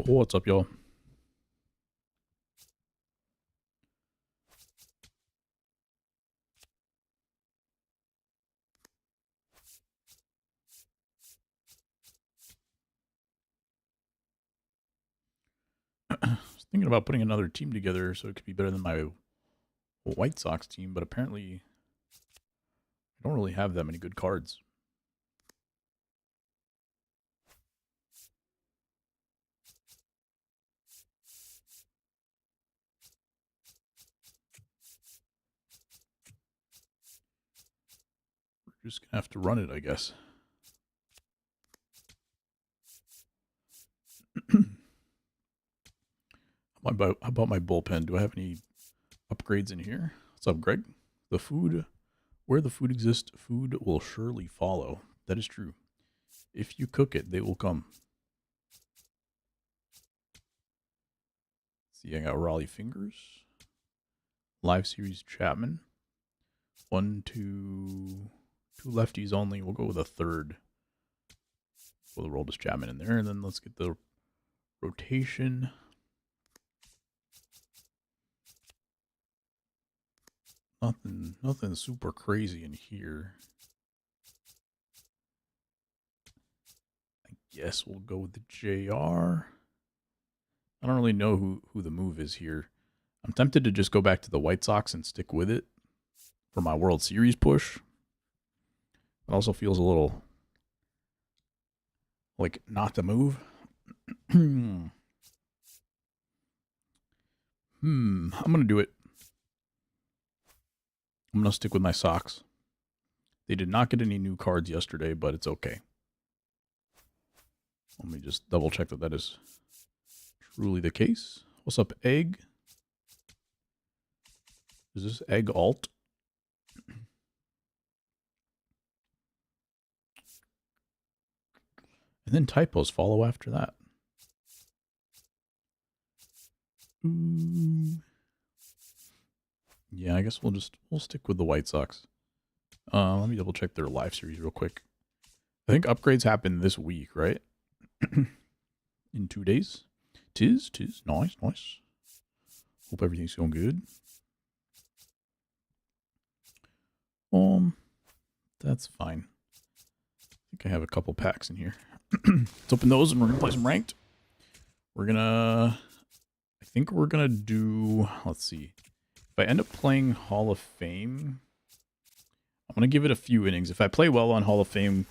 What's up, y'all? I was thinking about putting another team together so it could be better than my White Sox team, but apparently I don't really have that many good cards. We're just gonna have to run it, I guess. How about my bullpen? Do I have any upgrades in here? What's up, Greg? The food, where the food exists, food will surely follow. That is true. If you cook it, they will come. See, I got Raleigh Fingers, Live Series Chapman, 1, 2 lefties only. We'll go with a third. We'll roll this Chapman in there, and then let's get the rotation. Nothing super crazy in here. I guess we'll go with the JR. I don't really know who the move is here. I'm tempted to just go back to the White Sox and stick with it for my World Series push. It also feels a little like not the move. I'm gonna do it. I'm going to stick with my Sox. They did not get any new cards yesterday, but it's okay. Let me just double check that that is truly the case. What's up, Egg? Is this Egg Alt? And then typos follow after that. Yeah, I guess we'll stick with the White Sox. Let me double check their live series real quick. I think upgrades happen this week, right? In 2 days. Tis nice. Hope everything's going good. That's fine. I think I have a couple packs in here. Let's open those and we're gonna play some ranked. I think we're gonna do, let's see. If I end up playing Hall of Fame, I'm going to give it a few innings. If I play well on Hall of Fame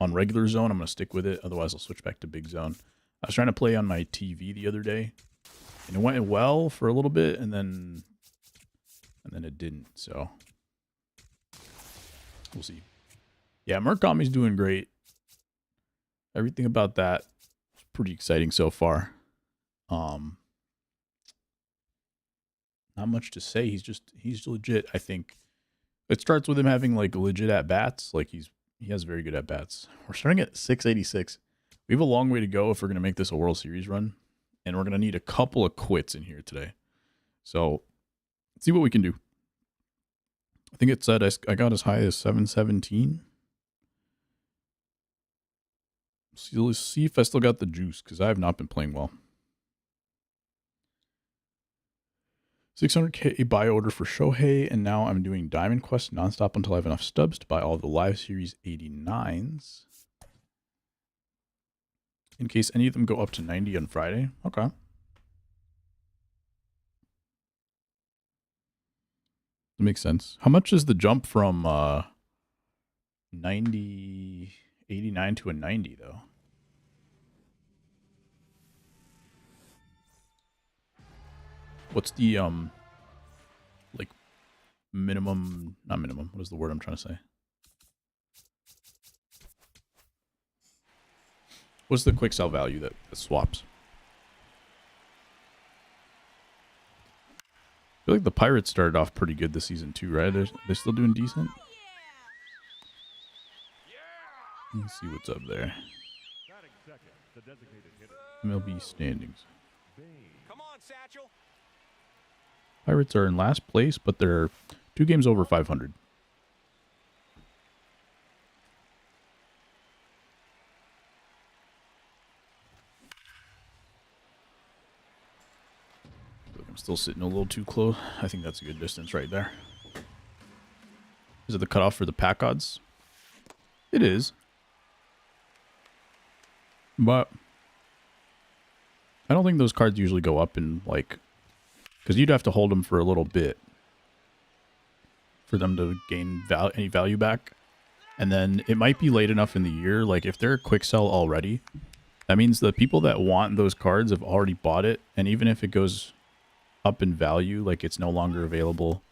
on regular zone, I'm going to stick with it. Otherwise, I'll switch back to big zone. I was trying to play on my TV the other day, and it went well for a little bit, and then it didn't. So we'll see. Yeah, Murakami's doing great. Everything about that is pretty exciting so far. Not much to say. He's legit. I think it starts with him having like legit at bats. Like he has very good at bats. We're starting at 686. We have a long way to go if we're gonna make this a World Series run, and we're gonna need a couple of quits in here today. So let's see what we can do. I think it said I got as high as 717. So let's see if I still got the juice because I have not been playing well. 600K buy order for Shohei, and now I'm doing Diamond Quest nonstop until I have enough stubs to buy all the Live Series 89s. In case any of them go up to 90 on Friday. Okay. That makes sense. How much is the jump from 89 to a 90, though? What's the like minimum, not minimum, what is the word I'm trying to say? What's the quick sell value that swaps? I feel like the Pirates started off pretty good this season too, right? They're still doing decent. Let's see what's up there. MLB standings. Pirates are in last place, but they're 2 games over 500. I'm still sitting a little too close. I think that's a good distance right there. Is it the cutoff for the pack odds? It is. But I don't think those cards usually go up in, like, because you'd have to hold them for a little bit for them to gain any value back. And then it might be late enough in the year, like if they're a quick sell already, that means the people that want those cards have already bought it. And even if it goes up in value, like it's no longer available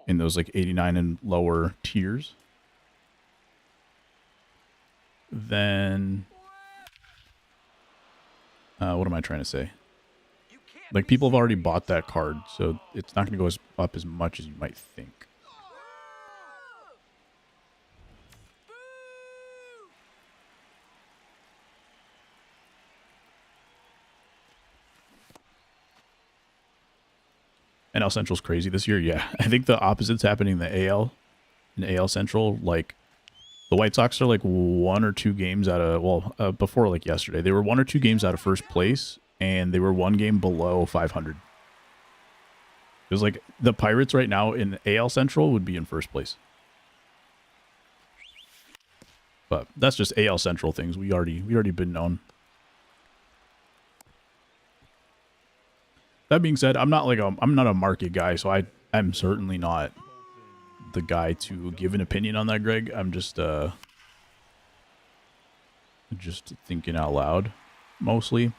in those like 89 and lower tiers, then what am I trying to say? Like people have already bought that card, so it's not going to go up as much as you might think. NL Central's crazy this year. Yeah, I think the opposite's happening in the AL. In AL Central, like the White Sox are like 1 or 2 games out of, well, before like yesterday, they were 1 or 2 games out of first place, and they were 1 game below 500. It was like the Pirates right now in AL Central would be in first place. But that's just AL Central things. We already been known. That being said, I'm not a market guy, so I'm certainly not the guy to give an opinion on that, Greg. I'm just thinking out loud mostly.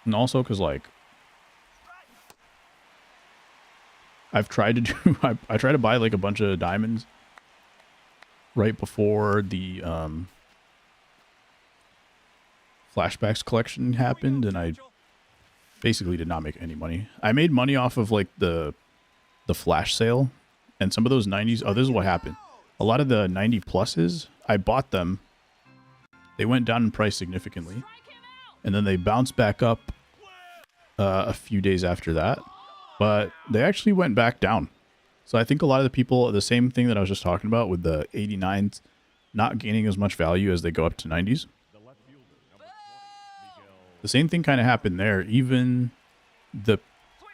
And also because like I've tried to do I try to buy like a bunch of diamonds right before the flashbacks collection happened, and I basically did not make any money. I made money off of like the flash sale and some of those 90s. Oh, this is what happened. A lot of the 90 pluses, I bought them. They went down in price significantly, and then they bounced back up a few days after that, but they actually went back down. So I think a lot of the people, the same thing that I was just talking about with the 89s not gaining as much value as they go up to 90s. The same thing kind of happened there. Even the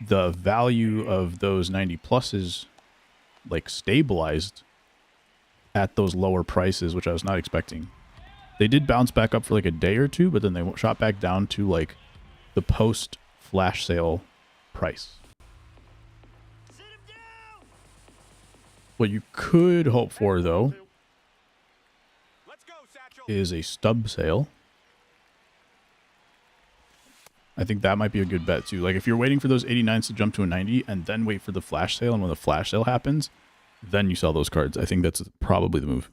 value of those 90 pluses like stabilized at those lower prices, which I was not expecting. They did bounce back up for like a day or two, but then they shot back down to like the post flash sale price. What you could hope for though is a stub sale. I think that might be a good bet too. Like if you're waiting for those 89s to jump to a 90 and then wait for the flash sale, and when the flash sale happens, then you sell those cards. I think that's probably the move.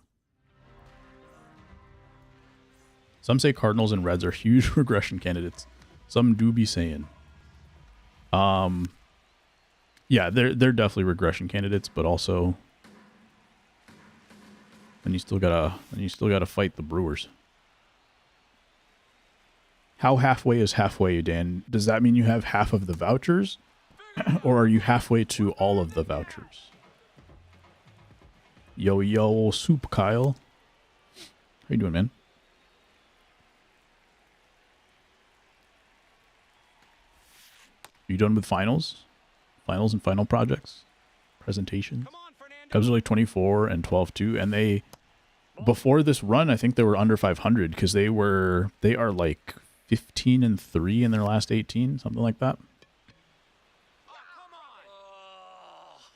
Some say Cardinals and Reds are huge regression candidates. Some do be saying. Yeah, they're definitely regression candidates, but also then you still gotta fight the Brewers. How halfway is halfway, Dan? Does that mean you have half of the vouchers? Or are you halfway to all of the vouchers? Yo, Soup Kyle. How you doing, man? Are you done with finals? Finals and final projects? Presentations? Cubs are like 24 and 12-2, and they, before this run, I think they were under 500 because they are like 15 and 3 in their last 18, something like that.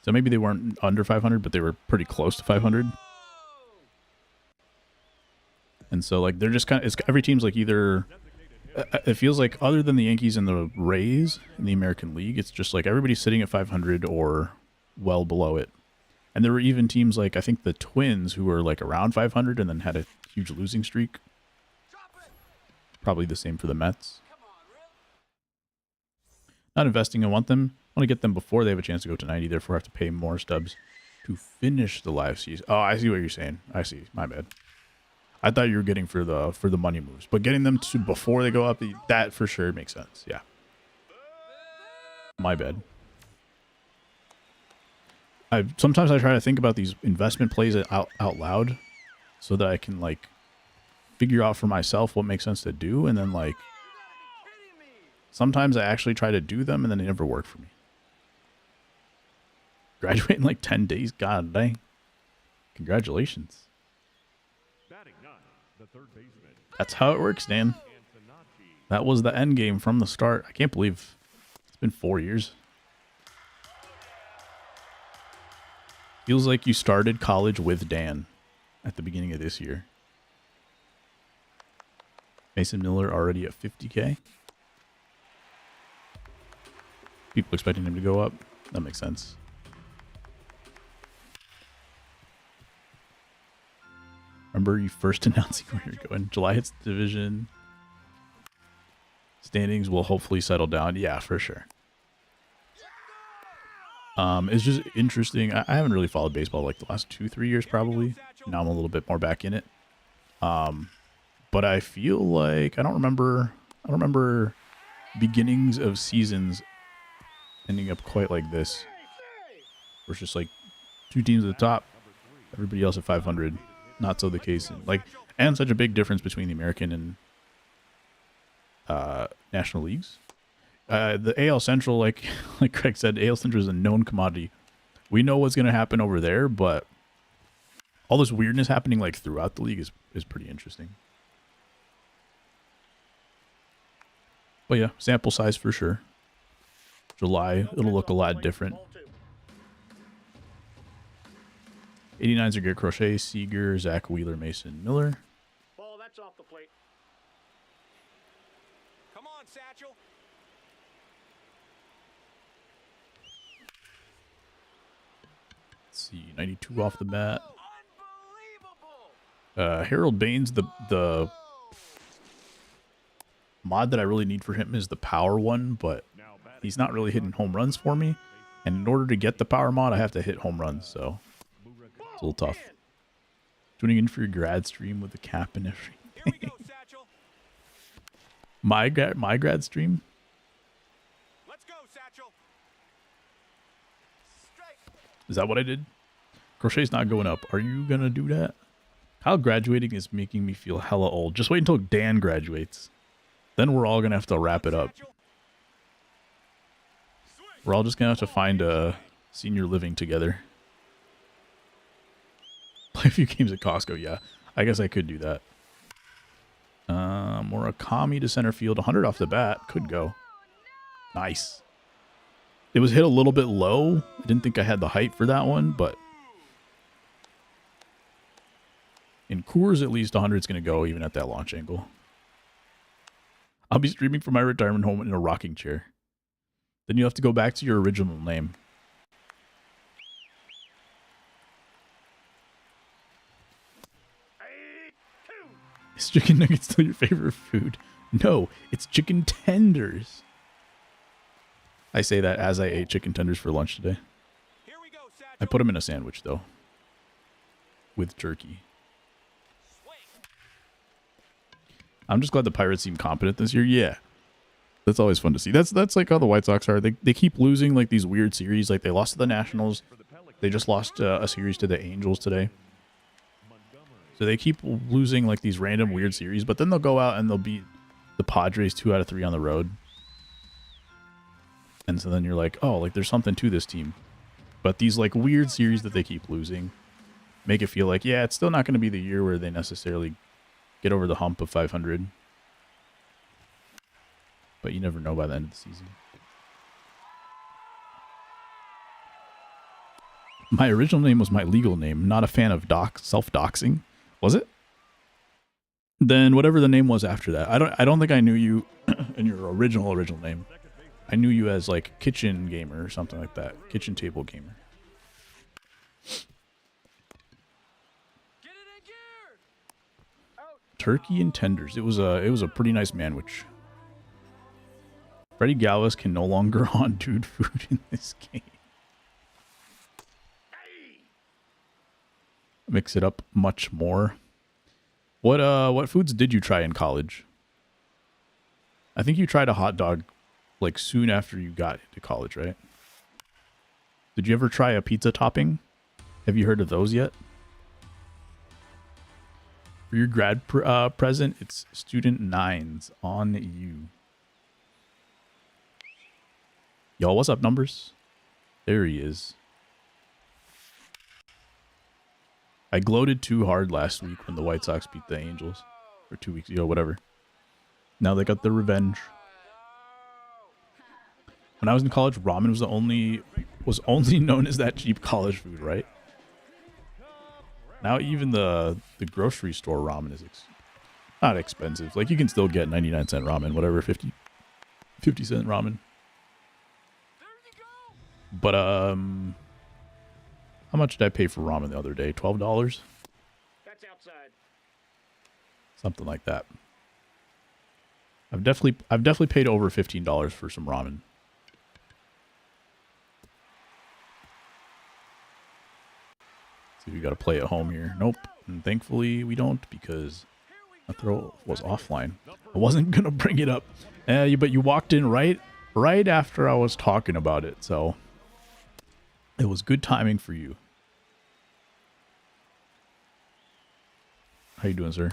So maybe they weren't under 500, but they were pretty close to 500. And so like they're just kind of, every team's like either, it feels like other than the Yankees and the Rays in the American League, it's just like everybody's sitting at 500 or well below it. And there were even teams like I think the Twins who were like around 500 and then had a huge losing streak. Probably the same for the Mets. Not investing. I want them. I want to get them before they have a chance to go to 90. Therefore, I have to pay more stubs to finish the live season. Oh, I see what you're saying. I see. My bad. I thought you were getting for the money moves, but getting them to before they go up, that for sure makes sense. Yeah. My bad. Sometimes I try to think about these investment plays out loud, so that I can like figure out for myself what makes sense to do, and then like Sometimes I actually try to do them and then they never work for me. Graduate in like 10 days? God dang. Congratulations. That's how it works, Dan. That was the end game from the start. I can't believe it's been 4 years. Feels like you started college with Dan at the beginning of this year. Mason Miller already at 50K. People expecting him to go up. That makes sense. Remember you first announcing where you're going. July hits the division. Standings will hopefully settle down. Yeah, for sure. It's just interesting. I haven't really followed baseball like the last 2-3 years probably. Now I'm a little bit more back in it. But I feel like I don't remember beginnings of seasons ending up quite like this. Where it's just like 2 teams at the top, everybody else at 500. Not so the case and such a big difference between the American and National Leagues. The AL Central, like Craig said, AL Central is a known commodity. We know what's going to happen over there, but all this weirdness happening like throughout the league is pretty interesting. But yeah, sample size for sure. July, it'll look a lot different. 89s are Garrett Crochet, Seager, Zach Wheeler, Mason Miller. Ball, that's off the plate. Come on, Satchel. Let's see, 92 off the bat. Harold Baines, the mod that I really need for him is the power one, but he's not really hitting home runs for me. And in order to get the power mod, I have to hit home runs, so it's a little tough. Tuning in for your grad stream with the cap and everything. my grad stream? Let's go, Satchel. Is that what I did? Crochet's not going up. Are you gonna do that? Kyle graduating is making me feel hella old. Just wait until Dan graduates. Then we're all gonna have to wrap it up. We're all just gonna have to find a senior living together. Play a few games at Costco, yeah. I guess I could do that. Murakami to center field, 100 off the bat. Could go. Nice. It was hit a little bit low. I didn't think I had the height for that one, but in Coors, at least 100 is going to go even at that launch angle. I'll be streaming from my retirement home in a rocking chair. Then you have to go back to your original name. Is chicken nuggets still your favorite food? No, it's chicken tenders. I say that as I ate chicken tenders for lunch today. Here we go, Satchel. I put them in a sandwich, though. With jerky. I'm just glad the Pirates seem competent this year. Yeah. That's always fun to see. That's like how the White Sox are. They keep losing like these weird series. Like they lost to the Nationals. They just lost a series to the Angels today. So they keep losing like these random weird series, but then they'll go out and they'll beat the Padres 2 out of 3 on the road. And so then you're like, oh, like there's something to this team. But these like weird series that they keep losing make it feel like, yeah, it's still not going to be the year where they necessarily get over the hump of 500. But you never know by the end of the season. My original name was my legal name. Not a fan of self-doxing. Was it? Then whatever the name was after that. I don't think I knew you in your original name. I knew you as like kitchen gamer or something like that. Kitchen table gamer. Turkey and tenders. It was a pretty nice manwich. Freddie Galvis can no longer haunt dude food in this game. Mix it up much more. What foods did you try in college? I think you tried a hot dog like soon after you got into college, right? Did you ever try a pizza topping? Have you heard of those yet? For your grad present, it's student 9s on you. Yo, what's up, numbers? There he is. I gloated too hard last week when the White Sox beat the Angels. Or 2 weeks ago, whatever. Now they got their revenge. When I was in college, ramen was only known as that cheap college food, right? Now even the grocery store ramen is not expensive. Like, you can still get 99-cent ramen, whatever, 50-cent ramen. But how much did I pay for ramen the other day? $12? That's outside. Something like that. I've definitely paid over $15 for some ramen. See, we got to play at home here. Nope. And thankfully we don't, because my throw was offline. I wasn't gonna bring it up, but you walked in right after I was talking about it, so it was good timing for you. How you doing, sir?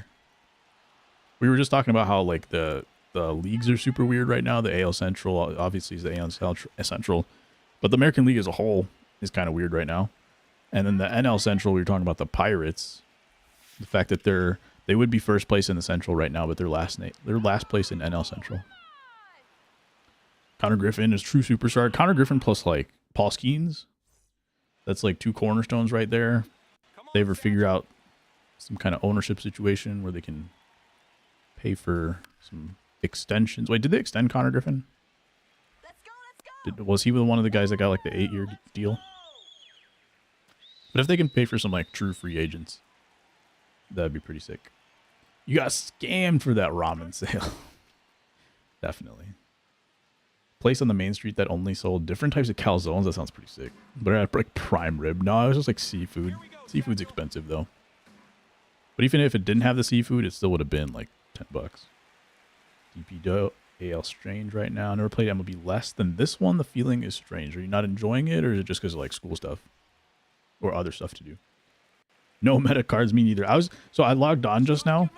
We were just talking about how, like, the leagues are super weird right now. The AL Central obviously is the AL Central, but the American League as a whole is kind of weird right now. And then the NL Central, we were talking about the Pirates, the fact that they would be first place in the Central right now, but they're last place in NL Central. Connor Griffin is true superstar. Connor Griffin plus, like, Paul Skeens. That's like two cornerstones right there. If they ever figure out some kind of ownership situation where they can pay for some extensions. Wait, did they extend Connor Griffin? Was he one of the guys that got like the 8-year deal? But if they can pay for some like true free agents, that'd be pretty sick. You got scammed for that ramen sale. Definitely. Place on the main street that only sold different types of calzones. That sounds pretty sick. But I had like prime rib. No, it was just like seafood. Seafood's expensive though. But even if it didn't have the seafood, it still would have been like $10. DP AL strange right now. I never played MLB less than this one. The feeling is strange. Are you not enjoying it, or is it just because of like school stuff or other stuff to do? No meta cards, me neither. I logged on just now.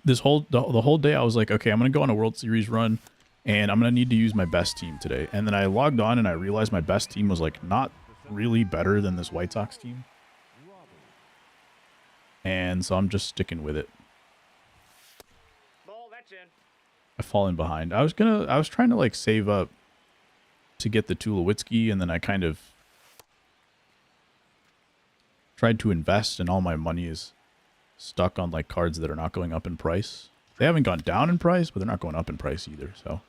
The whole day I was like, okay, I'm gonna go on a World Series run, and I'm gonna need to use my best team today. And then I logged on and I realized my best team was like not really better than this White Sox team. And so I'm just sticking with it. Ball, that's in. I've fallen behind. I was trying to like save up to get the Tulowitzki, and then I kind of tried to invest, and all my money is stuck on like cards that are not going up in price. They haven't gone down in price, but they're not going up in price either. So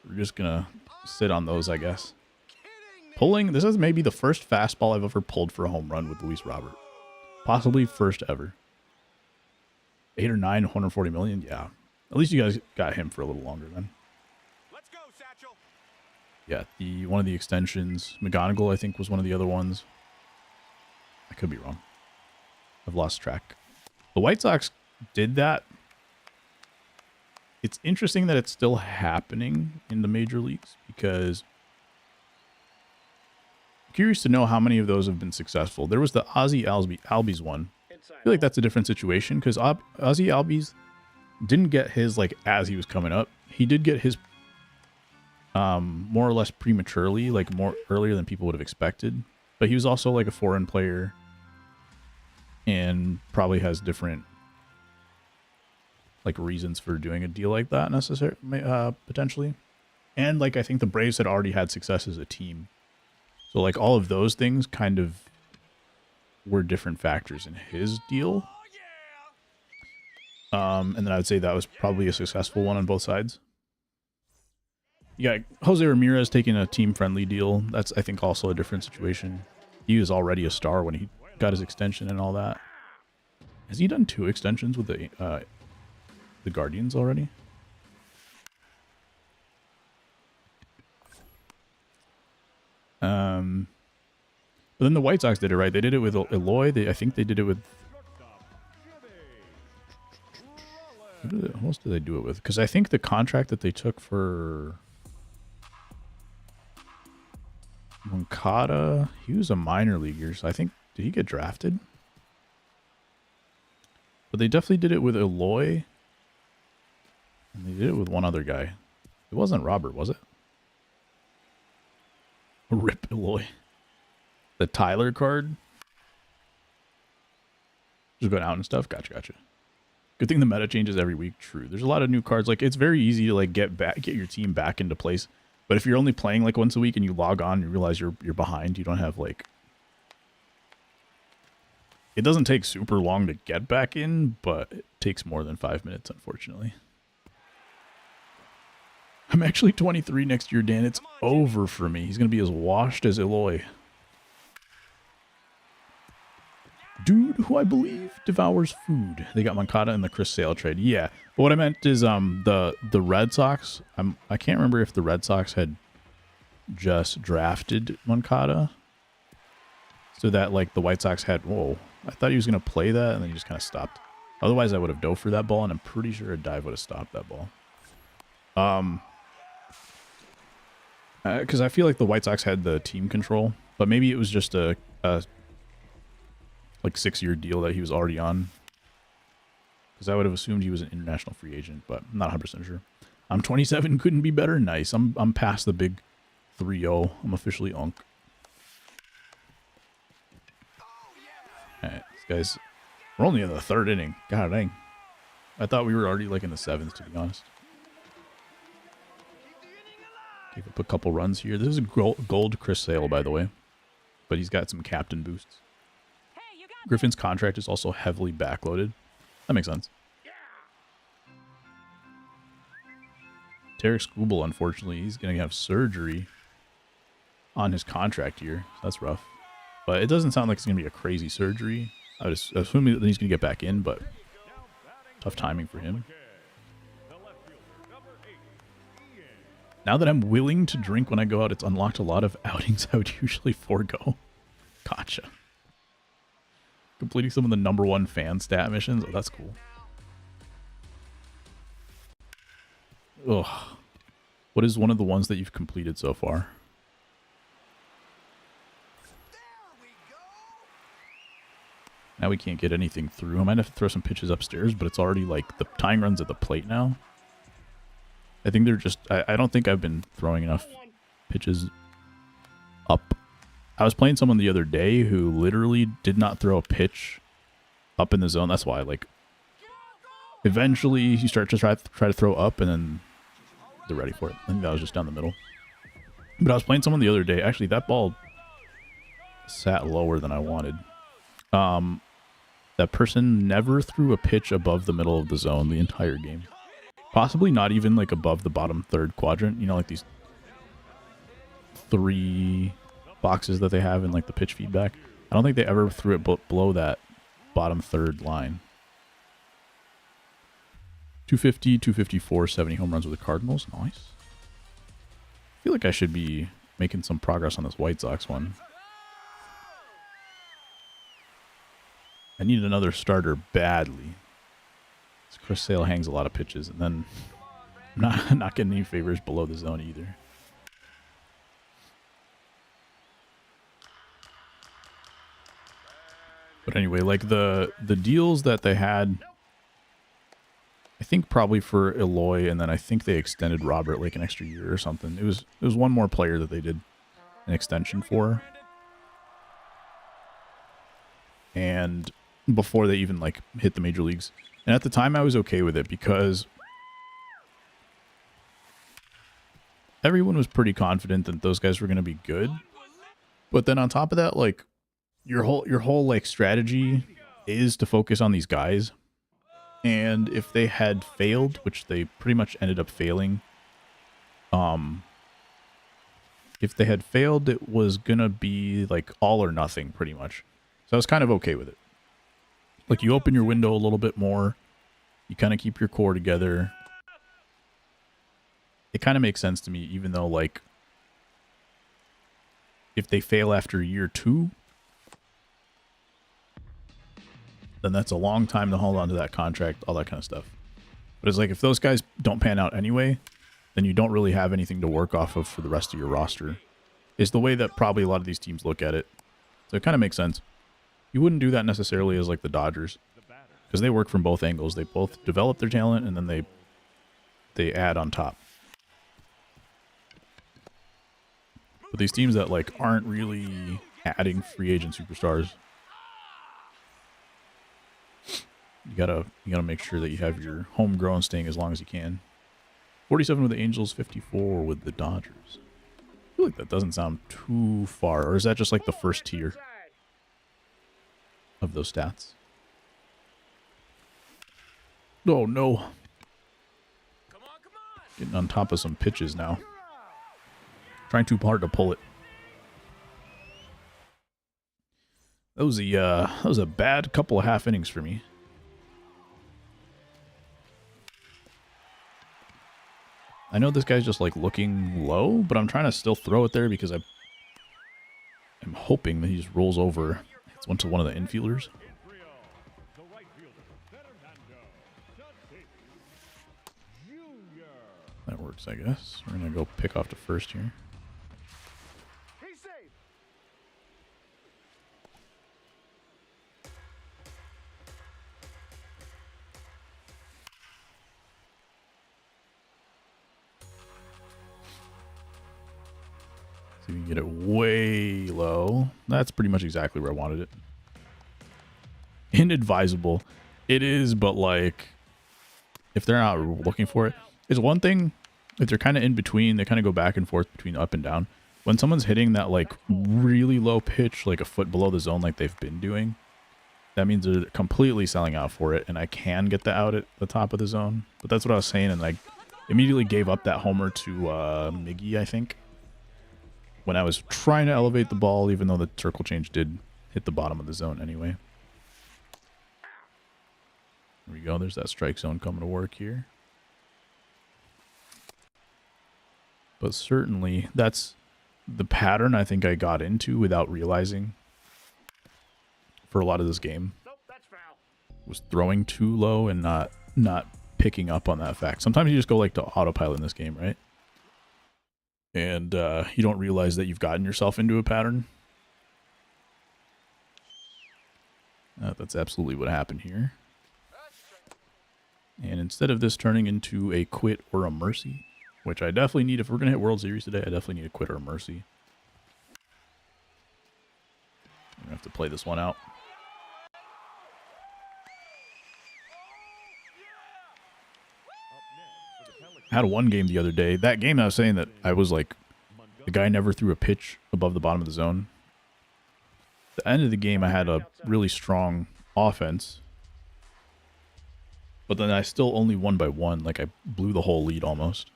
we're just gonna sit on those, I guess. Pulling. This is maybe the first fastball I've ever pulled for a home run with Luis Robert. Possibly first ever. 8 or 9, 140 million. Yeah. At least you guys got him for a little longer then. Let's go, Satchel. Yeah, one of the extensions. McGonigal, I think, was one of the other ones. I could be wrong. I've lost track. The White Sox did that. It's interesting that it's still happening in the major leagues, because I'm curious to know how many of those have been successful. There was the Ozzy Albies one. I feel like that's a different situation, because Ozzy Albies didn't get his like as he was coming up. He did get his more or less prematurely, like more earlier than people would have expected. But he was also like a foreign player, and probably has different like reasons for doing a deal like that potentially. And like I think the Braves had already had success as a team. So like all of those things kind of were different factors in his deal. And then I would say that was probably a successful one on both sides. Yeah, Jose Ramirez taking a team-friendly deal. That's, I think, also a different situation. He was already a star when he got his extension and all that. Has he done 2 extensions with the Guardians already? But then the White Sox did it, right? They did it with Eloy. I think they did it with... Who else did they do it with? Because I think the contract that they took for Moncada, he was a minor leaguer, so I think... Did he get drafted? But they definitely did it with Eloy. And they did it with one other guy. It wasn't Robert, was it? Rip Eloy. The Tyler card. Just going out and stuff. Gotcha. Good thing the meta changes every week. True. There's a lot of new cards. Like, it's very easy to like get your team back into place. But if you're only playing like once a week and you log on and you realize you're behind, you don't have like. It doesn't take super long to get back in, but it takes more than 5 minutes, unfortunately. I'm actually 23 next year, Dan. It's over for me. He's gonna be as washed as Eloy. Dude, who I believe devours food. They got Moncada in the Chris Sale trade. Yeah, but what I meant is the Red Sox. I can't remember if the Red Sox had just drafted Moncada, so that like the White Sox had. Whoa, I thought he was gonna play that, and then he just kind of stopped. Otherwise, I would have dove for that ball, and I'm pretty sure a dive would have stopped that ball. Because I feel like the White Sox had the team control, but maybe it was just a like 6-year deal that he was already on. Because I would have assumed he was an international free agent, but I'm not 100% sure. I'm 27, couldn't be better. Nice. I'm past the big 3-0. I'm officially unk. Alright, these guys. We're only in the 3rd inning. God dang. I thought we were already like in the 7th, to be honest. Gave up a couple runs here. This is a gold Chris Sale, by the way. But he's got some captain boosts. Griffin's contract is also heavily backloaded. That makes sense. Tarek Skubal, unfortunately, he's going to have surgery on his contract here. So that's rough. But it doesn't sound like it's going to be a crazy surgery. I would assume that he's going to get back in, but tough timing for him. Now that I'm willing to drink when I go out, it's unlocked a lot of outings I would usually forego. Gotcha. Completing some of the #1 fan stat missions. Oh, that's cool. Ugh. What is one of the ones that you've completed so far? Now we can't get anything through. I might have to throw some pitches upstairs, but it's already like the tying runs at the plate now. I think they're just... I don't think I've been throwing enough pitches up. I was playing someone the other day who literally did not throw a pitch up in the zone. That's why, like, eventually you start to try to throw up, and then they're ready for it. I think that was just down the middle. But I was playing someone the other day. Actually, that ball sat lower than I wanted. That person never threw a pitch above the middle of the zone the entire game. Possibly not even like above the bottom 3rd quadrant. You know, like these 3 boxes that they have in like the pitch feedback. I don't think they ever threw it below that bottom 3rd line. 250, 254, 70 home runs with the Cardinals. Nice. I feel like I should be making some progress on this White Sox one. I need another starter badly. This Chris Sale hangs a lot of pitches, and then I'm not getting any favors below the zone either. But anyway, like the deals that they had, I think probably for Eloy, and then I think they extended Robert like an extra year or something. It was one more player that they did an extension for. And before they even like hit the major leagues. And at the time I was okay with it because everyone was pretty confident that those guys were going to be good. But then on top of that, like your whole like strategy is to focus on these guys. And if they had failed, which they pretty much ended up failing, if they had failed, it was going to be like all or nothing pretty much. So I was kind of okay with it. Like, you open your window a little bit more. You kind of keep your core together. It kind of makes sense to me, even though, like, if they fail after year 2, then that's a long time to hold on to that contract, all that kind of stuff. But it's like, if those guys don't pan out anyway, then you don't really have anything to work off of for the rest of your roster. Is the way that probably a lot of these teams look at it. So it kind of makes sense. You wouldn't do that necessarily as like the Dodgers, because they work from both angles. They both develop their talent, and then they add on top. But these teams that like aren't really adding free agent superstars, you gotta make sure that you have your homegrown staying as long as you can. 47 with the Angels, 54 with the Dodgers. I feel like that doesn't sound too far, or is that just like the first tier of those stats? Oh no. Getting on top of some pitches now. Trying too hard to pull it. That was a bad couple of half innings for me. I know this guy's just like looking low, but I'm trying to still throw it there because I'm hoping that he just rolls over. It's one to one of the infielders. That works, I guess. We're gonna go pick off to first here. See if we can get it way low. That's pretty much exactly where I wanted it. Inadvisable. It is, but like, if they're not looking for it, it's one thing. If they're kind of in between, they kind of go back and forth between up and down. When someone's hitting that like really low pitch, like a foot below the zone like they've been doing, that means they're completely selling out for it, and I can get the out at the top of the zone. But that's what I was saying, and I immediately gave up that homer to Miggy, I think, when I was trying to elevate the ball, even though the circle change did hit the bottom of the zone anyway. There we go. There's that strike zone coming to work here. But certainly, that's the pattern I think I got into without realizing for a lot of this game. Nope, that's foul. Was throwing too low and not picking up on that fact. Sometimes you just go like to autopilot in this game, right? And you don't realize that you've gotten yourself into a pattern. That's absolutely what happened here. And instead of this turning into a quit or a mercy, which I definitely need if we're going to hit World Series today, I definitely need a quit or a mercy. I'm going to have to play this one out. I had one game the other day. That game I was saying that I was like, the guy never threw a pitch above the bottom of the zone. At the end of the game, I had a really strong offense. But then I still only won by one. Like, I blew the whole lead almost.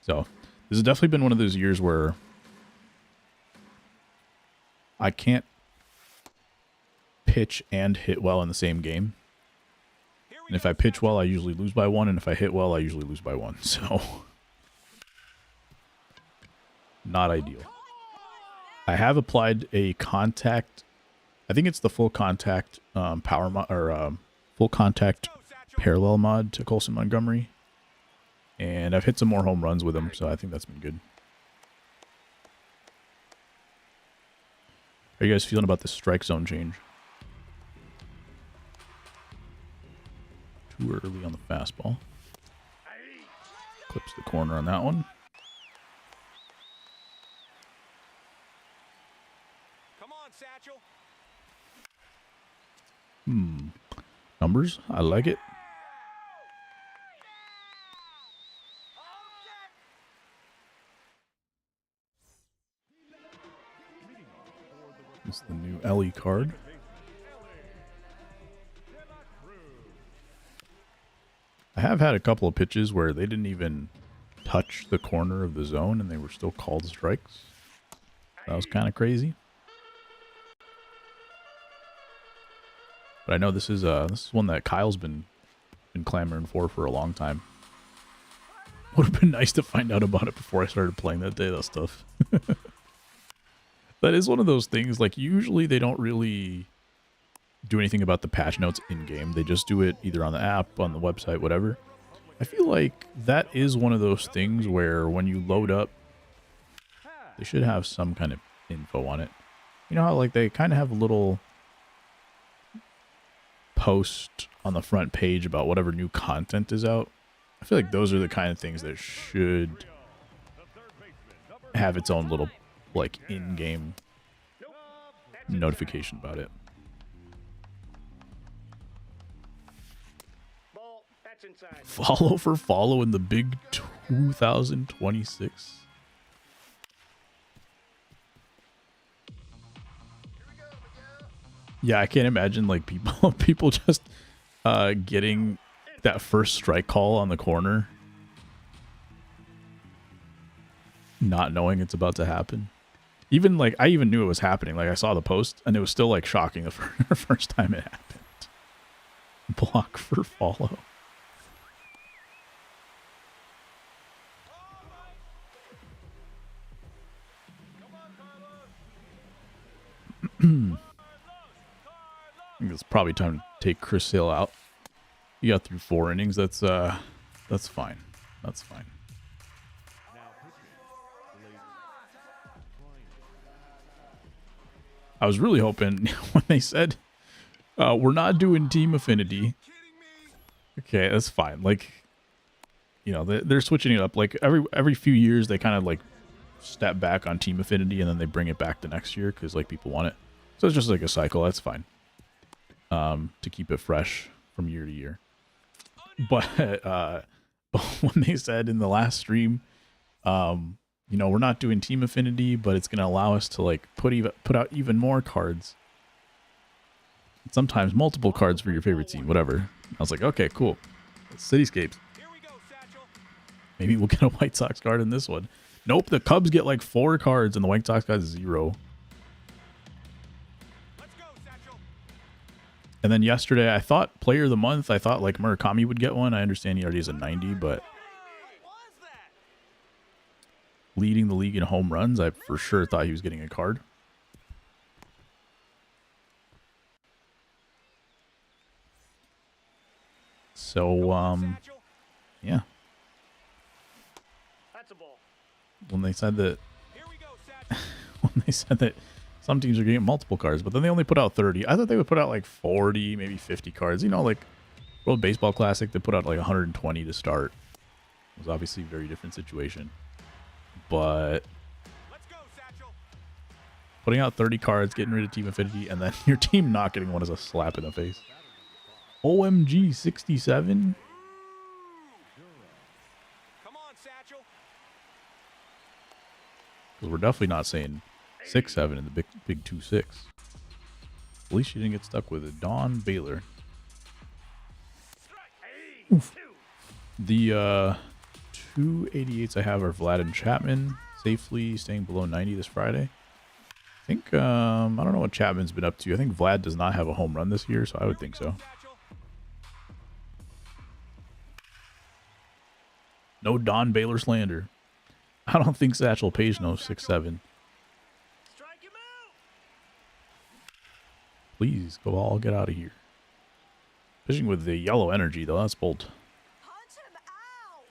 So, this has definitely been one of those years where I can't pitch and hit well in the same game. And if I pitch well, I usually lose by one. And if I hit well, I usually lose by one. So, not ideal. I have applied a contact. I think it's the full contact power mod or full contact parallel mod to Colson Montgomery. And I've hit some more home runs with him, so I think that's been good. How are you guys feeling about this strike zone change? Too early on the fastball. Clips the corner on that one. Come on, Satchel. Numbers. I like it. This is the new Ellie card. I have had a couple of pitches where they didn't even touch the corner of the zone and they were still called strikes. That was kind of crazy. But I know this is one that Kyle's been clamoring for a long time. Would have been nice to find out about it before I started playing that day. That stuff. That is one of those things. Like, usually they don't really do anything about the patch notes in game. They just do it either on the app, on the website, whatever. I feel like that is one of those things where when you load up, they should have some kind of info on it. You know how like they kind of have a little post on the front page about whatever new content is out? I feel like those are the kind of things that should have its own little like in-game notification about it. Ball, that's inside. Follow for follow in the big 2026. Yeah, I can't imagine like people just getting that first strike call on the corner, not knowing it's about to happen. Even like I even knew it was happening. Like I saw the post and it was still like shocking the first time it happened. Block for follow. I think it's probably time to take Chris Hill out. He got through 4 innings. That's fine. That's fine. I was really hoping when they said we're not doing team affinity. Okay, that's fine. Like, you know, they're switching it up. Like every few years, they kind of like step back on team affinity, and then they bring it back the next year because like people want it. So it's just like a cycle. That's fine. To keep it fresh from year to year. But when they said in the last stream, you know, we're not doing team affinity, but it's going to allow us to like put out even more cards. Sometimes multiple cards for your favorite team, whatever. I was like, okay, cool. Cityscapes. Here we go, Satchel. Maybe we'll get a White Sox card in this one. Nope, the Cubs get like 4 cards and the White Sox got 0. Let's go, Satchel. And then yesterday, I thought Player of the Month, I thought like Murakami would get one. I understand he already has a 90, but leading the league in home runs, I for sure thought he was getting a card. So, yeah. That's a ball. When they said that, Here we go, Satchel. when they said that some teams are getting multiple cards, but then they only put out 30. I thought they would put out like 40, maybe 50 cards. You know, like World Baseball Classic, they put out like 120 to start. It was obviously a very different situation. But Let's go, Satchel. putting out 30 cards, getting rid of team affinity, and then your team not getting one is a slap in the face. OMG 67. Come on, Satchel. Because we're definitely not saying 6-7 in the big 2-6. At least you didn't get stuck with a Don Baylor. Oof. The 288s I have are Vlad and Chapman, safely staying below 90 this Friday. I think, I don't know what Chapman's been up to. I think Vlad does not have a home run this year, so I would think so. No Don Baylor slander. I don't think Satchel Paige knows 6-7. Strike him out. Please, go all get out of here. Pitching with the yellow energy, though. That's bold. Punch him out.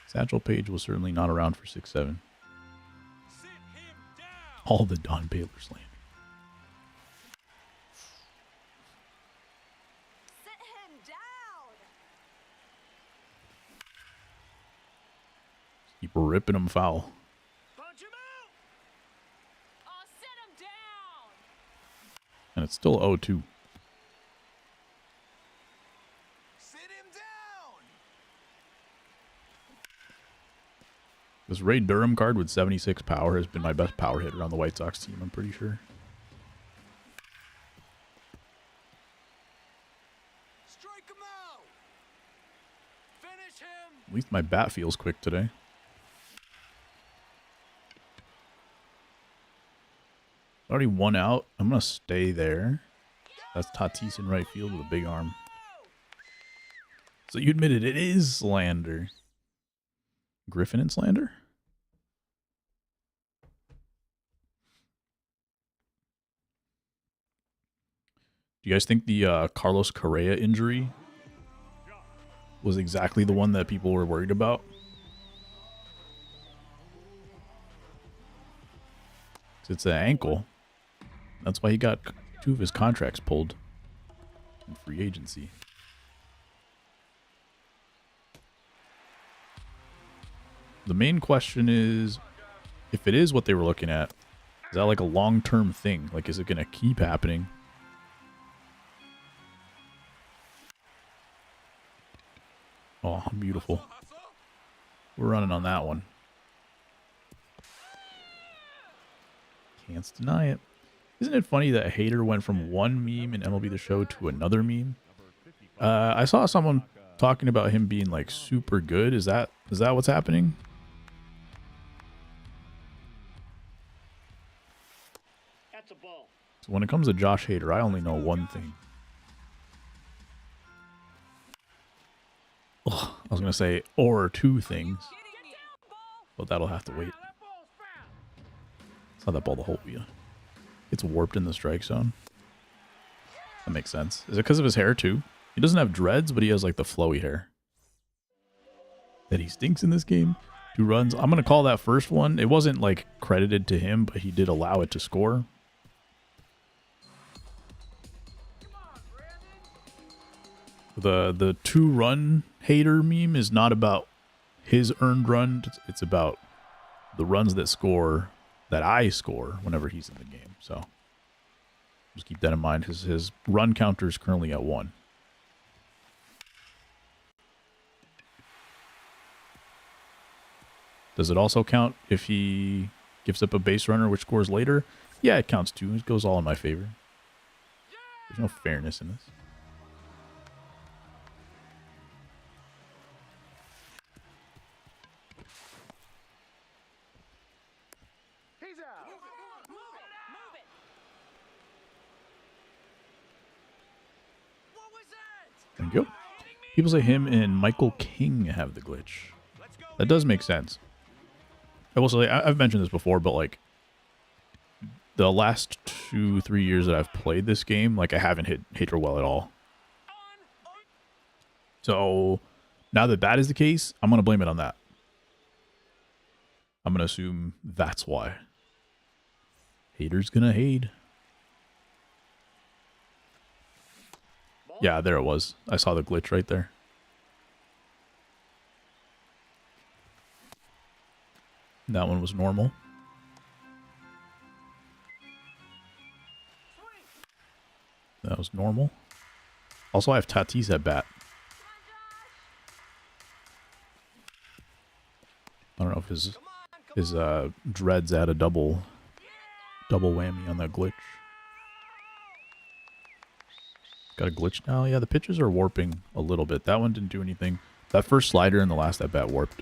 Satchel Paige was certainly not around for 6-7. Sit him down. All the Don Baylor slander. Sit him down. Keep ripping them foul. Punch him out. Oh, sit him down. And it's still 0-2. Sit him down. This Ray Durham card with 76 power has been my best power hitter on the White Sox team, I'm pretty sure. Strike him out. Finish him. At least my bat feels quick today. Already 1 out. I'm going to stay there. That's Tatis in right field with a big arm. So you admitted it is slander. Griffin and slander? Do you guys think the Carlos Correa injury was exactly the one that people were worried about? It's an ankle. That's why he got 2 of his contracts pulled in free agency. the main question is, if it is what they were looking at, is that like a long-term thing? Like, is it going to keep happening? Oh, beautiful. We're running on that one. Can't deny it. Isn't it funny that a hater went from one meme in MLB The Show to another meme? I saw someone talking about him being like super good. Is that what's happening? That's a ball. So when it comes to Josh Hader, I only know one thing. Ugh, I was gonna say or two things, but that'll have to wait. It's not that ball the whole wheel. It's warped in the strike zone. That makes sense. Is it because of his hair too? He doesn't have dreads, but he has like the flowy hair. That he stinks in this game. 2 runs. I'm going to call that first one. It wasn't like credited to him, but he did allow it to score. The 2-run hater meme is not about his earned run. It's about the runs that I score whenever he's in the game. So just keep that in mind. His run counter is currently at 1. Does it also count if he gives up a base runner which scores later? Yeah, it counts too. It goes all in my favor. There's no fairness in this. He's out. Move it. What was that? Thank you. People say him and Michael King have the glitch. That does make sense. I will say, I've mentioned this before, but like the last 2-3 years that I've played this game, like I haven't hit Hater well at all. So now that that is the case, I'm going to blame it on that. I'm going to assume that's why. Hater's going to hate. Yeah, there it was. I saw the glitch right there. That one was normal. That was normal. Also, I have Tatis at bat. I don't know if his dreads add a double whammy on that glitch. Got a glitch now. Yeah, the pitches are warping a little bit. That one didn't do anything. That first slider in the last at bat warped.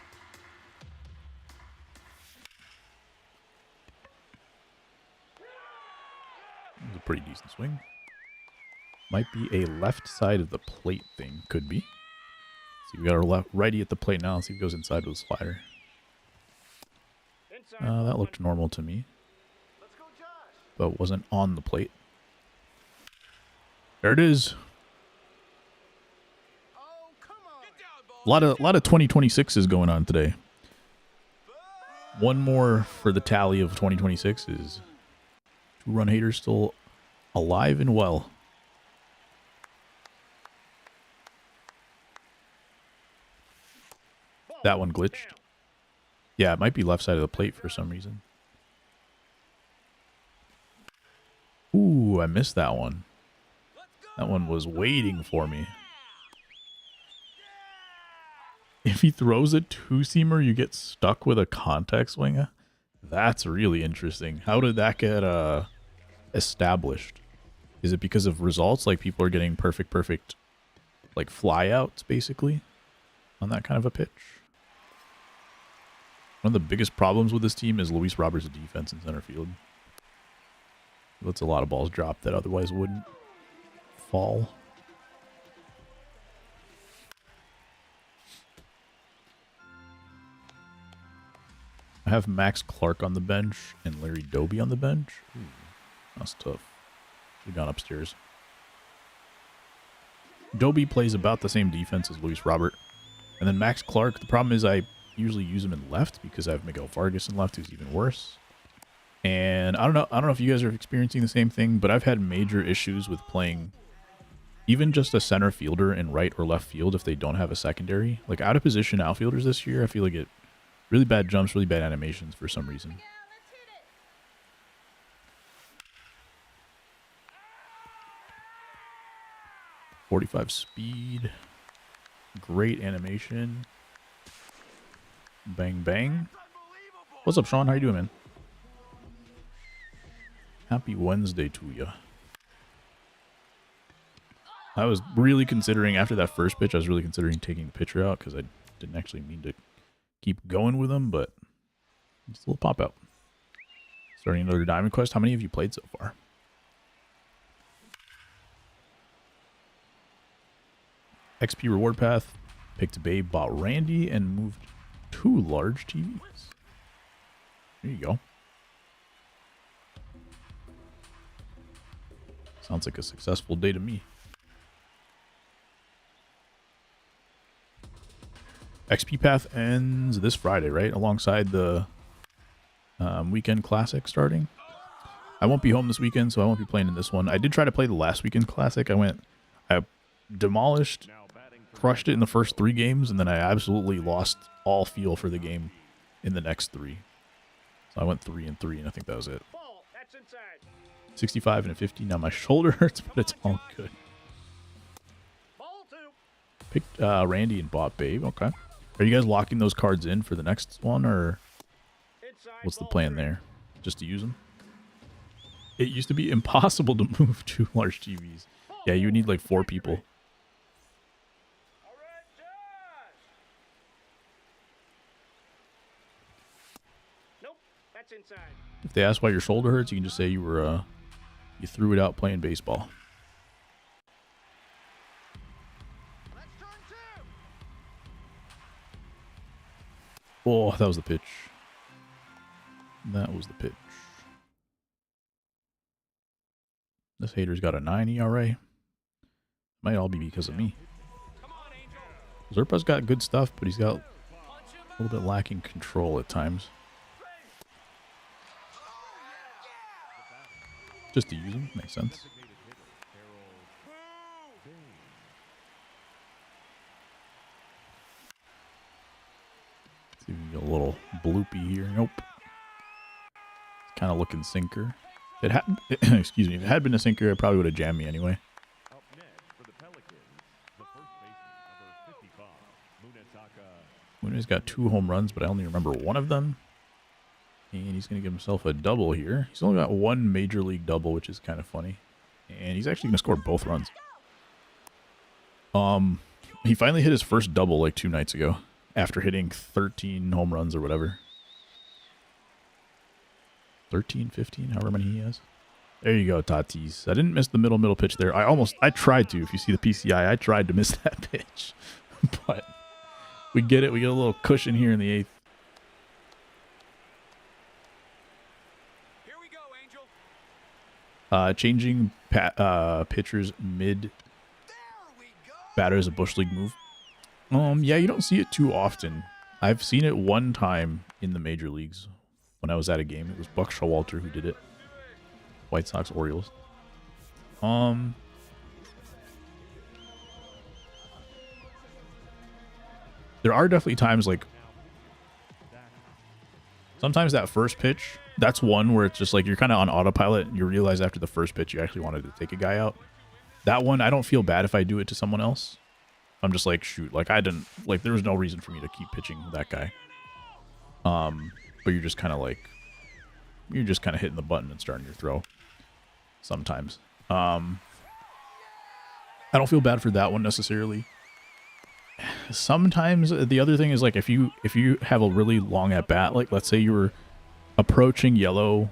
It was a pretty decent swing. Might be a left side of the plate thing. Could be. See, we got our righty at the plate now. Let's see if he goes inside with a slider. That looked normal to me. But wasn't on the plate. There it is. A lot of 2026s going on today. One more for the tally of 2026 is 2-run Hater still alive and well. That one glitched. Yeah, it might be left side of the plate for some reason. Ooh, I missed that one. That one was waiting for me. If he throws a 2-seamer, you get stuck with a contact swing. That's really interesting. How did that get established? Is it because of results? Like people are getting perfect, like flyouts basically on that kind of a pitch? One of the biggest problems with this team is Luis Roberts' defense in center field. He lets a lot of balls drop that otherwise wouldn't fall. I have Max Clark on the bench and Larry Doby on the bench. Ooh, that's tough. Should've gone upstairs. Doby plays about the same defense as Luis Robert. And then Max Clark, the problem is I usually use him in left because I have Miguel Vargas in left, who's even worse. And I don't know if you guys are experiencing the same thing, but I've had major issues with playing even just a center fielder in right or left field if they don't have a secondary. Like out of position outfielders this year, I feel like Really bad jumps, really bad animations for some reason. Yeah, let's hit it. 45 speed. Great animation. Bang, bang. What's up, Sean? How you doing, man? Happy Wednesday to you. I was really considering, after that first pitch, I was really considering taking the pitcher out because I didn't actually mean to keep going with him, but it's a little pop out. Starting another Diamond Quest. How many have you played so far? XP reward path. Picked Babe, bought Randy, and moved 2 large TVs. There you go. Sounds like a successful day to me. XP path ends this Friday, right? Alongside the weekend classic starting. I won't be home this weekend, so I won't be playing in this one. I did try to play the last weekend classic. I demolished, crushed it in the first 3 games, and then I absolutely lost all feel for the game in the next 3. So I went 3-3, and I think that was it. Ball. That's inside. 65 and a 50. Now my shoulder hurts, but it's all good. Ball 2. Picked Randy and bought Babe. Okay. Are you guys locking those cards in for the next one, or Inside. what's the Ball plan 3. there? Just to use them? It used to be impossible to move 2 large TVs. Yeah, you would need like 4 people. All right, Josh. Nope. That's inside. If they ask why your shoulder hurts, you can just say you were you threw it out playing baseball. Let's turn 2. Oh, that was the pitch. That was the pitch. This hater's got a 9 ERA. Might all be because of me. Zerpa's got good stuff, but he's got a little bit lacking control at times. Just to use him, makes sense. See if we can get a little bloopy here. Nope. It's kind of looking sinker. It had, excuse me, if it had been a sinker, it probably would have jammed me anyway. Up next for the Pelicans, the first baseman, number 55, Muna's got 2 home runs, but I only remember 1 of them. And he's going to give himself a double here. He's only got 1 major league double, which is kind of funny. And he's actually going to score both runs. He finally hit his first double like 2 nights ago after hitting 13 home runs or whatever. 13, 15, however many he has. There you go, Tatis. I didn't miss the middle pitch there. I tried to. If you see the PCI, I tried to miss that pitch. But we get it. We get a little cushion here in the 8th. Here we go, Angel. Changing pitchers mid There we go. batter is a Bush League move. Yeah, you don't see it too often. I've seen it 1 time in the major leagues when I was at a game. It was Buck Showalter who did it. White Sox, Orioles. There are definitely times like sometimes that first pitch, that's one where it's just like you're kind of on autopilot and you realize after the first pitch you actually wanted to take a guy out. That one, I don't feel bad if I do it to someone else. I'm just like, shoot, like I didn't, like there was no reason for me to keep pitching that guy. But you're just kind of like, you're just kind of hitting the button and starting your throw sometimes. I don't feel bad for that one necessarily. Sometimes the other thing is like if you have a really long at bat, like let's say you were approaching yellow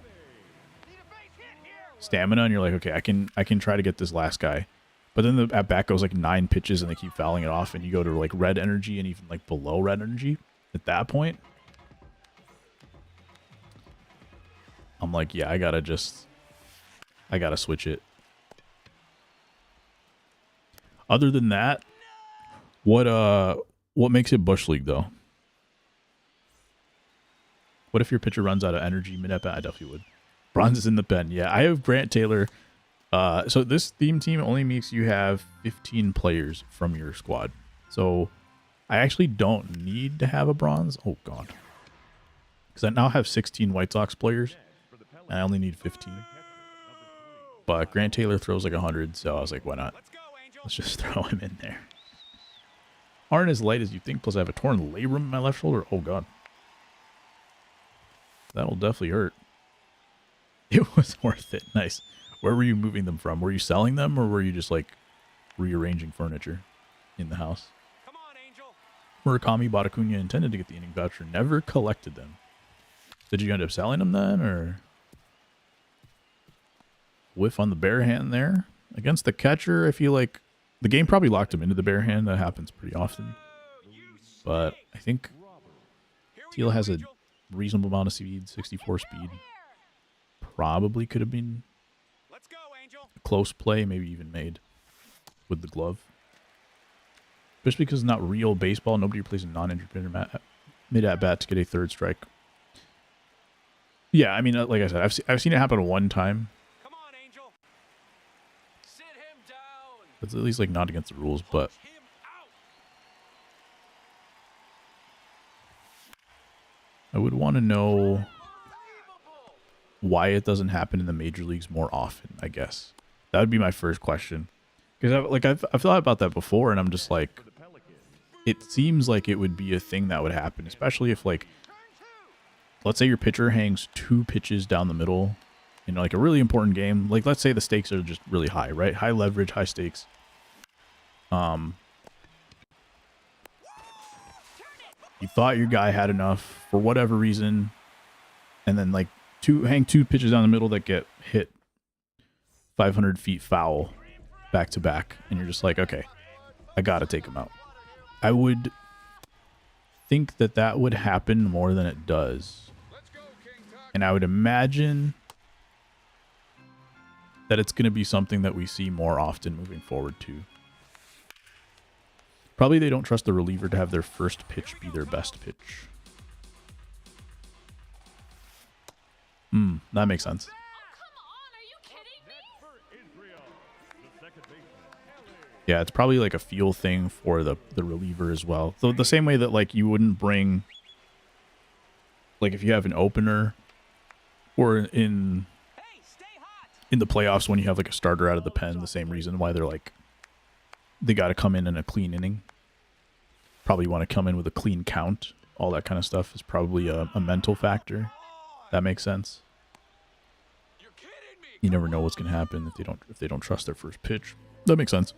stamina and you're like, okay, I can try to get this last guy. But then the at bat goes like 9 pitches and they keep fouling it off and you go to like red energy and even like below red energy. At that point, I'm like, yeah, I gotta switch it. Other than that, what makes it Bush League though? What if your pitcher runs out of energy mid at bat? I definitely would. Bronze is in the pen. Yeah, I have Grant Taylor. So this theme team only makes you have 15 players from your squad. So I actually don't need to have a bronze. Oh god. Because I now have 16 White Sox players, and I only need 15. But Grant Taylor throws like 100, so I was like, why not? Let's go, Angel. Let's just throw him in there. Aren't as light as you think, plus I have a torn labrum in my left shoulder. Oh, God. That'll definitely hurt. It was worth it. Nice. Where were you moving them from? Were you selling them, or were you just, like, rearranging furniture in the house? Come on, Angel. Murakami bought Acuna, intended to get the inning voucher, never collected them. Did you end up selling them then, or whiff on the bare hand there? Against the catcher, I feel like the game probably locked him into the bare hand. That happens pretty often. But I think Here we Teal go, has a Angel. reasonable amount of speed, 64 speed. Probably could have been Let's go, Angel. a close play, maybe even made with the glove. Just because it's not real baseball, nobody plays a non-injured mid at bat to get a third strike. Yeah, I mean, like I said, I've seen it happen one time. Come on, Angel. Sit him down. It's at least like not against the rules, but Punch him out. I would want to know Unbelievable. why it doesn't happen in the major leagues more often, I guess. That would be my first question. Because I've thought about that before, and I'm just like, it seems like it would be a thing that would happen, especially if, like, let's say your pitcher hangs 2 pitches down the middle in like a really important game. Like, let's say the stakes are just really high, right? High leverage, high stakes. You thought your guy had enough for whatever reason, and then like hang 2 pitches down the middle that get hit 500 feet foul back to back, and you're just like, okay, I gotta take him out. I would think that would happen more than it does. And I would imagine that it's going to be something that we see more often moving forward too. Probably they don't trust the reliever to have their first pitch be their best pitch. That makes sense. Oh, come on. Are you kidding me? Yeah, it's probably like a feel thing for the reliever as well. So the same way that like you wouldn't bring, like if you have an opener or in Hey, stay hot. the playoffs when you have like a starter out of the pen, the same reason why they're like, they got to come in a clean inning. Probably want to come in with a clean count. All that kind of stuff is probably a mental factor. That makes sense. You're kidding me. You never know what's going to happen if they don't trust their first pitch. That makes sense.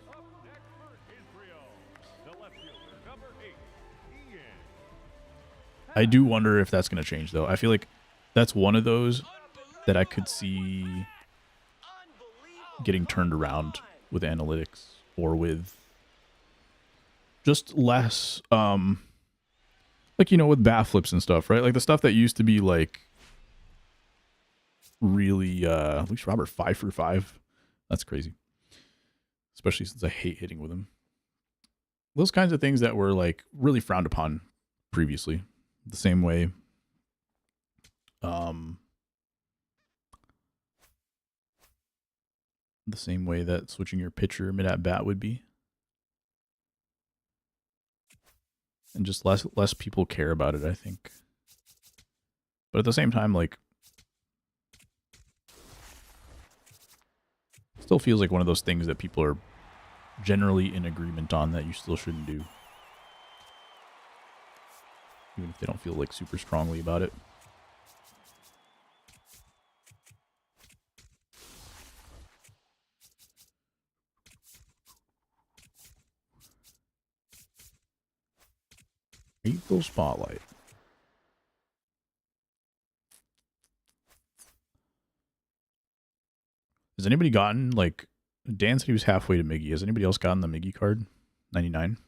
I do wonder if that's going to change though. I feel like that's one of those that I could see getting turned around with analytics or with just less like, you know, with bat flips and stuff, right? Like the stuff that used to be like really at least Robert 5 for 5. That's crazy. Especially since I hate hitting with him. Those kinds of things that were like really frowned upon previously. The same way that switching your pitcher mid at bat would be. And just less people care about it, I think. But at the same time, like, still feels like one of those things that people are generally in agreement on that you still shouldn't do. Even if they don't feel like super strongly about it. April Spotlight. Has anybody gotten, like, Dan said he was halfway to Miggy. Has anybody else gotten the Miggy card? 99?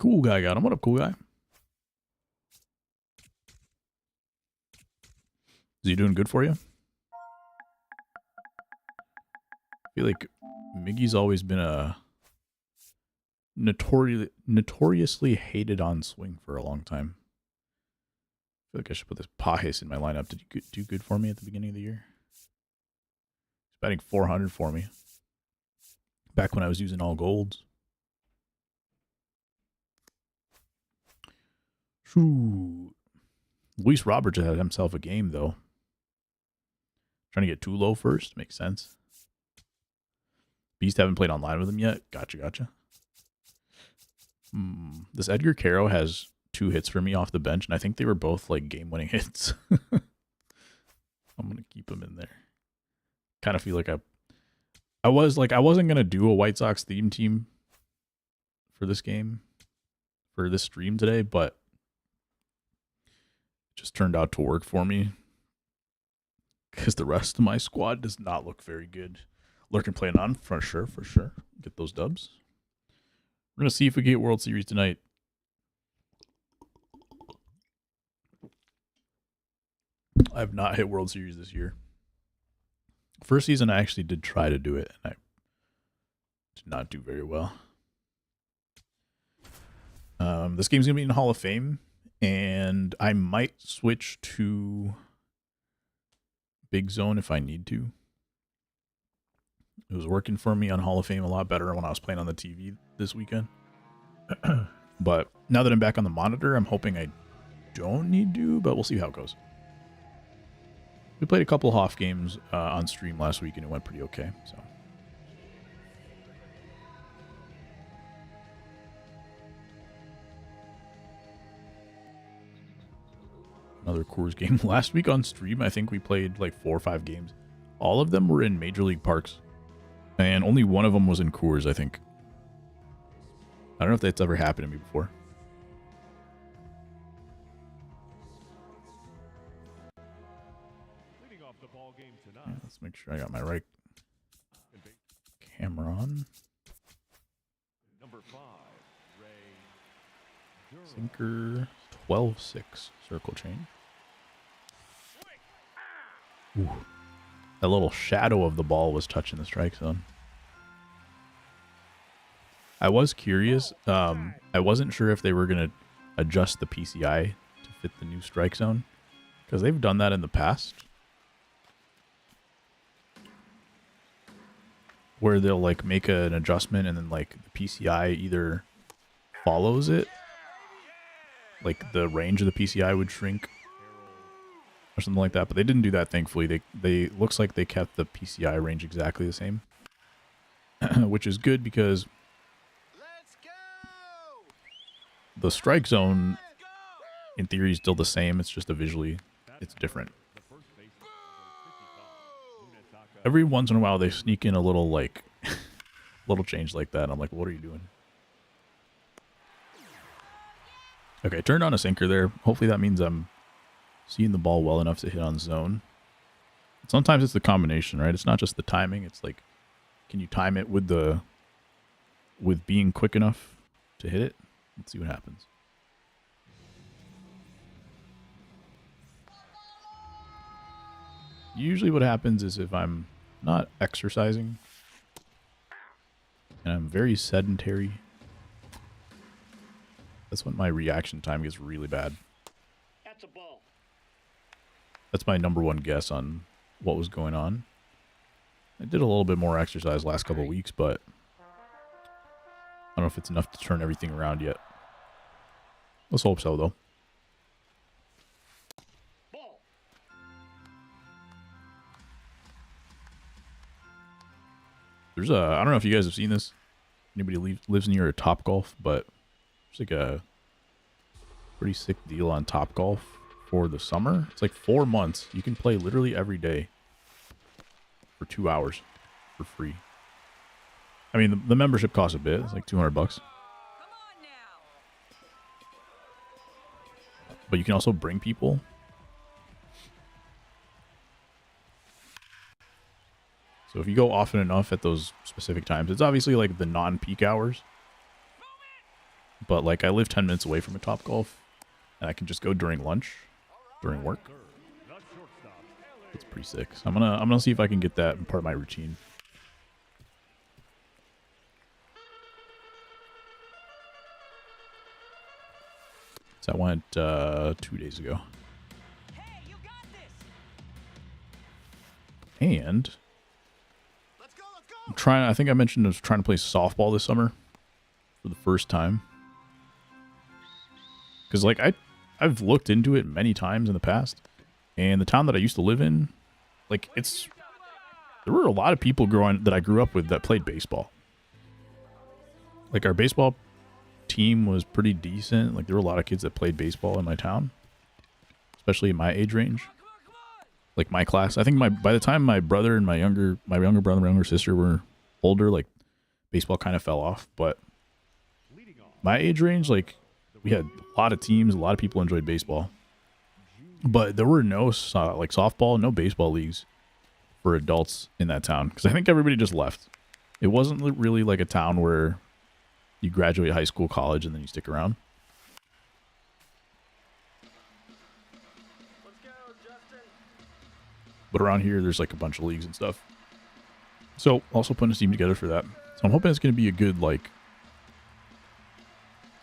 Cool guy got him. What up, cool guy? Is he doing good for you? I feel like Miggy's always been a notoriously hated on swing for a long time. feel like I should put this Pajes in my lineup. Did you do good for me at the beginning of the year? He's batting 400 for me. Back when I was using all golds. Shoot. Luis Roberts had himself a game, though. Trying to get too low first. Makes sense. Beast haven't played online with him yet. Gotcha. This Edgar Caro has 2 hits for me off the bench, and I think they were both like game-winning hits. I'm gonna keep him in there. Kind of feel like I wasn't gonna do a White Sox theme team for this game, for this stream today, but it just turned out to work for me because the rest of my squad does not look very good. Lurking playing on for sure. Get those dubs. We're gonna see if we get World Series tonight. I have not hit World Series this year. First season, I actually did try to do it, and I did not do very well. This game's going to be in Hall of Fame, and I might switch to Big Zone if I need to. It was working for me on Hall of Fame a lot better when I was playing on the TV this weekend. But now that I'm back on the monitor, I'm hoping I don't need to, but we'll see how it goes. We played a couple Hoff games on stream last week, and it went pretty okay. So, another Coors game last week on stream. I think we played like 4 or 5 games. All of them were in Major League Parks, and only one of them was in Coors. I think. I don't know if that's ever happened to me before. Yeah, let's make sure I got my right camera on. Number 5, Ray Durham. Sinker 12-6 circle change. Ooh. That little shadow of the ball was touching the strike zone. I was curious. I wasn't sure if they were going to adjust the PCI to fit the new strike zone, because they've done that in the past, where they'll like make an adjustment and then like the PCI either follows it, like the range of the PCI would shrink or something like that. But they didn't do that, thankfully. They looks like they kept the PCI range exactly the same, which is good because the strike zone in theory is still the same. It's just it's different. Every once in a while, they sneak in a little, like, little change like that. I'm like, what are you doing? Okay, turned on a sinker there. Hopefully that means I'm seeing the ball well enough to hit on zone. Sometimes it's the combination, right? It's not just the timing. It's like, can you time it with being quick enough to hit it? Let's see what happens. Usually what happens is if I'm not exercising and I'm very sedentary, that's when my reaction time gets really bad. That's a ball. That's my number one guess on what was going on. I did a little bit more exercise last couple of weeks, but I don't know if it's enough to turn everything around yet. Let's hope so, though. Ball. There's I don't know if you guys have seen this. Anybody lives near a Topgolf, but there's like a pretty sick deal on Topgolf for the summer. It's like 4 months. You can play literally every day for 2 hours for free. I mean, the membership costs a bit. It's like $200. But you can also bring people. So if you go often enough at those specific times, it's obviously like the non-peak hours. But like I live 10 minutes away from a Topgolf, and I can just go during lunch, during work. It's pretty sick. So I'm gonna see if I can get that in part of my routine. So I went 2 days ago. And I'm trying. I think I mentioned I was trying to play softball this summer for the first time. Because like I've looked into it many times in the past, and the town that I used to live in, like there were a lot of people that I grew up with that played baseball. Like our baseball team was pretty decent. Like there were a lot of kids that played baseball in my town, especially in my age range. Like my class, I think by the time my brother and my younger brother and my younger sister were older, like baseball kind of fell off. But my age range, like we had a lot of teams, a lot of people enjoyed baseball, but there were no like softball, no baseball leagues for adults in that town because I think everybody just left. It wasn't really like a town where you graduate high school, college, and then you stick around. But around here, there's like a bunch of leagues and stuff. So also putting a team together for that. So I'm hoping it's going to be a good like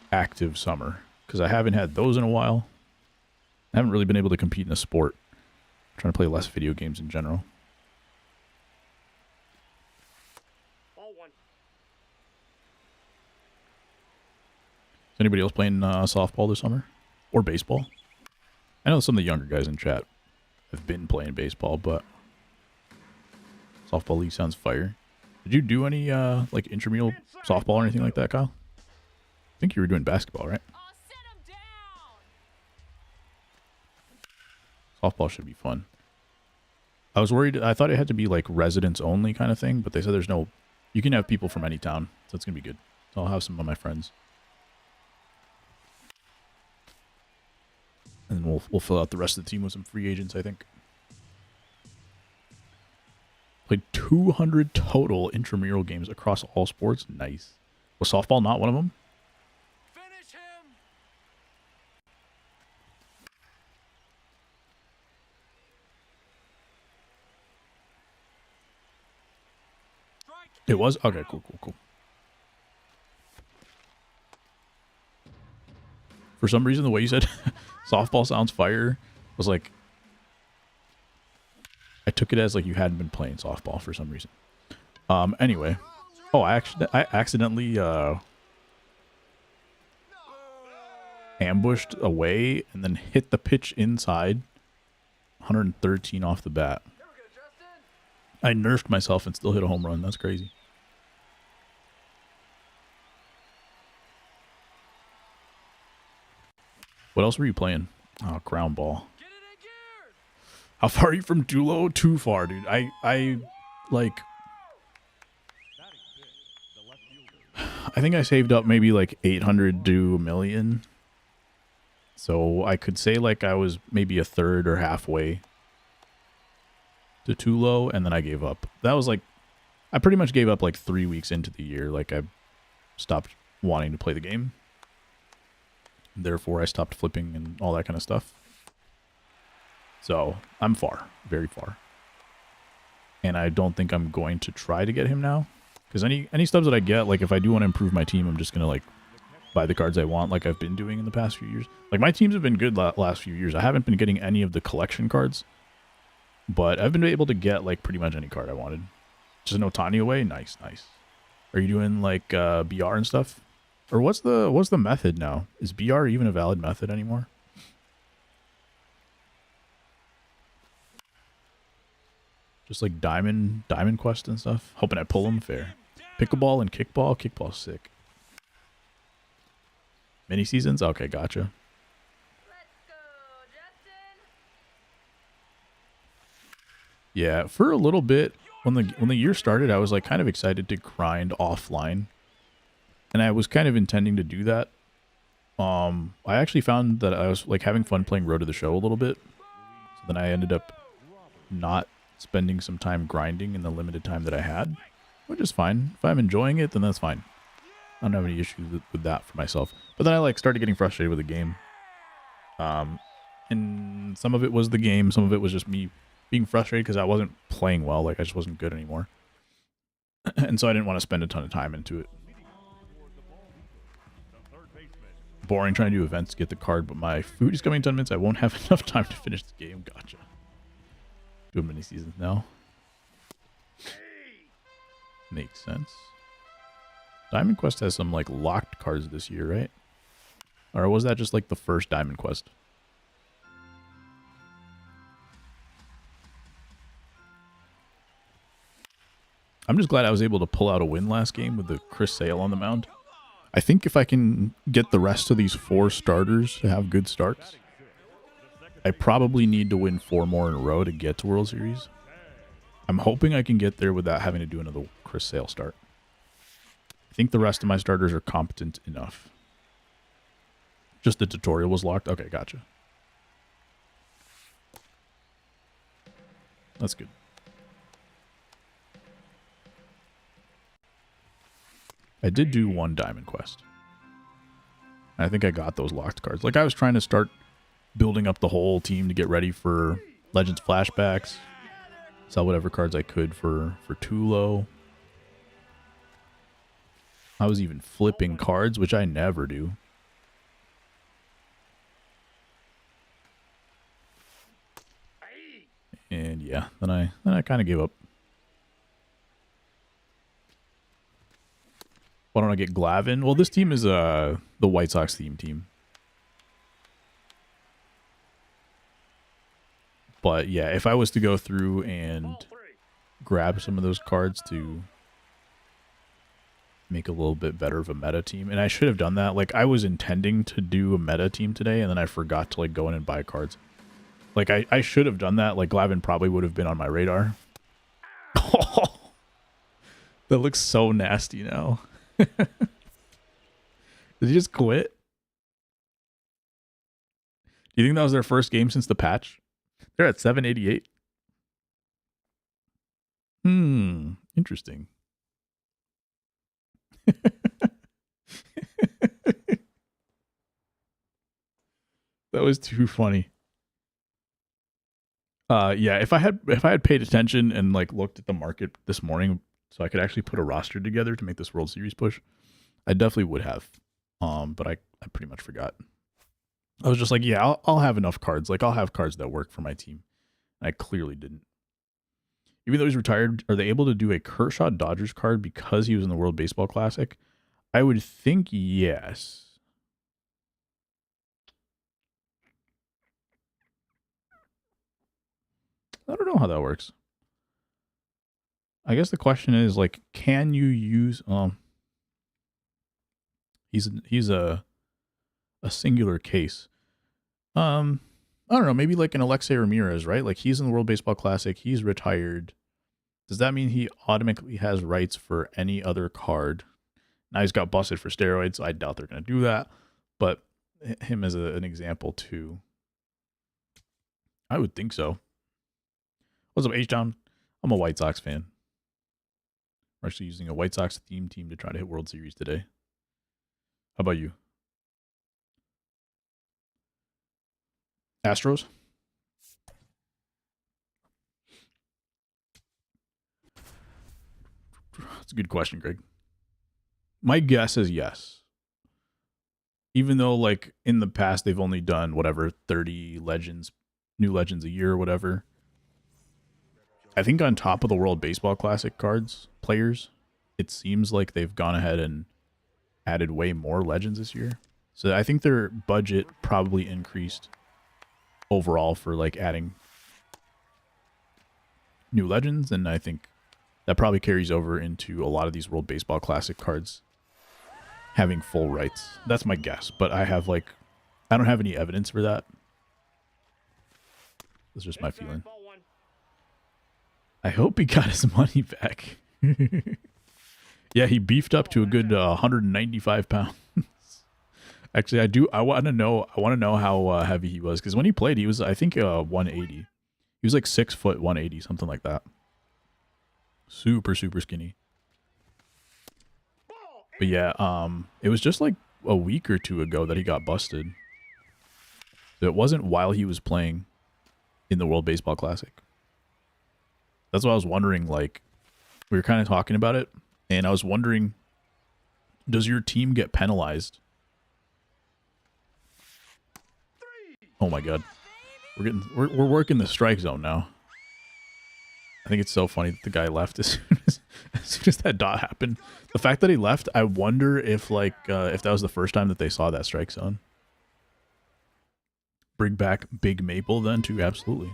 active summer because I haven't had those in a while. I haven't really been able to compete in a sport. I'm trying to play less video games in general. Is anybody else playing softball this summer? Or baseball? I know some of the younger guys in chat have been playing baseball, but softball league sounds fire. Did you do any like intramural softball or anything like that, Kyle? I think you were doing basketball, right? Softball should be fun. I was worried. I thought it had to be like residents only kind of thing, but they said there's no. You can have people from any town, so it's gonna be good. So I'll have some of my friends, and then we'll fill out the rest of the team with some free agents. I think. Played 200 total intramural games across all sports. Nice. Was softball not one of them? Finish him. It was? Okay, cool. For some reason, the way you said softball sounds fire was like, I took it as like you hadn't been playing softball for some reason. Anyway. Oh, I accidentally ambushed away and then hit the pitch inside. 113 off the bat. I nerfed myself and still hit a home run. That's crazy. What else were you playing? Oh, ground ball. How far are you from Dulo? Too far, dude. I like... I think I saved up maybe like 800 to a million. So I could say like I was maybe a third or halfway to Tulo, and then I gave up. That was like... I pretty much gave up like 3 weeks into the year. Like I stopped wanting to play the game. Therefore, I stopped flipping and all that kind of stuff. So, I'm far. Very far. And I don't think I'm going to try to get him now. Because any stubs that I get, like if I do want to improve my team, I'm just going to like buy the cards I want like I've been doing in the past few years. Like my teams have been good last few years. I haven't been getting any of the collection cards. But I've been able to get like pretty much any card I wanted. Just an Otani away? Nice. Are you doing like BR and stuff? Or what's the method now? Is BR even a valid method anymore? Just like Diamond Quest and stuff. Hoping I pull them fair. Pickleball and kickball. Kickball's sick. Mini seasons? Okay, gotcha. Let's go, Justin. Yeah, for a little bit when the year started, I was like kind of excited to grind offline. And I was kind of intending to do that. I actually found that I was like having fun playing Road to the Show a little bit. So then I ended up not spending some time grinding in the limited time that I had, which is fine. If I'm enjoying it, then that's fine. I don't have any issues with that for myself. But then I like started getting frustrated with the game. And some of it was the game. Some of it was just me being frustrated because I wasn't playing well. Like I just wasn't good anymore. And so I didn't want to spend a ton of time into it. Boring trying to do events to get the card, but my food is coming in 10 minutes. I won't have enough time to finish the game. Gotcha. Doing mini seasons now. Makes sense. Diamond Quest has some like locked cards this year, right? Or was that just like the first Diamond Quest? I'm just glad I was able to pull out a win last game with the Chris Sale on the mound. I think if I can get the rest of these 4 starters to have good starts, I probably need to win 4 more in a row to get to World Series. I'm hoping I can get there without having to do another Chris Sale start. I think the rest of my starters are competent enough. Just the tutorial was locked? Okay, gotcha. That's good. I did do 1 Diamond Quest. I think I got those locked cards. Like, I was trying to start building up the whole team to get ready for Legends flashbacks. Sell whatever cards I could for Tulo. I was even flipping cards, which I never do. And yeah, then I kind of gave up. Why don't I get Glavin? Well, this team is the White Sox theme team. But yeah, if I was to go through and grab some of those cards to make a little bit better of a meta team, and I should have done that. Like, I was intending to do a meta team today, and then I forgot to like go in and buy cards. Like, I should have done that. Like, Glavin probably would have been on my radar. Oh, that looks so nasty now. Did he just quit? Do you think that was their first game since the patch? They're at 788. Interesting. That was too funny. Yeah, if I had paid attention and like looked at the market this morning so I could actually put a roster together to make this World Series push, I definitely would have. But I pretty much forgot. I was just like, yeah, I'll have enough cards. Like, I'll have cards that work for my team. And I clearly didn't. Even though he's retired, are they able to do a Kershaw Dodgers card because he was in the World Baseball Classic? I would think yes. I don't know how that works. I guess the question is, like, can you use he's a singular case. I don't know, maybe like an Alexei Ramirez, right? Like, he's in the World Baseball Classic, he's retired. Does that mean he automatically has rights for any other card? Now he's got busted for steroids. I doubt they're going to do that. But him as an example too. I would think so. What's up, H-Town? I'm a White Sox fan. We're actually using a White Sox theme team to try to hit World Series today. How about you? Astros? That's a good question, Greg. My guess is yes. Even though, like, in the past, they've only done, whatever, 30 legends, new legends a year or whatever. I think on top of the World Baseball Classic cards, players, it seems like they've gone ahead and added way more legends this year. So I think their budget probably increased overall for, like, adding new legends, and I think that probably carries over into a lot of these World Baseball Classic cards having full rights. That's my guess, but I don't have any evidence for that. That's just my feeling. I hope he got his money back. Yeah, he beefed up to a good 195 pounds. Actually, I want to know how heavy he was, because when he played, he was, I think, 180. He was like 6 foot 180, something like that. Super, super skinny. But yeah, it was just like a week or two ago that he got busted. It wasn't while he was playing in the World Baseball Classic. That's why I was wondering, like, we were kind of talking about it, and I was wondering, does your team get penalized? Oh my god. We're working the strike zone now. I think it's so funny that the guy left as soon as as soon as that dot happened. The fact that he left, I wonder if if that was the first time that they saw that strike zone. Bring back Big Maple then too, absolutely.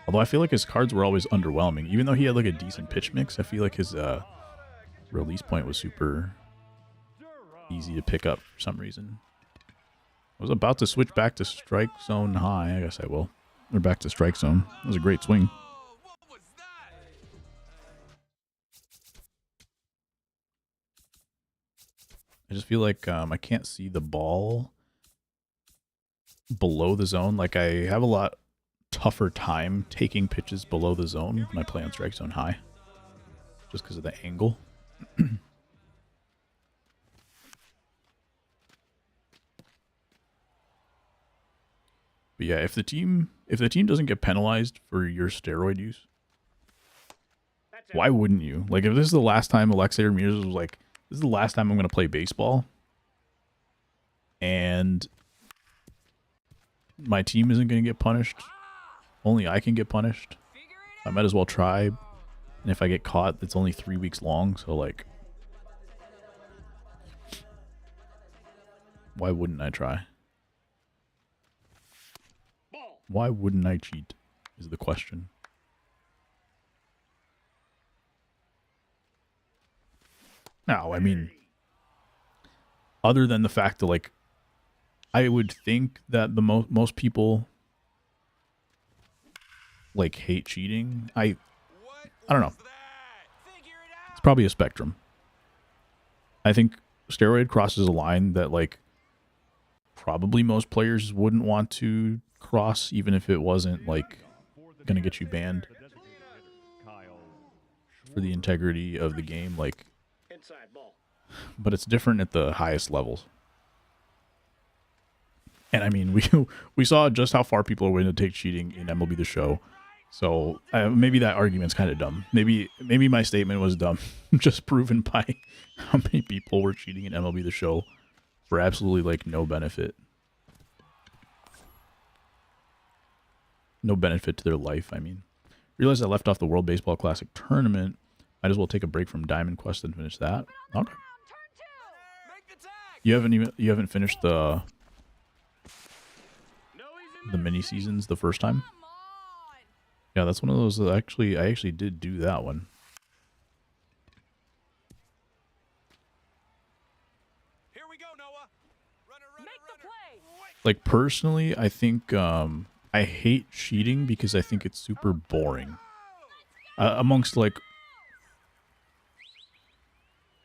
Although I feel like his cards were always underwhelming. Even though he had like a decent pitch mix, I feel like his release point was super easy to pick up for some reason. I was about to switch back to strike zone high. I guess I will. We're back to strike zone. That was a great swing. I just feel like I can't see the ball below the zone. Like I have a lot tougher time taking pitches below the zone when I play on strike zone high, just because of the angle. But yeah, if the team doesn't get penalized for your steroid use, why wouldn't you? Like if this is the last time Alexei Ramirez was like, this is the last time I'm going to play baseball, and my team isn't going to get punished, only I can get punished, I might as well try. And if I get caught, it's only 3 weeks long, so like, why wouldn't I try? Why wouldn't I cheat is the question. Now, I mean, other than the fact that, like, I would think that the most people, like, hate cheating. I don't know. It's probably a spectrum. I think steroid crosses a line that, like, probably most players wouldn't want to cross, even if it wasn't, like, gonna get you banned for the integrity of the game. Like, but it's different at the highest levels. And I mean, we saw just how far people are willing to take cheating in MLB The Show. So maybe that argument's kind of dumb. Maybe my statement was dumb, just proven by how many people were cheating in MLB The Show for absolutely like no benefit. No benefit to their life, I mean. Realized I left off the World Baseball Classic tournament. Might as well take a break from Diamond Quest and finish that. Okay. You haven't finished the mini seasons the first time? Yeah, that's one of those that I actually did do that one. Here we go, Noah. Runner, Make the play. Like personally, I think I hate cheating because I think it's super boring. Amongst like,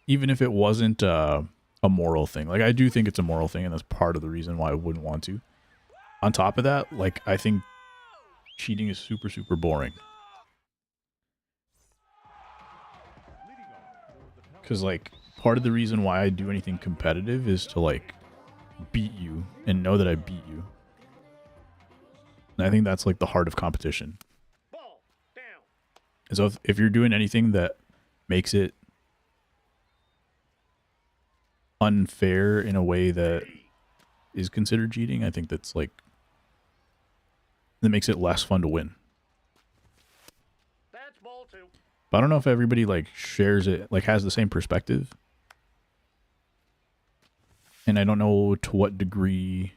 even if it wasn't a moral thing, like I do think it's a moral thing, and that's part of the reason why I wouldn't want to. On top of that, like I think cheating is super, super boring. Because like part of the reason why I do anything competitive is to like beat you and know that I beat you. And I think that's like the heart of competition. And so if you're doing anything that makes it unfair in a way that is considered cheating, I think that's like, that makes it less fun to win. That's ball two. But I don't know if everybody like shares it, like has the same perspective. And I don't know to what degree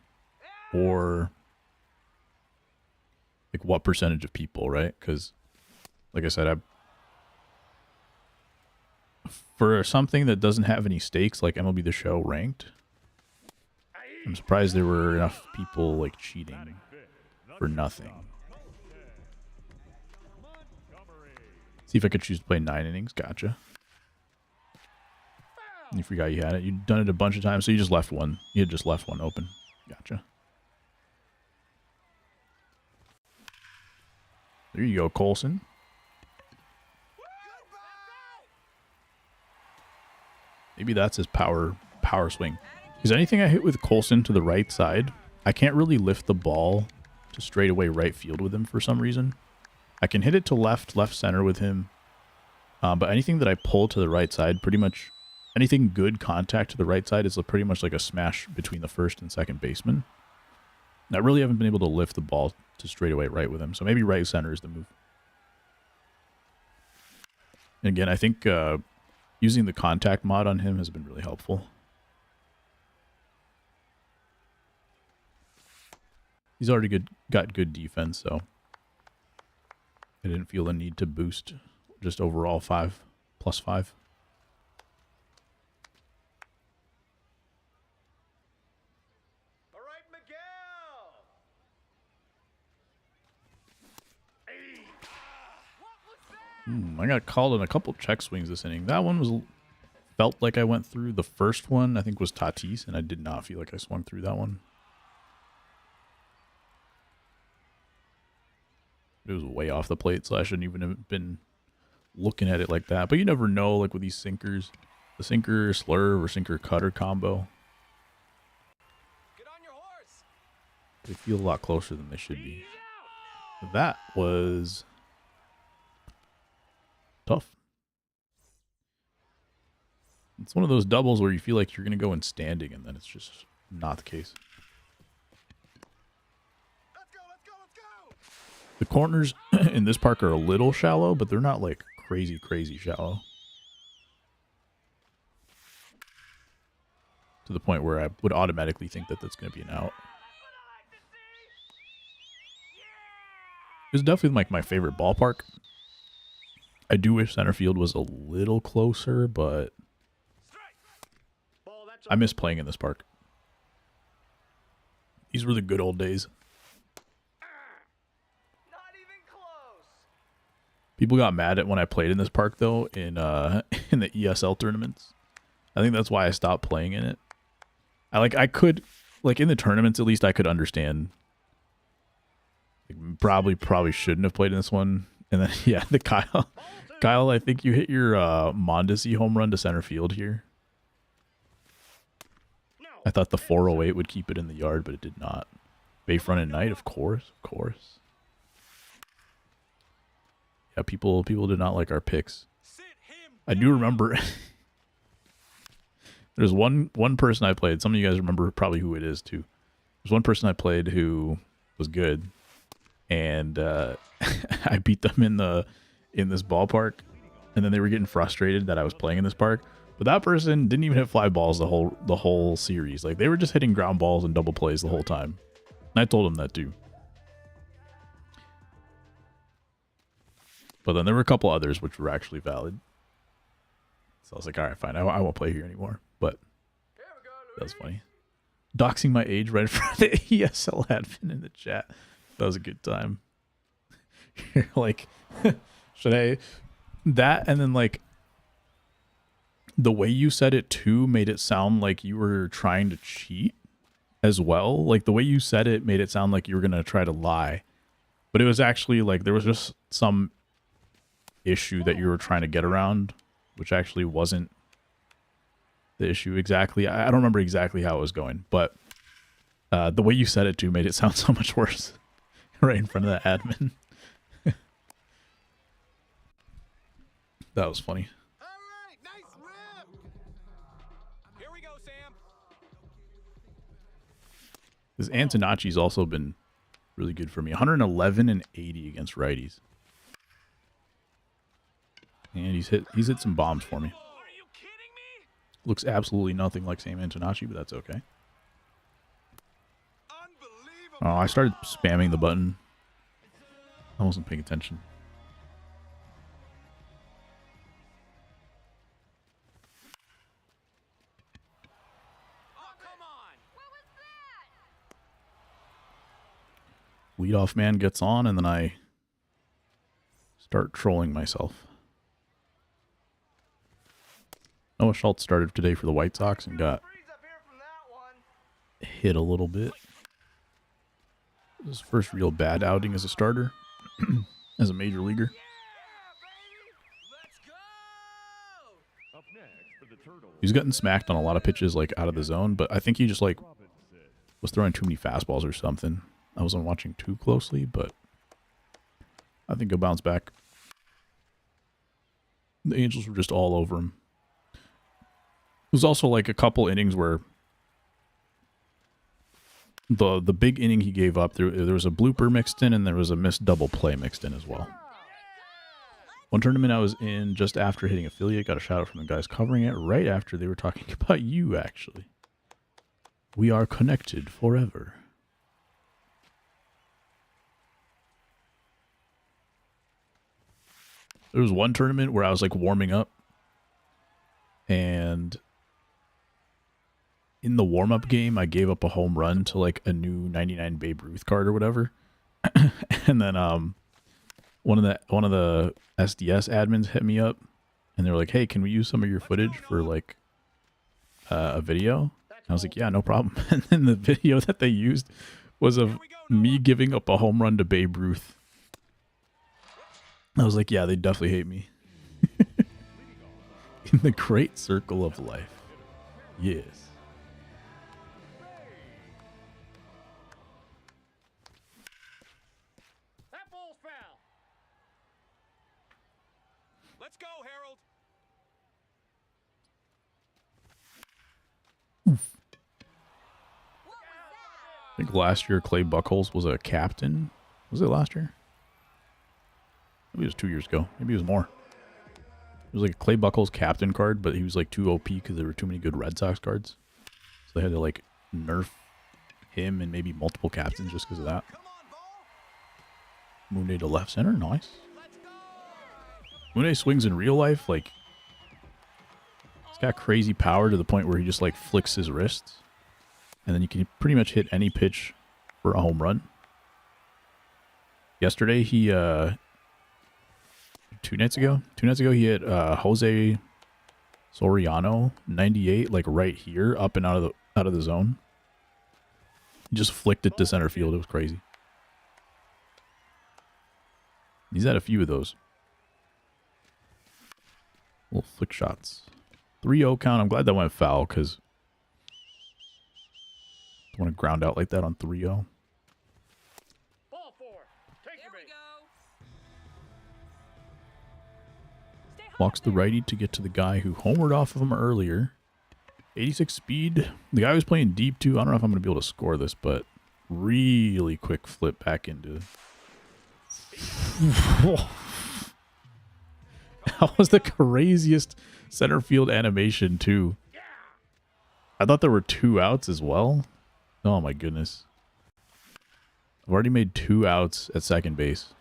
or like what percentage of people, right? Because like I said, for something that doesn't have any stakes like MLB The Show ranked, I'm surprised there were enough people like cheating for nothing. See if I could choose to play 9 innings. Gotcha. You forgot you had it. You'd done it a bunch of times, so you just left one. You had just left one open. Gotcha. There you go, Colson. Maybe that's his power swing. Because anything I hit with Colson to the right side, I can't really lift the ball to straightaway right field with him for some reason. I can hit it to left center with him. But anything that I pull to the right side, pretty much anything good contact to the right side is pretty much like a smash between the first and second baseman. And I really haven't been able to lift the ball to straightaway right with him. So maybe right center is the move. And again, I think using the contact mod on him has been really helpful. He's already got good defense, so I didn't feel the need to boost just overall 5 plus 5. All right, Miguel. What was that? I got called in a couple check swings this inning. That one felt like I went through. The first one I think was Tatis, and I did not feel like I swung through that one. It was way off the plate, so I shouldn't even have been looking at it like that. But you never know, like with these sinkers, the sinker slurve or sinker cutter combo, Get on your horse. they feel a lot closer than they should be. That was tough. It's one of those doubles where you feel like you're going to go in standing, and then it's just not the case. Let's go, let's go, let's go. The corners in this park are a little shallow, but they're not like crazy, crazy shallow. To the point where I would automatically think that that's going to be an out. It's definitely like my favorite ballpark. I do wish center field was a little closer, but Ball, that's I miss playing in this park. These were the good old days. not even close. People got mad at when I played in this park though in in the ESL tournaments. I think that's why I stopped playing in it. I could like in the tournaments at least I could understand. Like, probably shouldn't have played in this one. And then yeah, the Kyle, I think you hit your Mondesi home run to center field here. I thought the 408 would keep it in the yard, but it did not. Bayfront at night, of course, of course. Yeah, people did not like our picks. Sit him. I do remember there's one person I played. Some of you guys remember probably who it is too. There's one person I played who was good, and I beat them in this ballpark, and then they were getting frustrated that I was playing in this park. But that person didn't even hit fly balls the whole series. Like they were just hitting ground balls and double plays the whole time. And I told them that too. But then there were a couple others which were actually valid. So I was like, all right, fine. I won't play here anymore. But Here we go, that was funny. Doxing my age right in front of the ESL admin in the chat. That was a good time. You're like, should I? That and then like the way you said it too made it sound like you were trying to cheat as well. Like the way you said it made it sound like you were going to try to lie. But it was actually like there was just some issue that you were trying to get around, which actually wasn't the issue exactly. I don't remember exactly how it was going, but the way you said it too made it sound so much worse right in front of the admin. That was funny. All right, nice rip. Here we go, Sam. This Antonacci's also been really good for me. 111 and 80 against righties. And he's hit some bombs for me. Are you kidding me? Looks absolutely nothing like Sam Antonacci, but that's okay. Unbelievable. Oh, I started spamming the button. I wasn't paying attention. Oh, come on. What was that? Leadoff man gets on, and then I start trolling myself. Noah Schultz started today for the White Sox and got Freeze up here from that one. hit a little bit. His first real bad outing as a starter, as a major leaguer. Let's go. Up next for the Turtles, He's gotten smacked on a lot of pitches like out of the zone, but I think he just like Robinson. was throwing too many fastballs or something. I wasn't watching too closely, but I think he'll bounce back. The Angels were just all over him. It was also like a couple innings where the big inning he gave up, there was a blooper mixed in and there was a missed double play mixed in as well. One tournament I was in just after hitting affiliate, got a shout out from the guys covering it right after they were talking about you, actually. We are connected forever. There was one tournament where I was like warming up, and in the warm-up game, I gave up a home run to like a new 99 Babe Ruth card or whatever. And then one of the SDS admins hit me up, and they were like, "Hey, can we use some of your footage for like a video?" And I was like, "Yeah, no problem." And then the video that they used was of me giving up a home run to Babe Ruth. I was like, "Yeah, they definitely hate me." In the great circle of life, yes. That ball's foul. Let's go, Harold. I think last year Clay Buckles was a captain. Was it last year? Maybe it was 2 years ago. Maybe it was more. It was like a Clay Buckles captain card, but he was like too OP because there were too many good Red Sox cards. So they had to like nerf him and maybe multiple captains just because of that. Moonday to left center. Nice. Moonday swings in real life. Like, he's got crazy power to the point where he just like flicks his wrists. And then you can pretty much hit any pitch for a home run. Yesterday, he, 2 nights ago, he hit Jose Soriano 98, like right here, up and out of the zone. He just flicked it to center field. It was crazy. He's had a few of those. Little flick shots. 3-0 count. I'm glad that went foul because I don't want to ground out like that on 3-0. Ball 4. Take your bait. Walks the righty to get to the guy who homered off of him earlier. 86 speed. The guy was playing deep too. I don't know if I'm going to be able to score this, but really quick flip back into. That was the craziest center field animation too. I thought there were 2 outs as well. Oh my goodness. I've already made 2 outs at second base.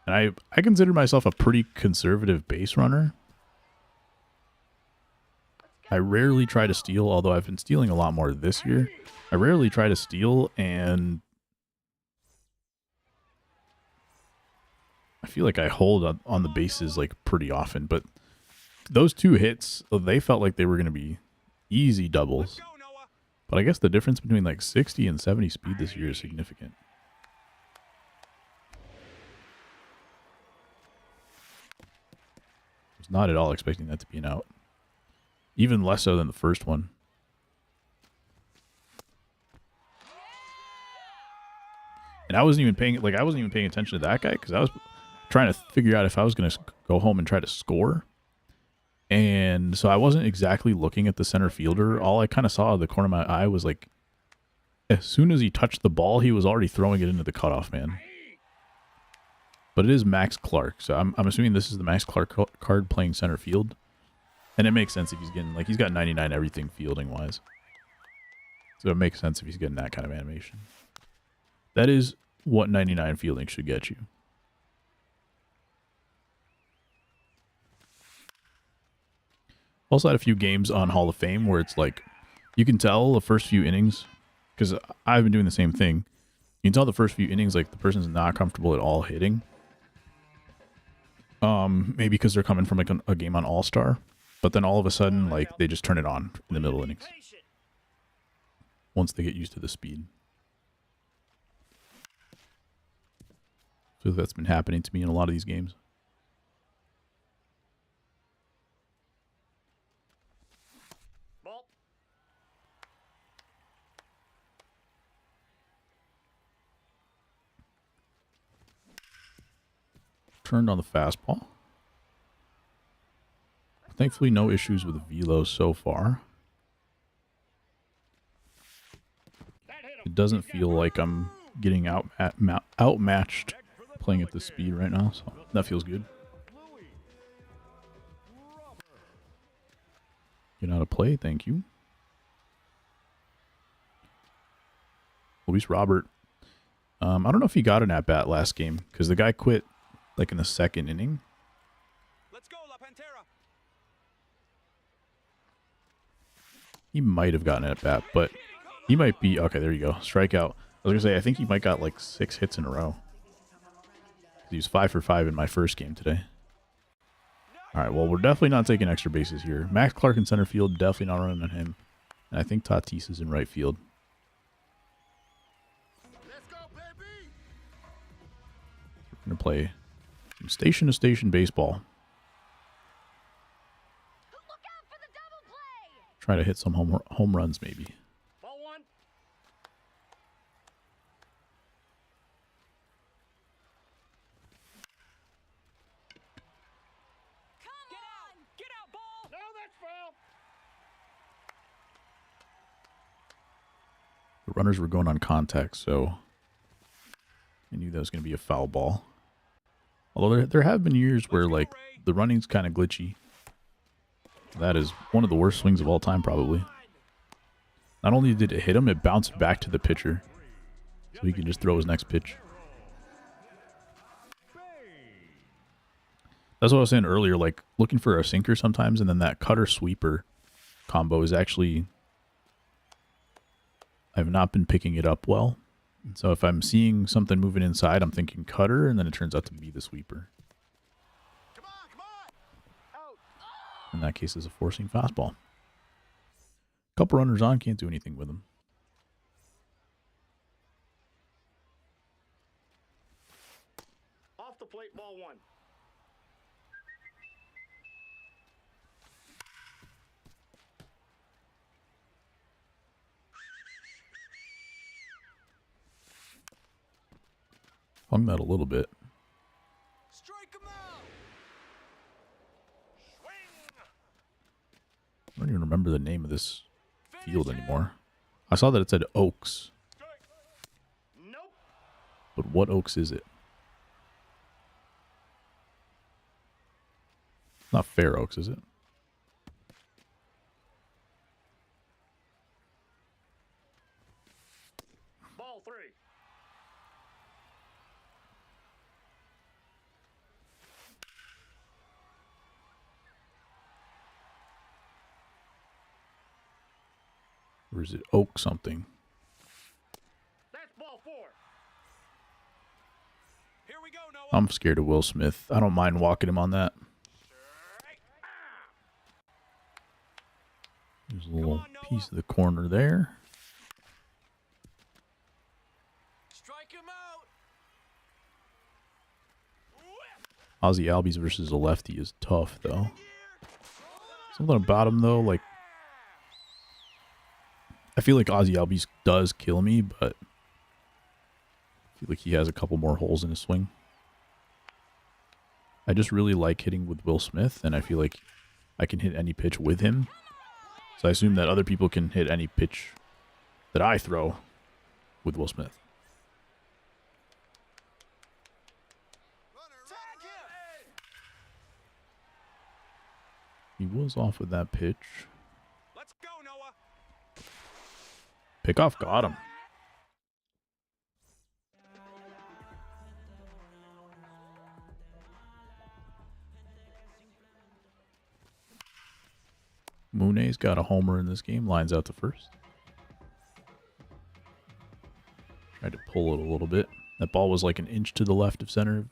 And I consider myself a pretty conservative base runner. I rarely try to steal, although I've been stealing a lot more this year. I rarely try to steal, and I feel like I hold on the bases like pretty often. But those 2 hits, they felt like they were going to be easy doubles. But I guess the difference between like 60 and 70 speed this year is significant. I was not at all expecting that to be an out. Even less so than the first one. And I wasn't even paying attention to that guy because I was trying to figure out if I was going to go home and try to score. And so I wasn't exactly looking at the center fielder. All I kind of saw out of the corner of my eye was like, as soon as he touched the ball, he was already throwing it into the cutoff man. But it is Max Clark, so I'm assuming this is the Max Clark card playing center field. And it makes sense if he's getting, like, he's got 99 everything fielding-wise. So it makes sense if he's getting that kind of animation. That is what 99 fielding should get you. Also had a few games on Hall of Fame where it's like, you can tell the first few innings, because I've been doing the same thing. You can tell the first few innings, like, the person's not comfortable at all hitting. Maybe because they're coming from, like, a game on All-Star. But then all of a sudden, like, they just turn it on in the middle innings. Once they get used to the speed. So that's been happening to me in a lot of these games. Ball. Turned on the fastball. Thankfully, no issues with velo so far. It doesn't feel like I'm getting outmatched playing at this speed right now, so that feels good. Get out of play, thank you. Luis Robert. I don't know if he got an at-bat last game, because the guy quit like in the second inning. Let's go, La Pantera. He might have gotten an at-bat, but he might be... Okay, there you go. Strikeout. I was going to say, I think he might got like 6 hits in a row. He was 5 for 5 in my first game today. All right, well, we're definitely not taking extra bases here. Max Clark in center field, definitely not running on him. And I think Tatis is in right field. We're going to play some station-to-station baseball. Look out for the double play. Try to hit some home runs, maybe. Ball one. Come on. Get out, ball. No, that's foul. The runners were going on contact, so I knew that was going to be a foul ball. Although there have been years where like the running's kind of glitchy. That is one of the worst swings of all time, probably. Not only did it hit him, it bounced back to the pitcher, so he can just throw his next pitch. That's what I was saying earlier, like looking for a sinker sometimes, and then that cutter sweeper combo is actually, I've not been picking it up well. And so if I'm seeing something moving inside, I'm thinking cutter, and then it turns out to be the sweeper. Come on. Out. In that case, it's a forcing fastball. Couple runners on, can't do anything with them. Off the plate, ball one. Hung that a little bit. Strike him out. I don't even remember the name of this field anymore. I saw that it said Oaks, Nope. but what Oaks is it? Not Fair Oaks, is it? Ball three. Or is it Oak something? That's ball four. Here we go, Noah. I'm scared of Will Smith. I don't mind walking him on that. There's a little piece of the corner there. Strike him out. Ozzy Albies versus a lefty is tough, though. Something about him, though, like, I feel like Ozzy Albies does kill me, but I feel like he has a couple more holes in his swing. I just really like hitting with Will Smith, and I feel like I can hit any pitch with him. So I assume that other people can hit any pitch that I throw with Will Smith. Tag him. He was off with that pitch. Let's go, Noah. Pickoff got him. Mooney's got a homer in this game. Lines out to first. Tried to pull it a little bit. That ball was like an inch to the left of center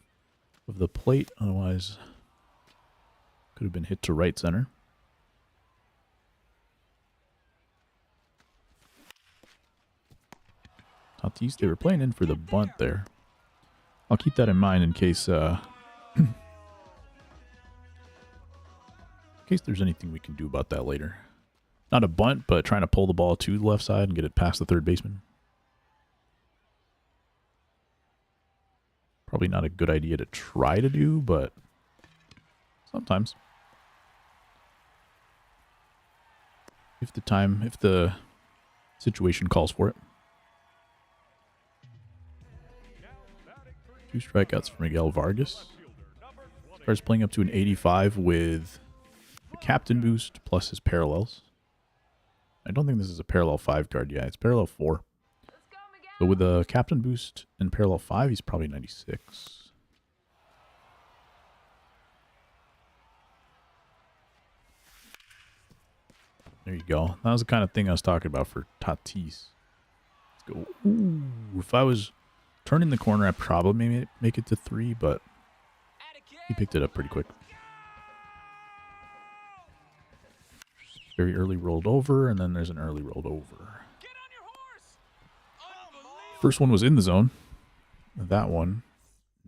of the plate. Otherwise, could have been hit to right center. Tatis, they were playing in for the bunt there. I'll keep that in mind in case there's anything we can do about that later. Not a bunt, but trying to pull the ball to the left side and get it past the third baseman. Probably not a good idea to try to do, but sometimes. If the situation calls for it. 2 strikeouts for Miguel Vargas. Starts playing up to an 85 with the captain boost plus his parallels. I don't think this is a parallel 5 card. Yeah, it's parallel 4. So with the captain boost and parallel 5, he's probably 96. There you go. That was the kind of thing I was talking about for Tatis. Let's go. Ooh, if I was turning the corner, I'd probably make it to 3, but he picked it up pretty quick. Very early rolled over, and then there's an early rolled over. First one was in the zone. That one,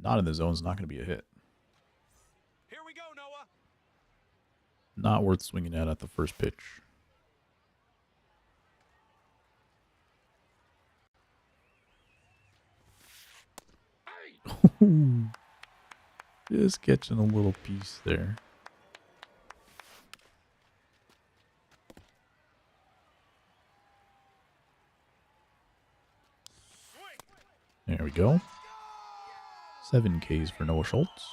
not in the zone, is not going to be a hit. Here we go, Noah. Not worth swinging at the first pitch. Just catching a little piece there. There we go. 7 Ks for Noah Schultz.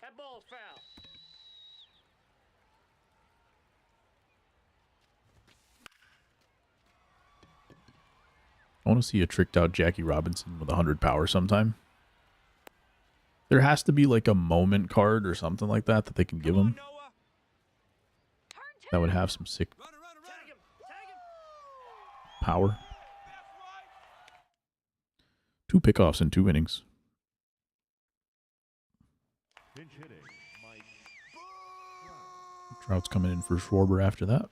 That ball's foul. I want to see a tricked out Jackie Robinson with 100 power sometime. There has to be like a moment card or something like that they can give him. Noah. That would have some sick Runner. Tag him. Tag him. power. 2 pickoffs in 2 innings. Pinch hitting, Mike. Trout's coming in for Schwarber after that.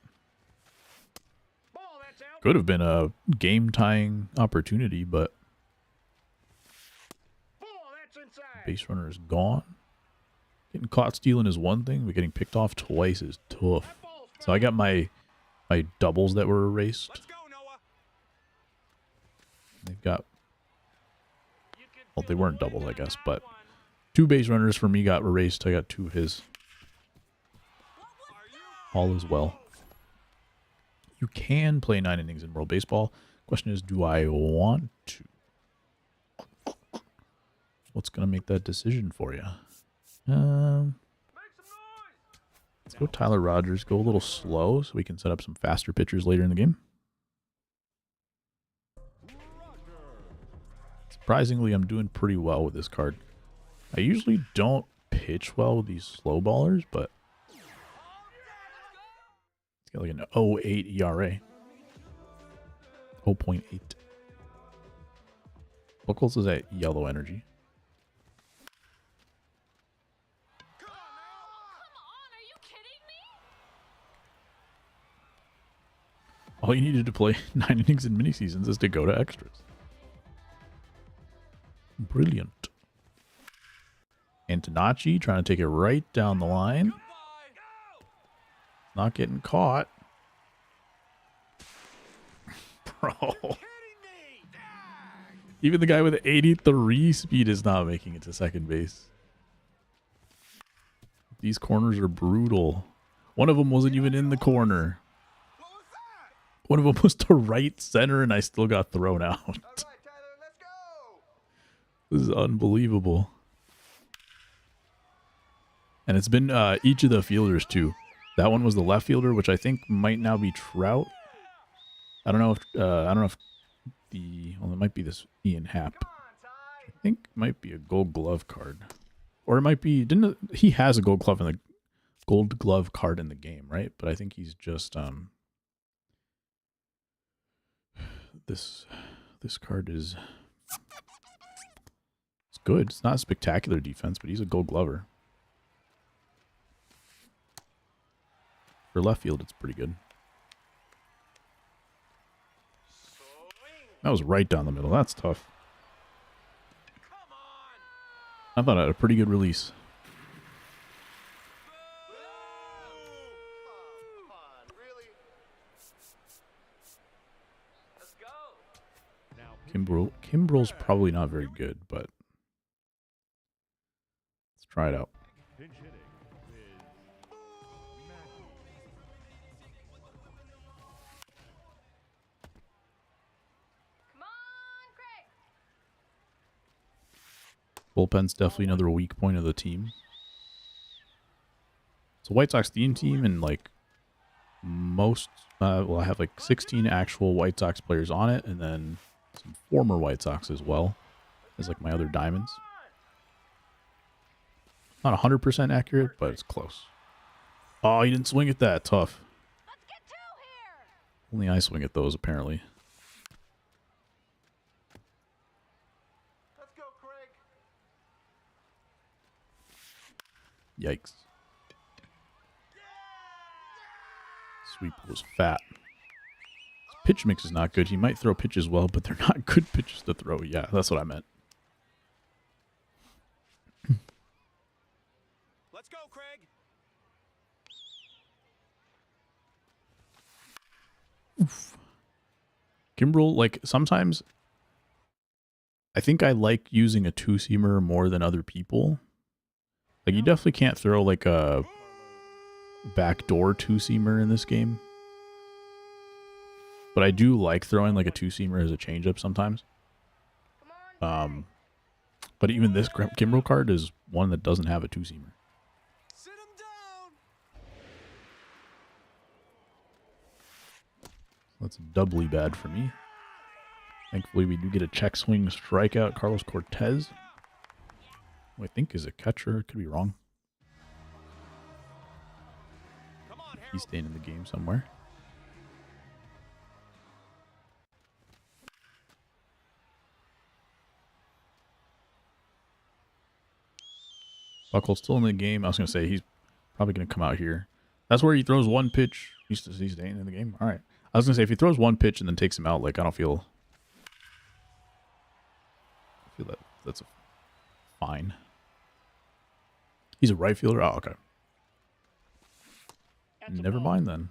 Ball, that's out. Could have been a game-tying opportunity, but Ball, that's inside. base runner is gone. Getting caught stealing is one thing, but getting picked off twice is tough. That ball's So I got my doubles that were erased. Let's go, Noah. They've got, You could well, they do weren't it doubles, I with guess, that but one. 2 base runners for me got erased. I got 2 of his. All is well. You can play 9 innings in World Baseball. Question is, do I want to? What's going to make that decision for you? Make some noise. Let's go Tyler Rogers. Go a little slow so we can set up some faster pitchers later in the game. Surprisingly, I'm doing pretty well with this card. I usually don't pitch well with these slow ballers, but it's got like an 0.8 ERA. 0.8. Buckles is at yellow energy. Come on, are you kidding me? All you needed to play 9 innings in mini seasons is to go to extras. Brilliant. Antonacci trying to take it right down the line. Not getting caught. Bro. Even the guy with 83 speed is not making it to second base. These corners are brutal. One of them wasn't even in the corner. One of them was to right center, and I still got thrown out. This is unbelievable. And it's been each of the fielders, too. That one was the left fielder, which I think might now be Trout. I don't know if well, it might be this Ian Happ. I think it might be a Gold Glove card, or it might be he has a Gold Glove card in the game, right? But I think he's just this card is it's good. It's not spectacular defense, but he's a Gold Glover. For left field, it's pretty good. That was right down the middle. That's tough. I thought I had a pretty good release. Kimbrel's probably not very good, but let's try it out. Pinch hitting is Mackey. Come on, Bullpen's definitely another weak point of the team. It's a White Sox theme team, and like most, well, I have like 16 actual White Sox players on it, and then some former White Sox as well as like my other diamonds. Not 100% accurate, but it's close. Oh, you didn't swing at that. Tough. Let's get two here. Only I swing at those, apparently. Let's go, Craig. Yikes. Sweep was fat. His pitch mix is not good. He might throw pitches well, but they're not good pitches to throw. Yeah, that's what I meant. Let's go, Craig. Kimbrel, like, sometimes I think I like using a two-seamer more than other people. Like, you definitely can't throw, like, a backdoor two-seamer in this game. But I do like throwing, like, a two-seamer as a changeup sometimes. But even this Kimbrel card is one that doesn't have a two-seamer. Sit him down. That's doubly bad for me. Thankfully, we do get a check swing strikeout. Carlos Cortez, who I think is a catcher. Could be wrong. Come on, He's Harold. staying in the game somewhere. Buckle's still in the game. I was going to say he's probably going to come out here. That's where he throws one pitch. He's staying in the game. All right. I was going to say if he throws one pitch and then takes him out, like, I feel that that's fine. He's a right fielder. Oh, okay. Never mind then.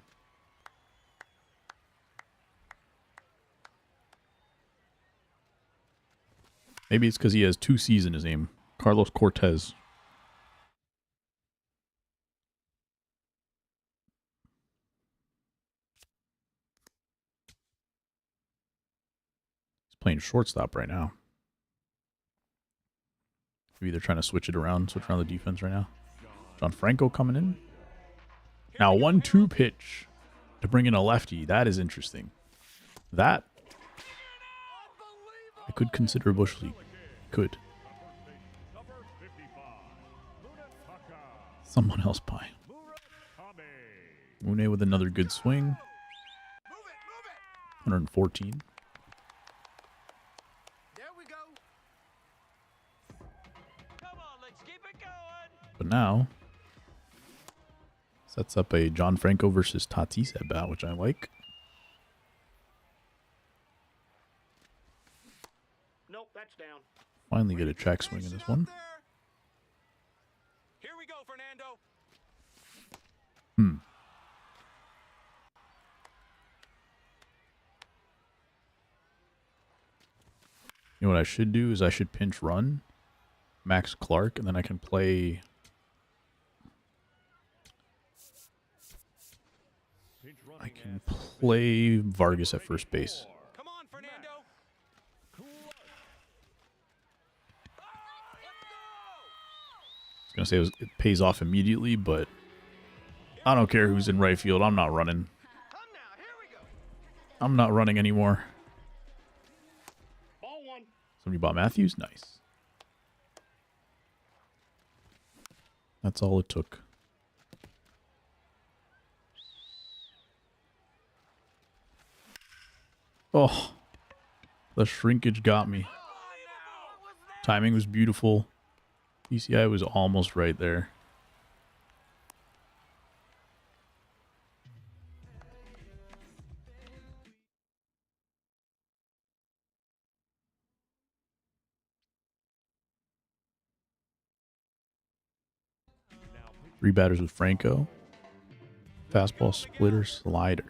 Maybe it's because he has 2 C's in his name. Carlos Cortez. He's playing shortstop right now. Maybe they're trying to switch around the defense right now. John Franco coming in. Now 1-2 pitch to bring in a lefty. That is interesting. That I could consider Bush League. Could. Someone else buy. Mune with another good swing. 114. There we go. Come on, let's keep it going. But now sets up a John Franco versus Tatis at bat, which I like. Nope, that's down. Finally get a check swing in this one. Here we go, Fernando. You know what I should do is I should pinch run Max Clark, and then I can play Vargas at first base. Come on, Fernando. I was gonna say it pays off immediately, but I don't care who's in right field. I'm not running. Come now. Here we go. I'm not running anymore. Ball one. Somebody bought Matthews? Nice. That's all it took. Oh, the shrinkage got me. Timing was beautiful. PCI was almost right there. Three batters with Franco. Fastball, splitter, slider.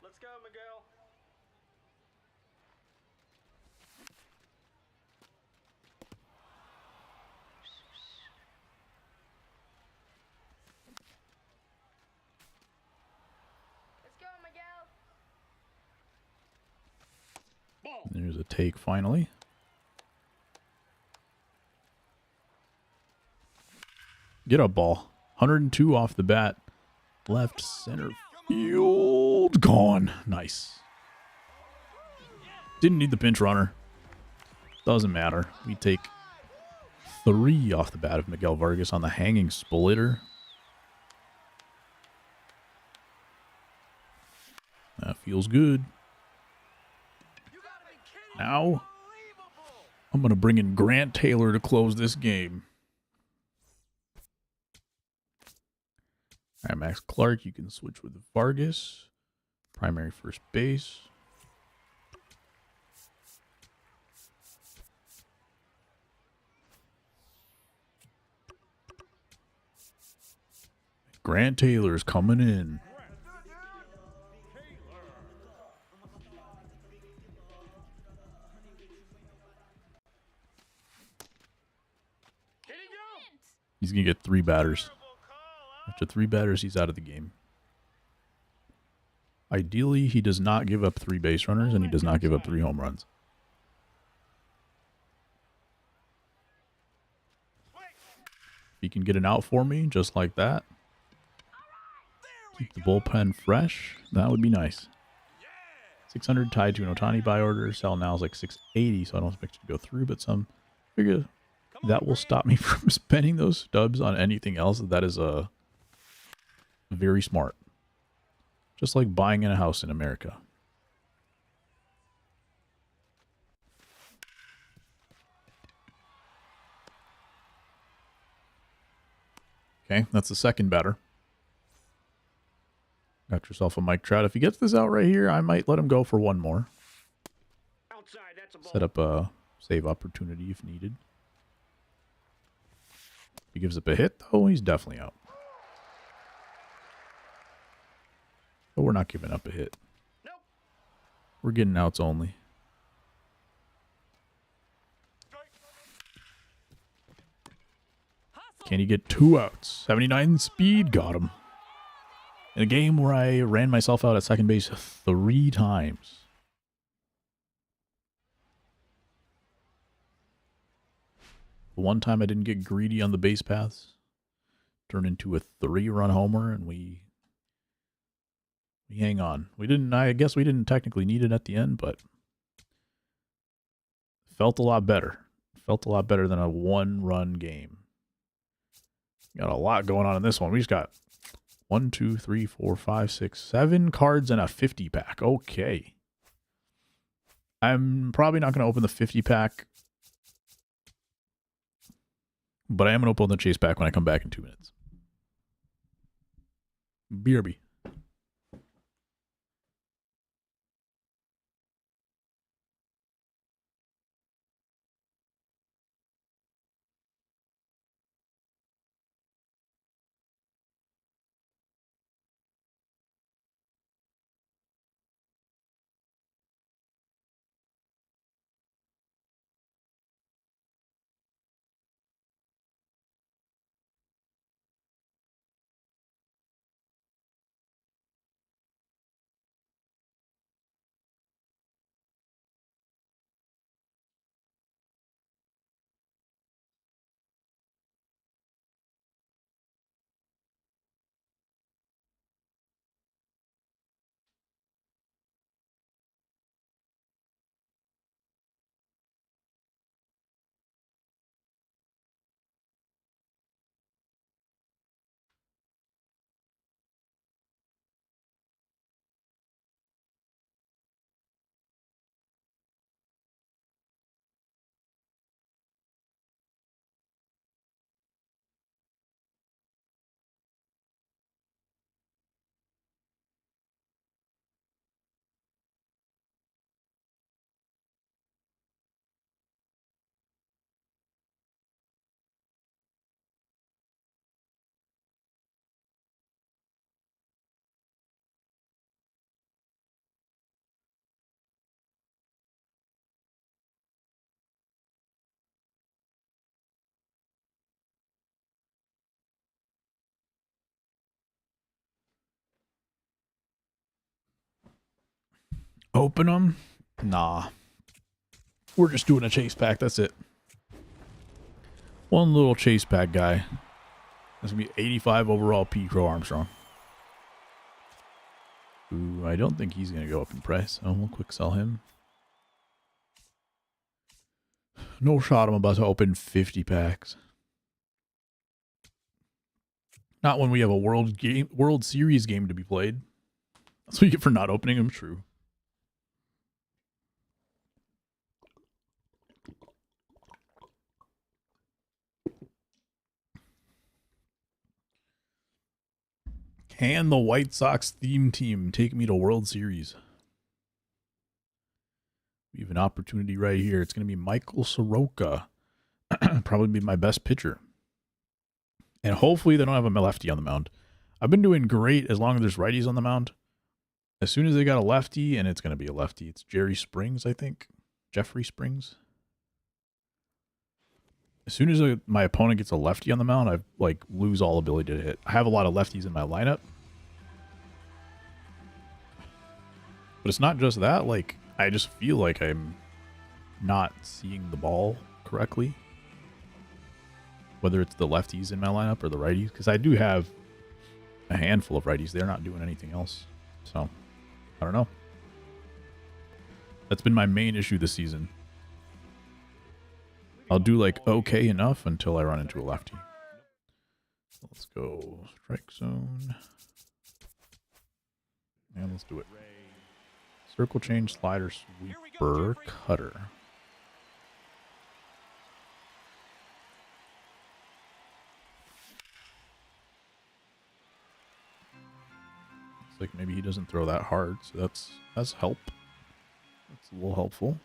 Let's go, Miguel. Let's go, Miguel. There's a take finally. Get up, ball. 102 off the bat. Left center field. Gone. Nice. Didn't need the pinch runner. Doesn't matter. We take 3 off the bat of Miguel Vargas on the hanging splitter. That feels good. Now, I'm going to bring in Grant Taylor to close this game. All right, Max Clark, you can switch with Vargas. Primary first base. Grant Taylor's coming in. He's going to get 3 batters. After 3 batters, he's out of the game. Ideally, he does not give up 3 base runners, and he does not give up 3 home runs. If he can get an out for me, just like that, keep the bullpen fresh, that would be nice. 600 tied to an Ohtani buy order. Sell now is like 680, so I don't expect it to go through, but some figure that will stop me from spending those stubs on anything else. That is very smart. Just like buying in a house in America. Okay, that's the second batter. Got yourself a Mike Trout. If he gets this out right here, I might let him go for 1 more. Outside, that's a ball. Set up a save opportunity if needed. If he gives up a hit, though, he's definitely out. But we're not giving up a hit. Nope. We're getting outs only. Can he get 2 outs? 79 speed, got him. In a game where I ran myself out at second base 3 times. The one time I didn't get greedy on the base paths, turned into a 3-run homer, and we hang on. I guess we didn't technically need it at the end, but felt a lot better. Felt a lot better than a 1-run game. Got a lot going on in this one. We just got 1, 2, 3, 4, 5, 6, 7 cards and a 50 pack. Okay. I'm probably not going to open the 50 pack, but I am going to open the chase pack when I come back in 2 minutes. BRB. Open them? Nah. We're just doing a chase pack. That's it. One little chase pack guy. That's going to be 85 overall P. Crow Armstrong. Ooh, I don't think he's going to go up in price. So we'll quick sell him. No shot. I'm about to open 50 packs. Not when we have a World Series game to be played. That's what you get for not opening them. True. Can the White Sox theme team take me to World Series? We have an opportunity right here. It's going to be Michael Soroka. Probably be my best pitcher. And hopefully they don't have a lefty on the mound. I've been doing great as long as there's righties on the mound. As soon as they got a lefty, and it's going to be a lefty, it's Jerry Springs, I think. Jeffrey Springs. As soon as my opponent gets a lefty on the mound, I like lose all ability to hit. I have a lot of lefties in my lineup. But it's not just that. Like, I just feel like I'm not seeing the ball correctly. Whether it's the lefties in my lineup or the righties. Because I do have a handful of righties. They're not doing anything else. So, I don't know. That's been my main issue this season. I'll do like okay enough until I run into a lefty. Let's go strike zone. And let's do it. Circle change, slider, sweeper, cutter. Looks like maybe he doesn't throw that hard, so that's help. That's a little helpful.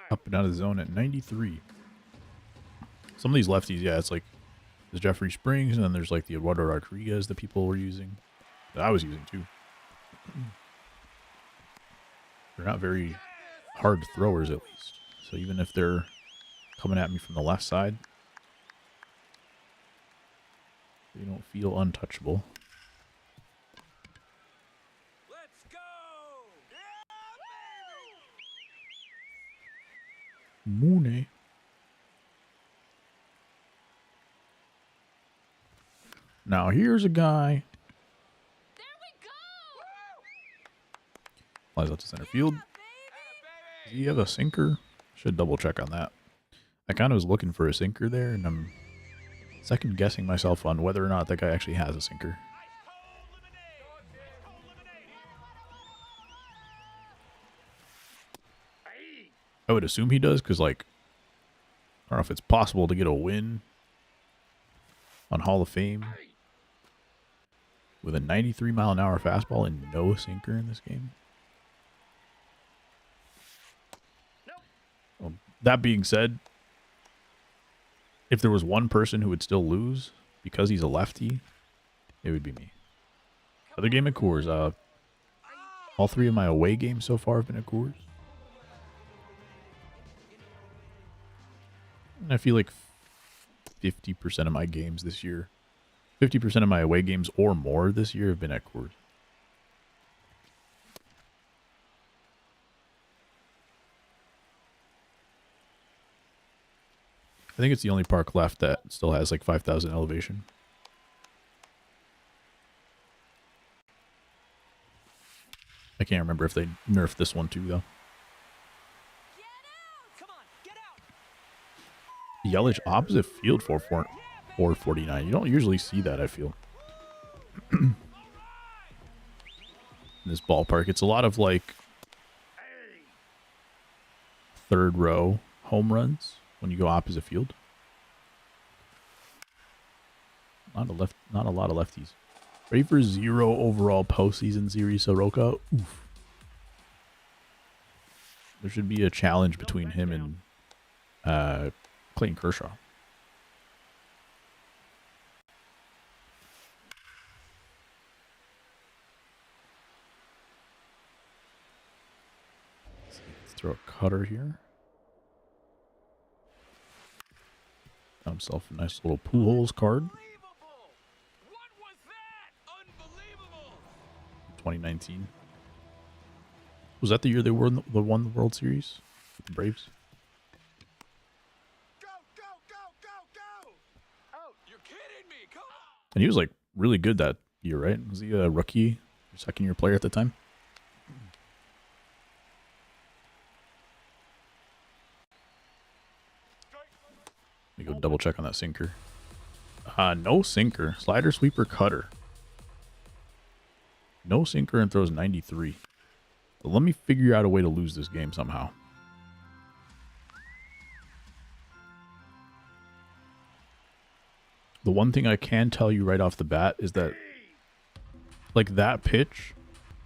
Up and out of the zone at 93. Some of these lefties, yeah, it's like there's Jeffrey Springs, and then there's like the Eduardo Rodriguez that people were using. That I was using too. They're not very hard throwers, at least. So even if they're coming at me from the left side, they don't feel untouchable. Mooney. Now here's a guy. There we go. Flies out to center field. Does he have a sinker? Should double check on that. I kind of was looking for a sinker there, and I'm second guessing myself on whether or not that guy actually has a sinker. I would assume he does, because, like, I don't know if it's possible to get a win on Hall of Fame with a 93-mile-an-hour fastball and no sinker in this game. Well, that being said, if there was one person who would still lose because he's a lefty, it would be me. Other game at Coors. All three of my away games so far have been at Coors. And I feel like 50% of my games this year, 50% of my away games or more this year have been at Coors. I think it's the only park left that still has like 5,000 elevation. I can't remember if they nerfed this one too, though. Yelich opposite field for 449. You don't usually see that, I feel. In this ballpark, it's a lot of like third row home runs when you go opposite field. Not a lot of lefties. Ready for 0 overall postseason series, Soroka. Oof. There should be a challenge between him and Clayton Kershaw. Let's throw a cutter here. Got himself a nice little Pujols card. Unbelievable! What was that? Unbelievable! 2019. Was that the year they won the World Series with the Braves? Go, go, go, go, go! Oh, you're kidding me! Come on! And he was like really good that year, right? Was he a rookie, second year player at the time? Let me go double check on that sinker. No sinker. Slider, sweeper, cutter. No sinker and throws 93. But let me figure out a way to lose this game somehow. The one thing I can tell you right off the bat is that, like, that pitch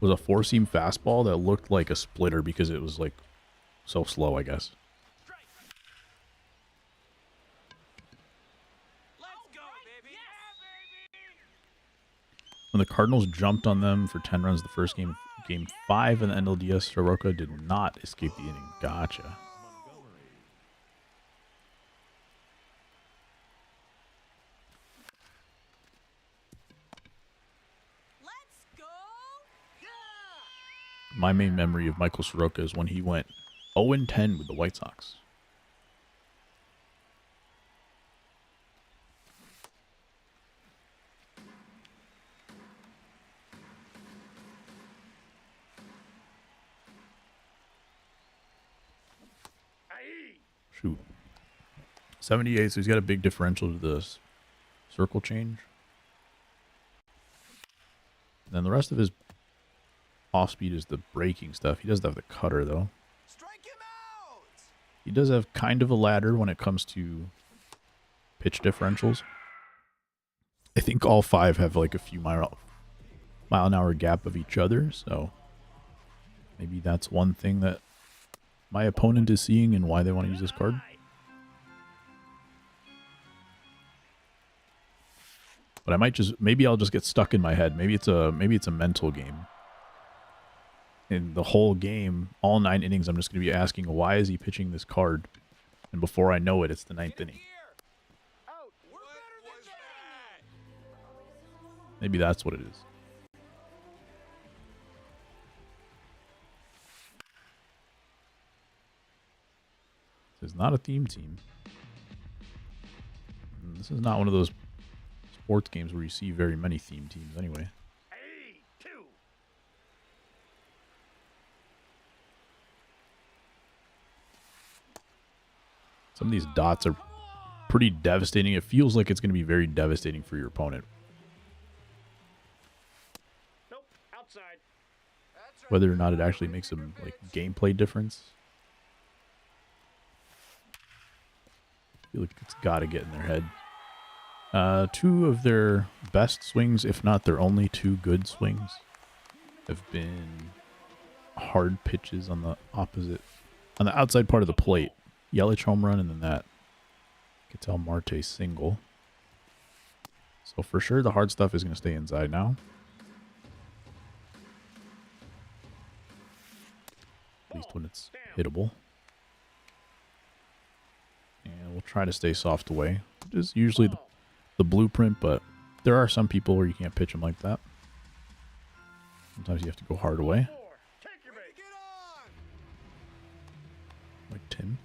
was a four-seam fastball that looked like a splitter because it was, like, so slow, I guess. Let's go, baby! Yeah, baby! When the Cardinals jumped on them for 10 runs the first game, game 5 in the NLDS, Soroka did not escape the inning. Gotcha. Let's go. My main memory of Michael Soroka is when he went 0-10 with the White Sox. Shoot. 78, so he's got a big differential to this circle change. And then the rest of his off-speed is the braking stuff. He doesn't have the cutter, though. Strike him out! He does have kind of a ladder when it comes to pitch differentials. I think all 5 have like a few mile an hour gap of each other, so maybe that's one thing that my opponent is seeing and why they want to use this card. But I might just, maybe I'll just get stuck in my head. Maybe it's a mental game. In the whole game, all 9 innings, I'm just going to be asking, why is he pitching this card? And before I know it, it's the 9th inning. Out! We're better than that! Maybe that's what it is. This is not a theme team. This is not one of those sports games where you see very many theme teams anyway. Some of these dots are pretty devastating. It feels like it's going to be very devastating for your opponent. Nope, outside. Whether or not it actually makes some like gameplay difference. I feel like it's got to get in their head. 2 of their best swings, if not their only 2 good swings, have been hard pitches on the outside part of the plate. Yelich home run and then that Ketel Marte single. So for sure the hard stuff is going to stay inside now. At least when it's hittable. And we'll try to stay soft away, which is usually the blueprint, but there are some people where you can't pitch them like that. Sometimes you have to go hard away. Take your bait. Like Tim.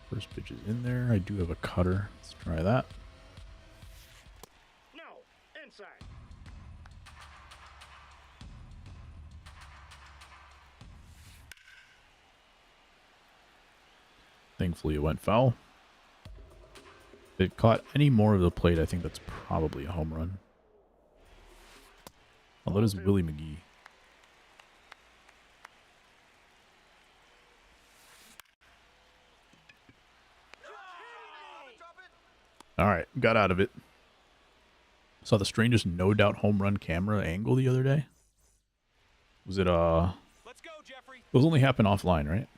First pitch is in there. I do have a cutter. Let's try that. No, inside. Thankfully, it went foul. If it caught any more of the plate, I think that's probably a home run. Oh, that is Willie McGee. All right, got out of it. Saw the strangest no doubt home run camera angle the other day. Was it Let's go, Jeffrey. those only happen offline, right?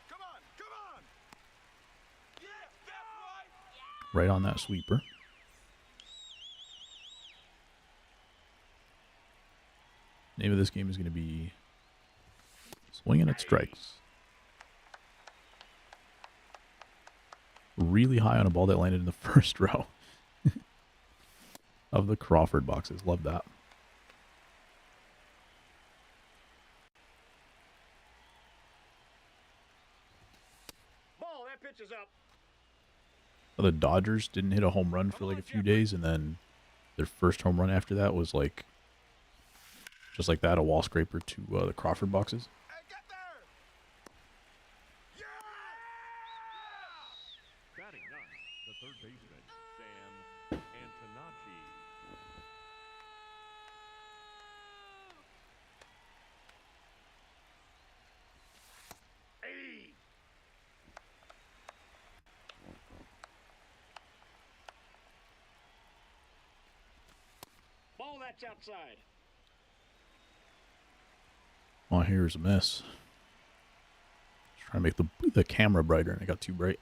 Come on, come on! Yes, that's right! Right on that sweeper. Name of this game is going to be Swinging at Strikes. Really high on a ball that landed in the first row of the Crawford boxes. Love that. Ball, that pitch is up. The Dodgers didn't hit a home run for like a few days, and then their first home run after that was like just like that, a wall scraper to the Crawford boxes. Hey, get there! Yeah! Batting ninth, the third baseman, Sam Antonacci. Hey! Ball, that's outside. All I hear is a miss. Just trying to make the camera brighter, and it got too bright.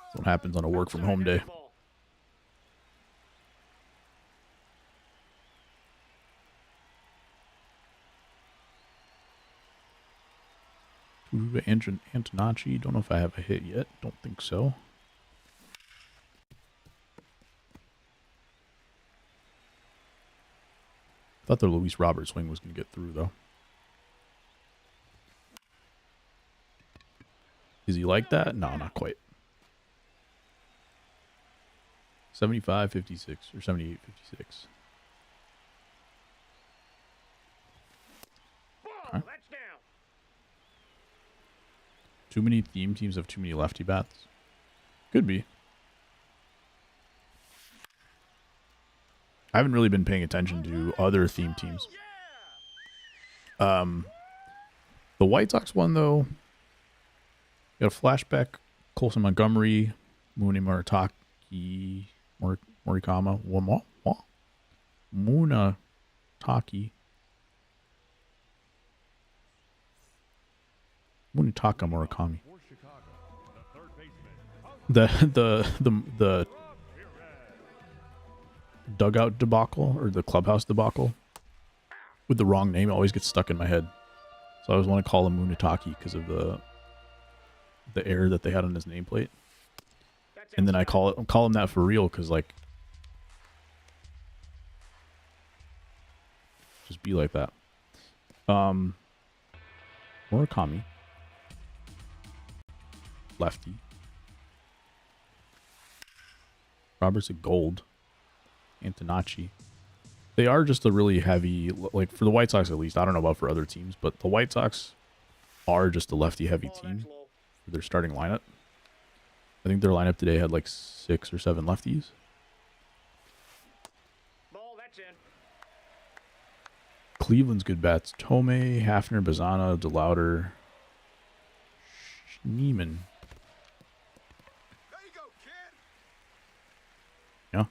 That's what happens on a work from home day. Ball. Antonacci. Don't know if I have a hit yet. Don't think so. Thought the Luis Robert swing was going to get through, though. Is he like that? No, not quite. 75-56 or 78-56. Ball, Huh? that's down. Too many theme teams have too many lefty bats. Could be. I haven't really been paying attention to other theme teams. The White Sox one, though, got a flashback. Colson Montgomery, Mooney Murataki, Morikama, Munataki. Munataka Murakami. For Chicago, the third baseman, The dugout debacle or the clubhouse debacle with the wrong name always gets stuck in my head. So I always want to call him Munataki because of the error that they had on his nameplate. And then I call him that for real because like just be like that. Murakami. Lefty. Robert's a gold. Antonacci. They are just a really heavy, like for the White Sox at least. I don't know about for other teams, but the White Sox are just a lefty heavy team for their starting lineup. I think their lineup today had like 6 or 7 lefties. Ball, that's in. Cleveland's good bats: Tomei, Hafner, Bazana, DeLauder, Schneeman. There you go, kid! Yeah.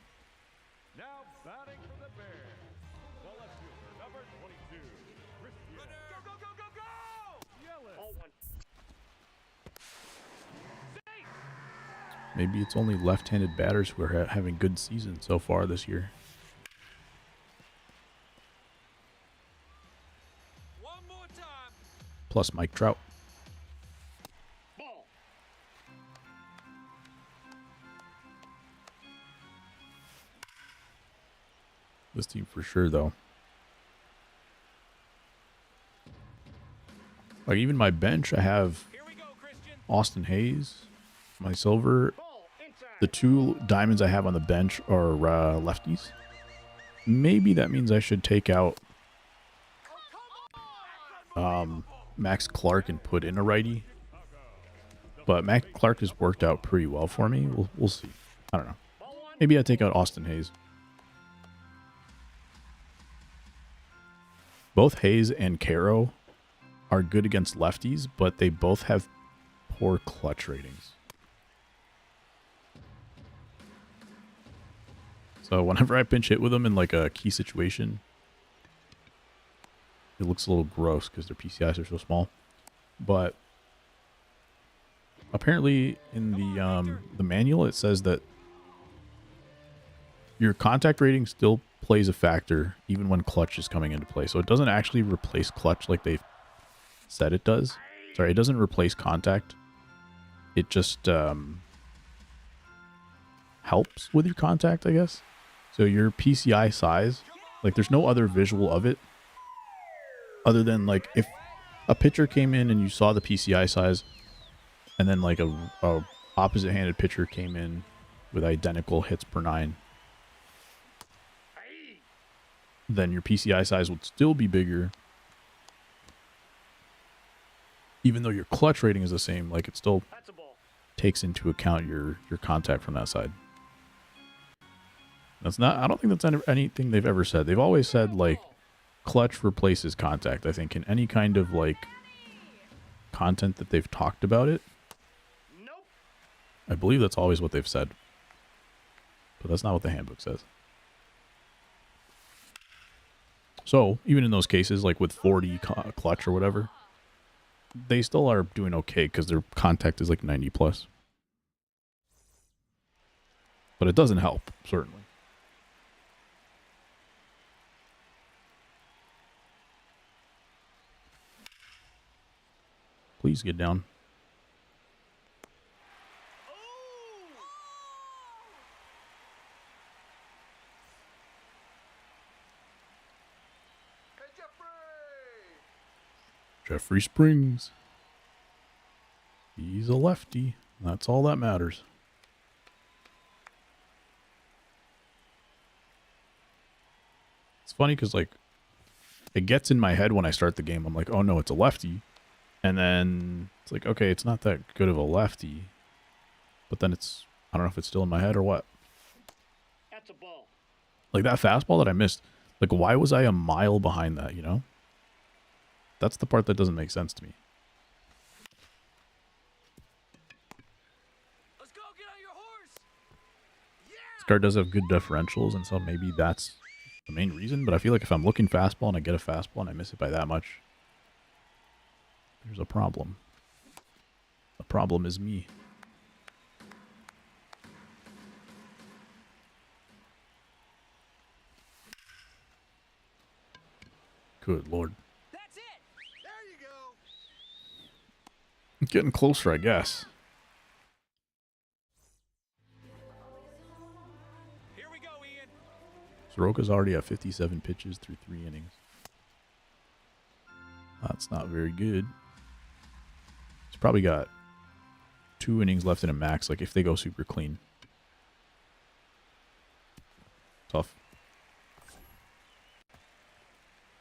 now batting for the Bears, the left fielder, number 22, Christian Go, go, go, go, go! Yelich. Ball one. Maybe it's only left-handed batters who are having good seasons so far this year. One more time. Plus Mike Trout. Ball. This team for sure, though. Like even my bench, I have Here we go, Christian. Austin Hayes, my silver. Ball, inside. The 2 diamonds I have on the bench are lefties. Maybe that means I should take out Max Clark and put in a righty. But Max Clark has worked out pretty well for me. We'll see. I don't know. Ball one. Maybe I take out Austin Hayes. Both Hayes and Caro are good against lefties, but they both have poor clutch ratings. So whenever I pinch hit with them in like a key situation, it looks a little gross because their PCIs are so small. But apparently in the manual it says that your contact rating still plays a factor even when clutch is coming into play. So it doesn't actually replace clutch like they've said it does. Sorry, it doesn't replace contact. It just helps with your contact, I guess. So your PCI size, like there's no other visual of it other than like if a pitcher came in and you saw the PCI size and then like a opposite handed pitcher came in with identical hits per 9, then your PCI size would still be bigger. Even though your clutch rating is the same, like it still That's a ball. takes into account your contact from that side. That's not, I don't think that's anything they've ever said. They've always said like clutch replaces contact. I think in any kind of like content that they've talked about it, Nope. I believe that's always what they've said. But that's not what the handbook says. So even in those cases, like with 40 clutch or whatever, they still are doing okay because their contact is like 90 plus. But it doesn't help, certainly. Please get down. Jeffrey Springs. He's a lefty. That's all that matters. It's funny because, like, it gets in my head when I start the game. I'm like, oh no, it's a lefty. And then it's like, okay, it's not that good of a lefty. But then it's, I don't know if it's still in my head or what. That's a ball. Like that fastball that I missed. Like, why was I a mile behind that, you know? That's the part that doesn't make sense to me. Let's go, get on your horse. This car does have good differentials, and so maybe that's the main reason. But I feel like if I'm looking fastball and I get a fastball and I miss it by that much, there's a problem. The problem is me. Good Lord. That's it. There you go. Getting closer, I guess. Here we go, Ian. Soroka's already at 57 pitches through 3 innings. That's not very good. He's probably got 2 innings left in a max, like if they go super clean. Tough.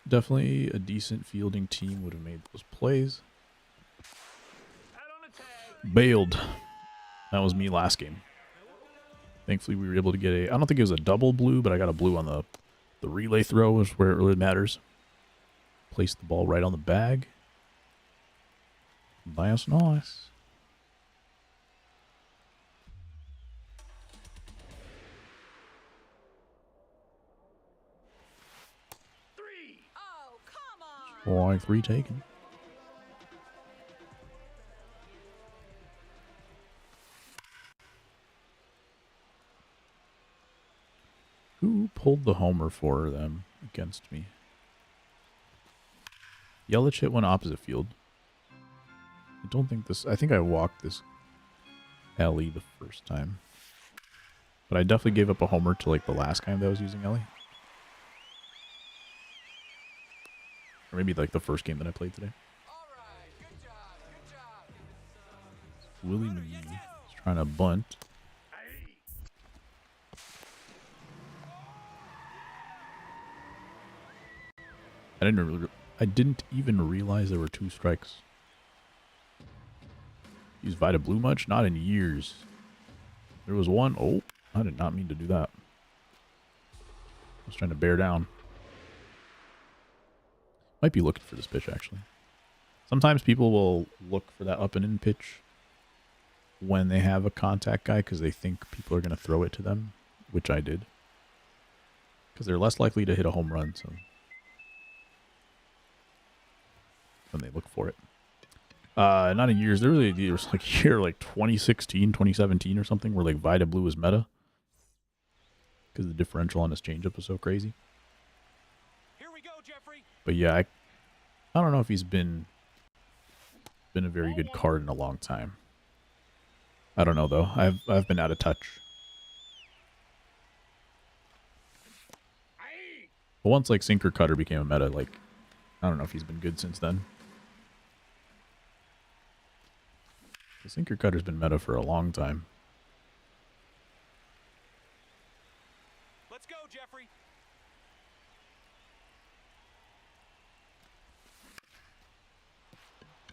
Definitely a decent fielding team would have made those plays. Out on the tag. Bailed. That was me last game. Thankfully, we were able to get a... I don't think it was a double blue, but I got a blue on the relay throw is where it really matters. Place the ball right on the bag. Nice, nice. Oh, come on. Strike 3 taken. Who pulled the homer for them against me? Yelich hit one opposite field. I don't think this... I think I walked this Ellie the first time. But I definitely gave up a homer to like the last time that I was using Ellie. Or maybe like the first game that I played today. All right. Good job. Good job. Willie McGee is trying to bunt. I didn't even realize there were 2 strikes. Used Vita Blue much? Not in years. There was one. Oh, I did not mean to do that. I was trying to bear down. Might be looking for this pitch, actually. Sometimes people will look for that up and in pitch when they have a contact guy because they think people are going to throw it to them, which I did. Because they're less likely to hit a home run, so when they look for it. Not in years. There was like a year like 2016, 2017 or something where like Vita Blue was meta. Because the differential on his changeup was so crazy. Here we go, Jeffrey. But yeah, I don't know if he's been a very good card in a long time. I don't know though. I've been out of touch. But once like Sinker Cutter became a meta, like I don't know if he's been good since then. The Sinker Cutter's been meta for a long time. Let's go, Jeffrey.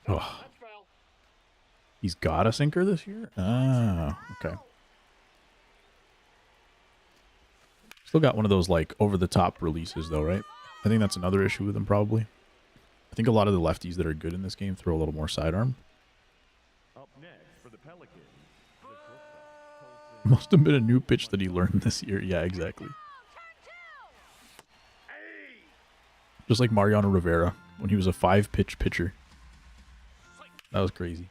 Oh, That's foul. he's got a sinker this year? Ah, okay. Still got one of those like over-the-top releases though, right? I think that's another issue with him probably. I think a lot of the lefties that are good in this game throw a little more sidearm. Up next for the Pelicans, the shortstop, Colson. Must have been a new pitch that he learned this year. Yeah, exactly. Just like Mariano Rivera when he was a 5-pitch pitcher. That was crazy.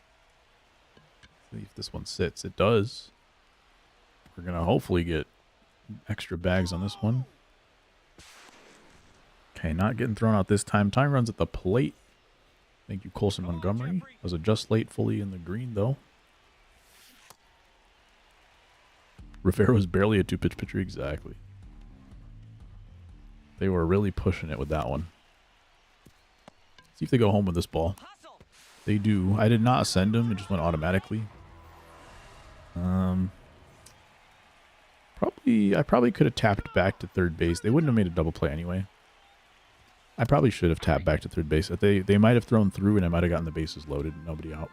See if this one sits. It does. We're going to hopefully get extra bags on this one. Okay, not getting thrown out this time. Time runs at the plate. Thank you, Colson Montgomery. Was it just late fully in the green, though? Rivera was barely a 2-pitch pitcher. Exactly. They were really pushing it with that one. See if they go home with this ball. Hustle. They do. I did not send him. It just went automatically. I probably could have tapped back to third base. They wouldn't have made a double play anyway. I probably should have tapped back to third base. They might have thrown through and I might have gotten the bases loaded and nobody out.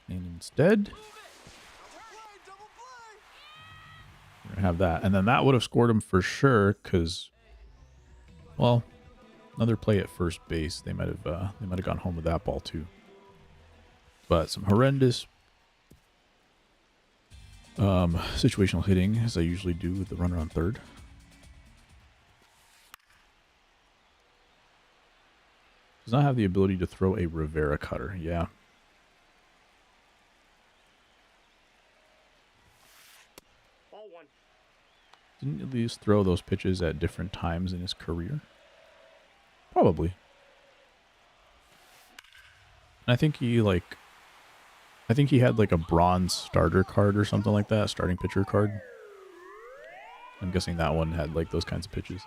And instead, we're going to have that. And then that would have scored him for sure because, well, another play at first base. They might have gone home with that ball too. But some horrendous situational hitting, as I usually do with the runner on third. Does not have the ability to throw a Rivera cutter. Yeah. Ball one. Didn't at least throw those pitches at different times in his career? Probably. And I think he had like a bronze starter card or something like that, starting pitcher card. I'm guessing that one had like those kinds of pitches.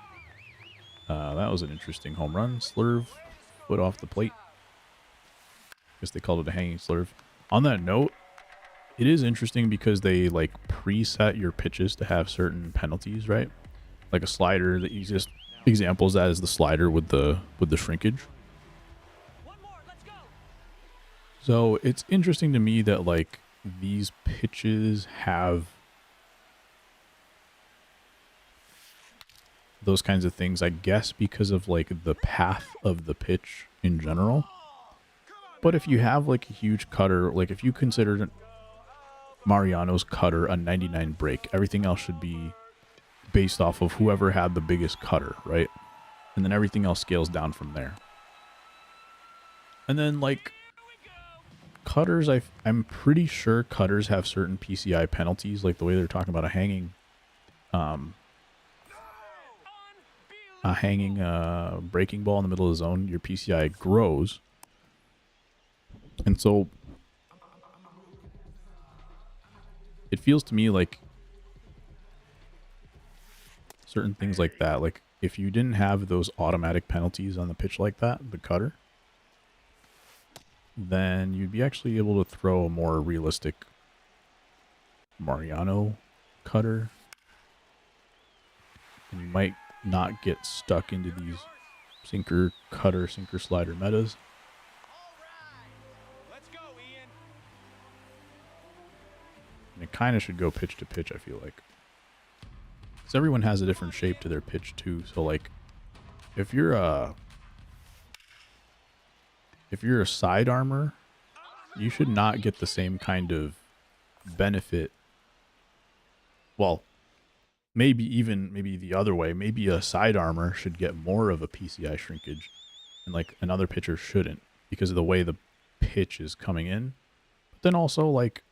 That was an interesting home run. Slurve, foot off the plate. Guess they called it a hanging slurve. On that note, it is interesting because they like preset your pitches to have certain penalties, right? Like a slider. The easiest example of that is the slider with the shrinkage. One more. Let's go. So it's interesting to me that like these pitches have those kinds of things, I guess, because of like the path of the pitch in general. But if you have like a huge cutter, like if you consider Mariano's cutter a 99 break, everything else should be based off of whoever had the biggest cutter, right? And then everything else scales down from there. And then like cutters, I'm pretty sure cutters have certain PCI penalties, like the way they're talking about a hanging breaking ball in the middle of the zone, your PCI grows. And so it feels to me like certain things like that, like if you didn't have those automatic penalties on the pitch like that, the cutter, then you'd be actually able to throw a more realistic Mariano cutter. And you might not get stuck into these sinker cutter, sinker slider metas. Let's go, Ian. And it kind of should go pitch to pitch, I feel like. Because everyone has a different shape to their pitch too. So like if you're a side armor, you should not get the same kind of benefit. Well, maybe the other way. Maybe a side armor should get more of a PCI shrinkage, and like another pitcher shouldn't because of the way the pitch is coming in. But then also, like,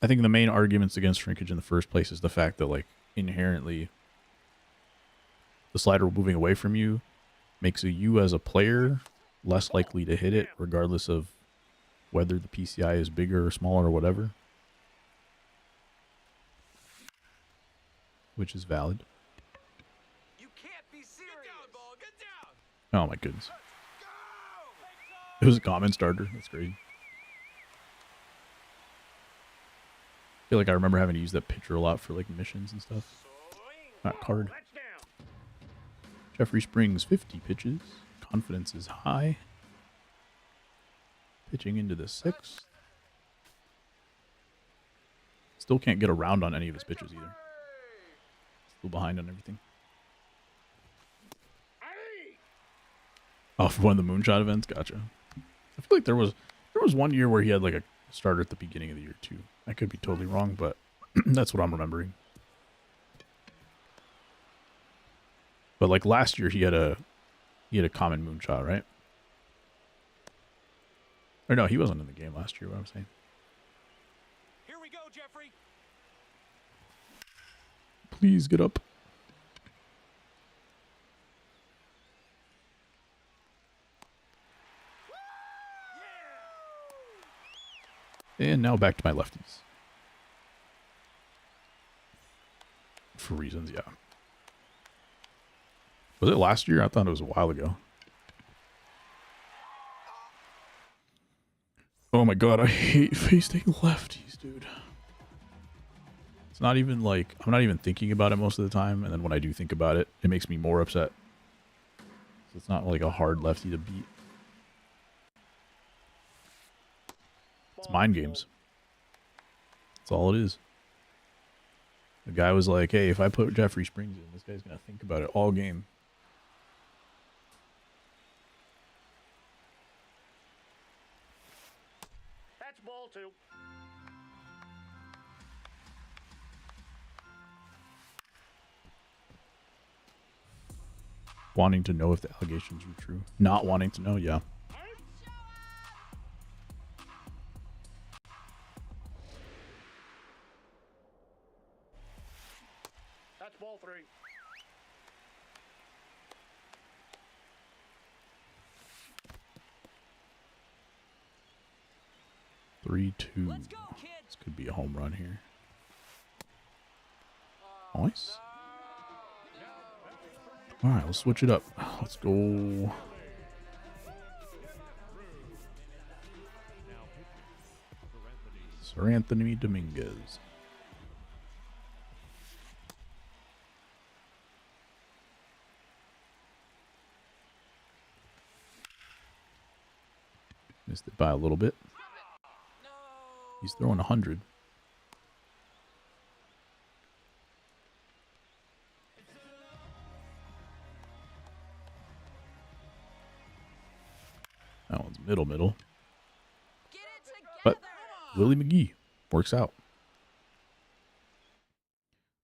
I think the main arguments against shrinkage in the first place is the fact that, like, inherently the slider moving away from you makes you as a player less likely to hit it, regardless of whether the PCI is bigger or smaller or whatever. Which is valid. You can't be serious. Get down, ball. Get down. Oh my goodness. It was a common starter. That's crazy. I feel like I remember having to use that pitcher a lot for like missions and stuff. Not card. That's down. Jeffrey Springs, 50 pitches. Confidence is high. Pitching into the 6th. Still can't get around on any of his pitches either. Still behind on everything. Oh, for one of the moonshot events? Gotcha. I feel like there was one year where he had like a starter at the beginning of the year too. I could be totally wrong, but that's what I'm remembering. But like last year he had a common moonshot, right? Or no, he wasn't in the game last year, what I'm saying. Here we go, Jeffrey. Please get up. And now back to my lefties. For reasons, yeah. Was it last year? I thought it was a while ago. Oh my god, I hate facing lefties, dude. It's not even like, I'm not even thinking about it most of the time, and then when I do think about it, it makes me more upset. So it's not like a hard lefty to beat. It's mind games. That's all it is. The guy was like, hey, if I put Jeffrey Springs in, this guy's going to think about it all game. That's ball 2. Wanting to know if the allegations were true. Not wanting to know, yeah. That's ball 3. Three, 2. Let's go, kid. This could be a home run here. Nice. All right, let's switch it up. Let's go. Sir Anthony Dominguez. Missed it by a little bit. He's throwing 100. That one's middle. Get it together. But Willie McGee works out.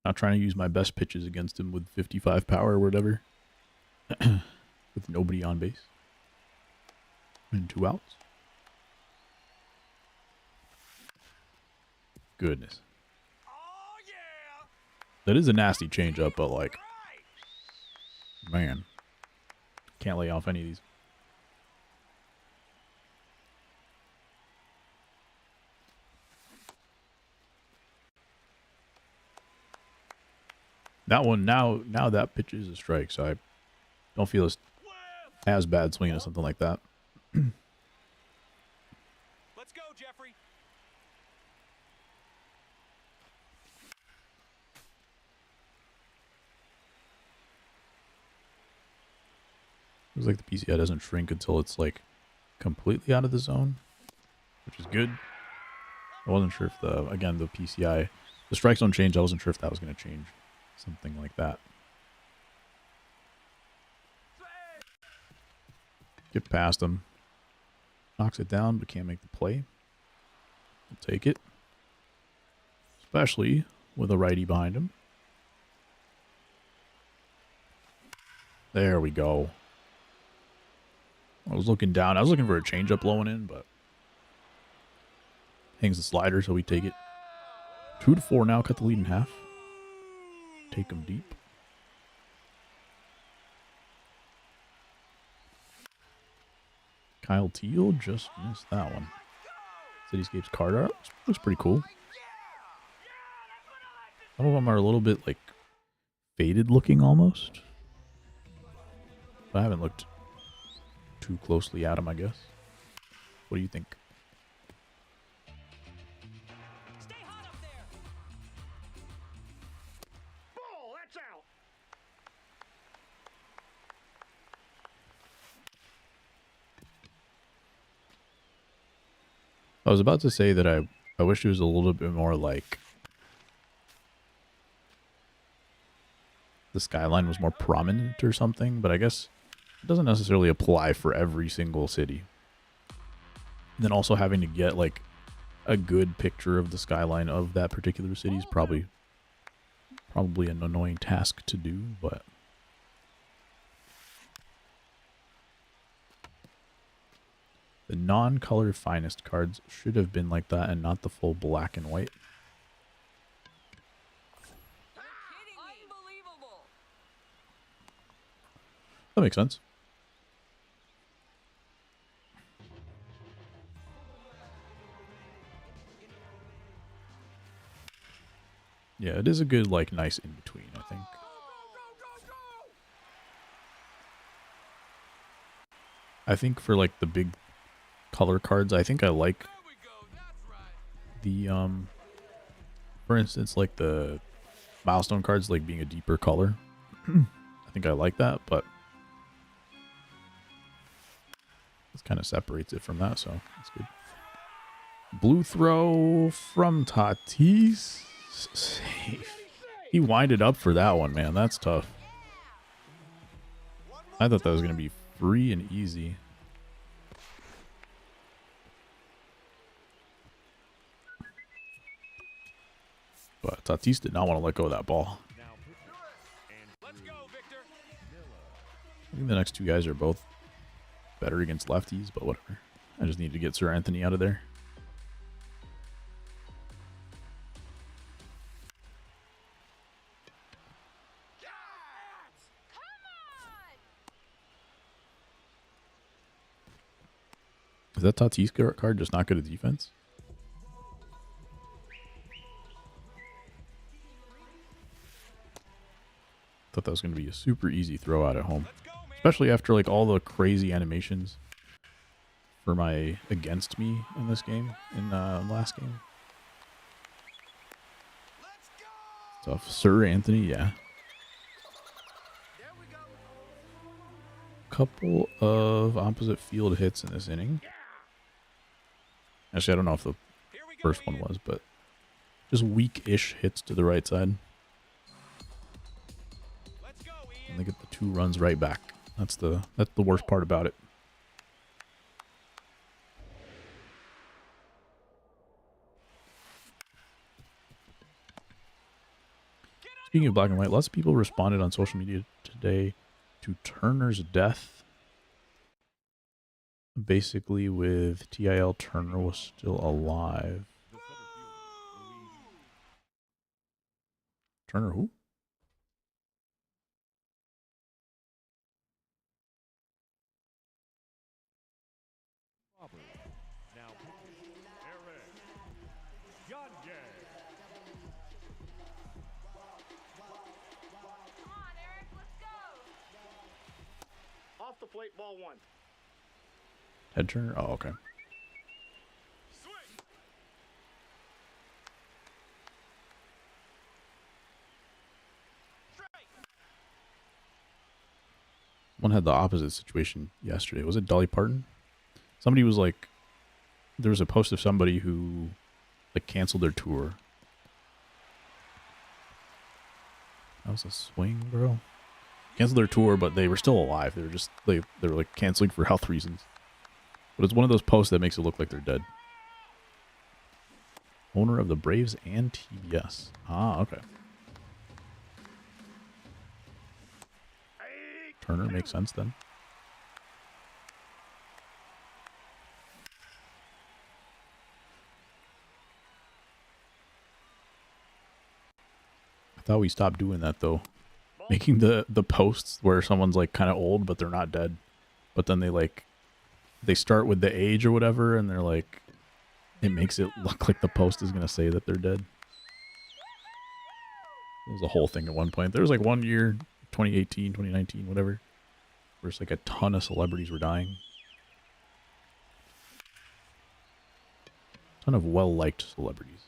Not trying to use my best pitches against him with 55 power or whatever. With nobody on base. And 2 outs. Goodness. Oh, yeah. That is a nasty changeup, but like, man. Can't lay off any of these. That one, now that pitch is a strike, so I don't feel as bad swinging at something like that. Let's go, Jeffrey. It's like the PCI doesn't shrink until it's like completely out of the zone, which is good. I wasn't sure if the PCI, the strike zone change, I wasn't sure if that was going to change something like that. Get past him. Knocks it down, but can't make the play. I'll take it. Especially with a righty behind him. There we go. I was looking down. I was looking for a changeup blowing in, but hangs the slider, so we take it. 2-4 now. Cut the lead in half. Take them deep. Kyle Teal just missed that one. Cityscape's card art looks pretty cool. Some of them are a little bit like faded looking almost. But I haven't looked too closely at them, I guess. What do you think? Stay hot up there. Ball, that's out. I was about to say that I wish it was a little bit more like the skyline was more prominent or something, but I guess it doesn't necessarily apply for every single city. And then also having to get like a good picture of the skyline of that particular city is probably an annoying task to do, but the non-color finest cards should have been like that and not the full black and white. Unbelievable. That makes sense. Yeah, it is a good, like, nice in-between, I think. I think for, like, the big color cards, I think I like the, for instance, like, the milestone cards, like, being a deeper color. I think I like that, but this kind of separates it from that, so that's good. Blue throw from Tatis. Safe. He winded up for that one, man. That's tough. I thought that was going to be free and easy. But Tatis did not want to let go of that ball. Let's go, Victor. I think the next two guys are both better against lefties, but whatever. I just need to get Sir Anthony out of there. Is that Tatis card just not good at defense? Thought that was going to be a super easy throw out at home. Especially after like all the crazy animations for my against me in this game, in last game. Tough. Sir Anthony, yeah. Couple of opposite field hits in this inning. Actually, I don't know if the first one was, but just weak-ish hits to the right side. And they get the 2 runs right back. That's the worst part about it. Speaking of black and white, lots of people responded on social media today to Turner's death. Basically with TIL, Turner was still alive. Turner who? Now, Eric Yonge. Come on, Eric, let's go. Off the plate, ball 1. Head Turner? Oh, okay. One had the opposite situation yesterday. Was it Dolly Parton? Somebody was like, there was a post of somebody who like canceled their tour. That was a swing, bro. Canceled their tour, but they were still alive. They were just they were like canceling for health reasons. But it's one of those posts that makes it look like they're dead. Owner of the Braves and TBS. Ah, okay. Turner makes sense then. I thought we stopped doing that though. Making the posts where someone's like kind of old but they're not dead. But then they start with the age or whatever and they're like, it makes it look like the post is going to say that they're dead. It was a whole thing at one point. There was like 1 year, 2018, 2019, whatever, where it's like a ton of celebrities were dying. A ton of well-liked celebrities.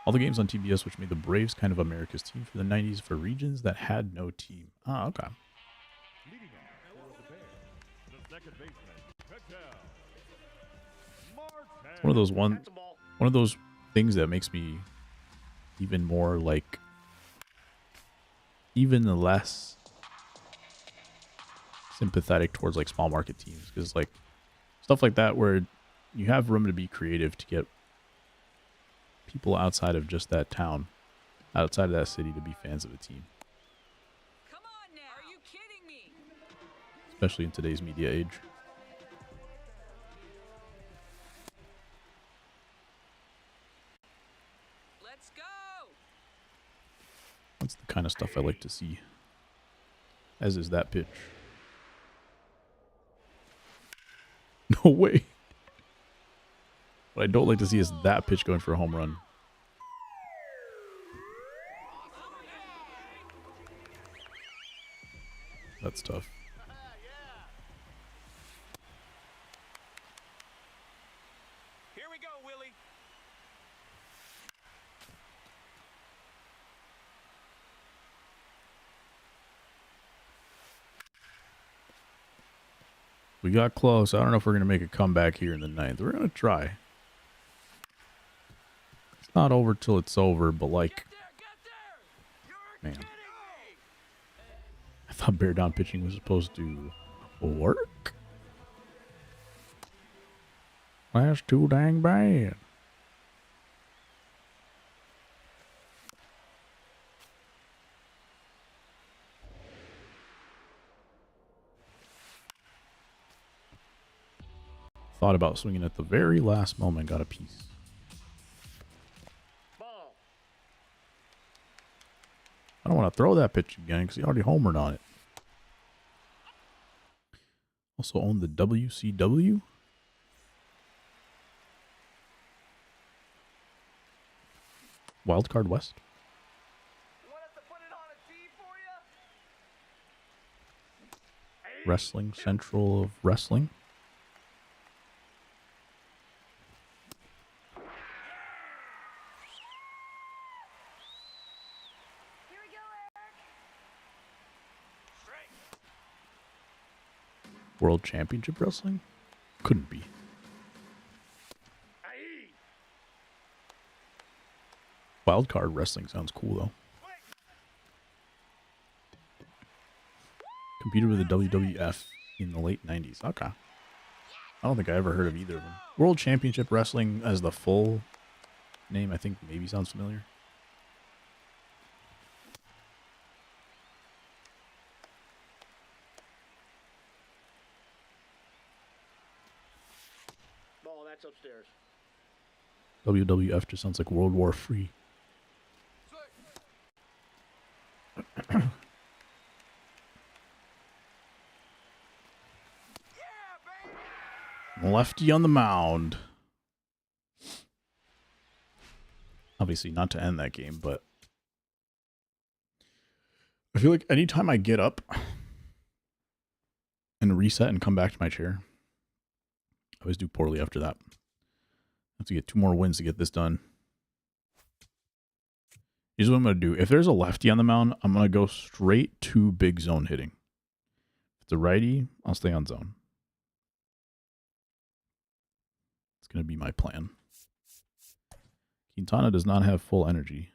All the games on TBS which made the Braves kind of America's team for the 90s for regions that had no team. Ah, okay. Leading off for the Bears, the second baseman, Patel. Martin. One of those things that makes me even more like even less sympathetic towards like small market teams, because like stuff like that where you have room to be creative to get people outside of just that town, outside of that city, to be fans of a team. Come on now. Are you kidding me? Especially in today's media age. Let's go. That's the kind of stuff I like to see. As is that pitch. No way. What I don't like to see is that pitch going for a home run. That's tough. Here we go, Willie. We got close. I don't know if we're going to make a comeback here in the ninth. We're going to try. It's not over till it's over, but like, man. I thought bear down pitching was supposed to work. That's too dang bad. Thought about swinging at the very last moment, got a piece. Ball. I don't want to throw that pitch again because he already homered on it. Also own the WCW. Wildcard West. Want us to put it on a tee for you? Wrestling Central of Wrestling. Here we go, Eric. World Championship Wrestling? Couldn't be. Aye. Wildcard Wrestling sounds cool though. Competed with the WWF in the late 90s. Okay. I don't think I ever heard of either of them. World Championship Wrestling as the full name, I think maybe sounds familiar. Ball, that's upstairs. WWF just sounds like World War III. Lefty on the mound. Obviously not to end that game, but I feel like anytime I get up and reset and come back to my chair, I always do poorly after that. I have to get 2 more wins to get this done. Here's what I'm going to do. If there's a lefty on the mound, I'm going to go straight to big zone hitting. If it's a righty, I'll stay on zone. It's going to be my plan. Quintana does not have full energy.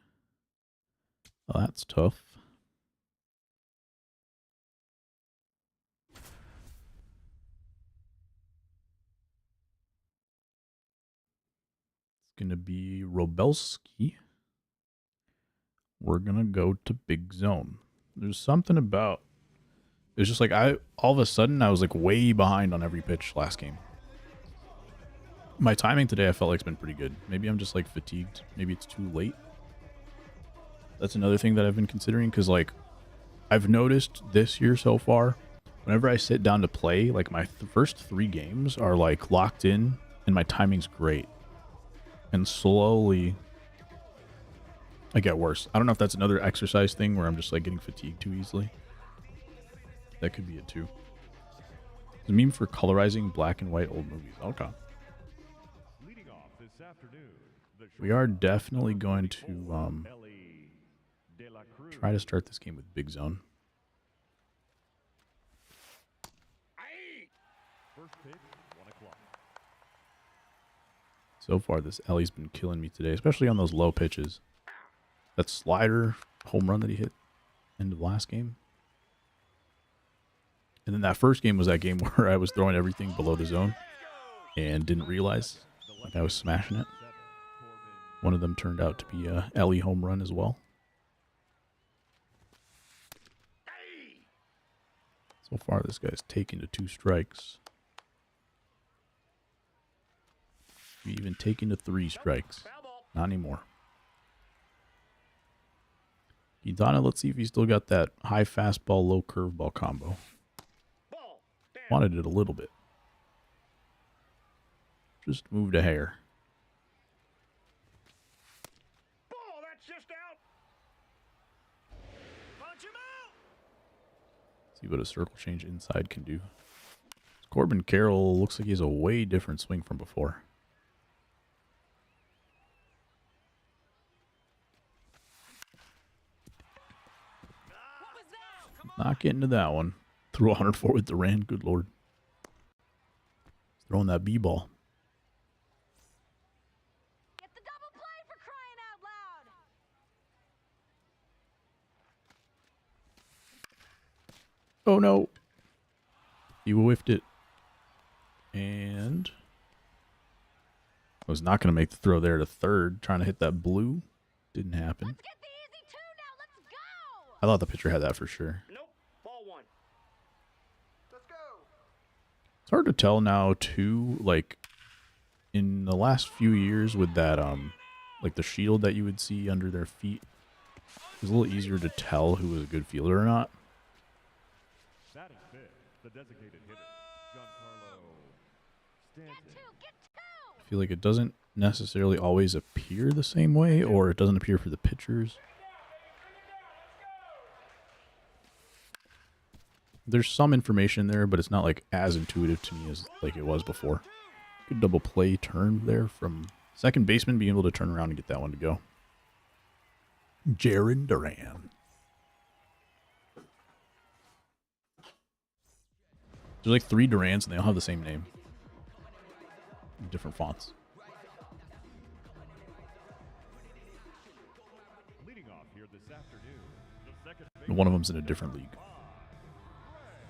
Oh, that's tough. It's going to be Robelski. we're going to go to Big Zone. There's something about... It was just like all of a sudden I was like way behind on every pitch last game. My timing today I felt like it's been pretty good. Maybe I'm just like fatigued. Maybe it's too late. That's another thing that I've been considering, because like I've noticed this year so far, whenever I sit down to play, like my first 3 games are like locked in and my timing's great. And slowly I get worse. I don't know if that's another exercise thing where I'm just like getting fatigued too easily. That could be it too. It's a meme for colorizing black and white old movies. Okay. Leading off this afternoon, the We are definitely going to try to start this game with Big Zone. first pitch, 1 o'clock. So far, this Ellie's been killing me today, especially on those low pitches. That slider home run that he hit end of last game. And then that first game was that game where I was throwing everything below the zone and didn't realize like I was smashing it. One of them turned out to be a Ellie home run as well. So far, this guy's taken to 2 strikes. We even taken to 3 strikes. Not anymore. Quintana, let's see if he's still got that high fastball, low curveball combo. Wanted it a little bit. Just moved a hair. Ball, that's just out. Punch him out. See what a circle change inside can do. Corbin Carroll looks like he has a way different swing from before. Not getting to that one. Threw 104 with Durant. Good lord. He's throwing that B-ball. Get the double play for crying out loud. Oh no. He whiffed it. And I was not going to make the throw there to third. Trying to hit that blue. Didn't happen. Let's get the easy 2 now. Let's go. I thought the pitcher had that for sure. Nope. Ball 1. Let's go. It's hard to tell now too, like in the last few years with that like the shield that you would see under their feet. It was a little easier to tell who was a good fielder or not. Batting fifth, the designated hitter, Giancarlo Stanton. Get 2. Get 2. I feel like it doesn't necessarily always appear the same way, or it doesn't appear for the pitchers. There's some information there, but it's not like as intuitive to me as like it was before. Good double play turn there from second baseman being able to turn around and get that one to go. Jaron Duran. There's like 3 Durans and they all have the same name. Different fonts. Leading off here this afternoon, the second And one of them's in a different league.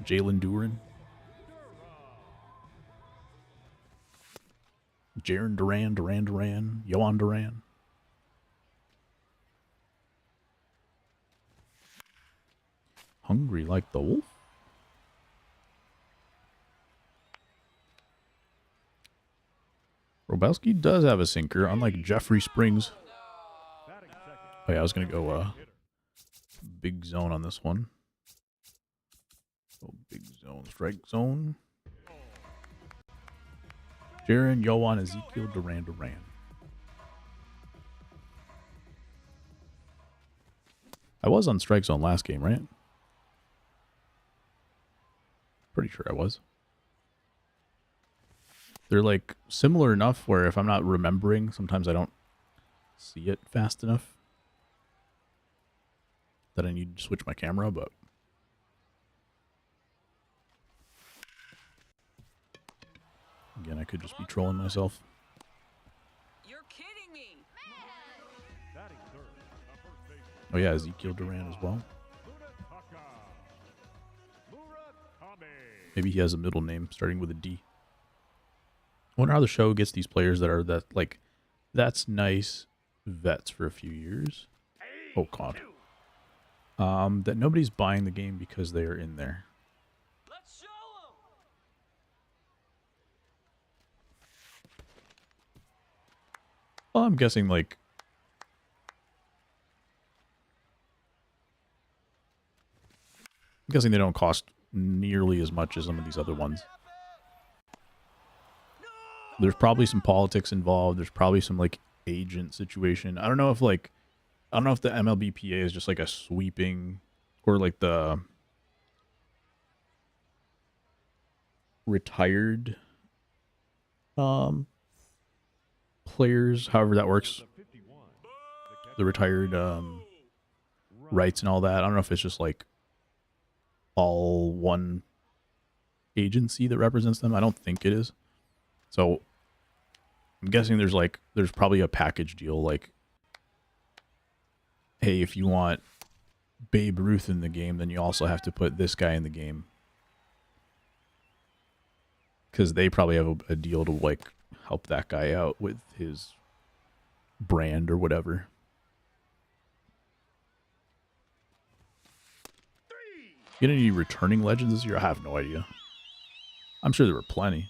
Jalen Duran. Jaron Duran, Yohan Duran. Hungry like the wolf. Robowski does have a sinker, unlike Jeffrey Springs. Oh yeah, I was going to go big zone on this one. Oh, big zone, strike zone. Jaron, Yohan, Ezekiel, Duran. I was on strike zone last game, right? Pretty sure I was. They're like similar enough where if I'm not remembering, sometimes I don't see it fast enough that I need to switch my camera, but again, I could just be trolling myself. You're kidding me. batting third, a first baseman, Oh yeah, Ezekiel Duran as well. Murakami. Maybe he has a middle name starting with a D. I wonder how the show gets these players that are that like that's nice vets for a few years. Oh God. That nobody's buying the game because they are in there. Let's show 'em. Well, I'm guessing like they don't cost nearly as much as some of these other ones. There's probably some politics involved. There's probably some like agent situation. I don't know if the MLBPA is just like a sweeping, or like the retired players, however that works. The retired rights and all that. I don't know if it's just like all one agency that represents them. I don't think it is. So I'm guessing there's probably a package deal like, hey, if you want Babe Ruth in the game, then you also have to put this guy in the game. Because they probably have a deal to like help that guy out with his brand or whatever. Get any returning legends this year? I have no idea. I'm sure there were plenty,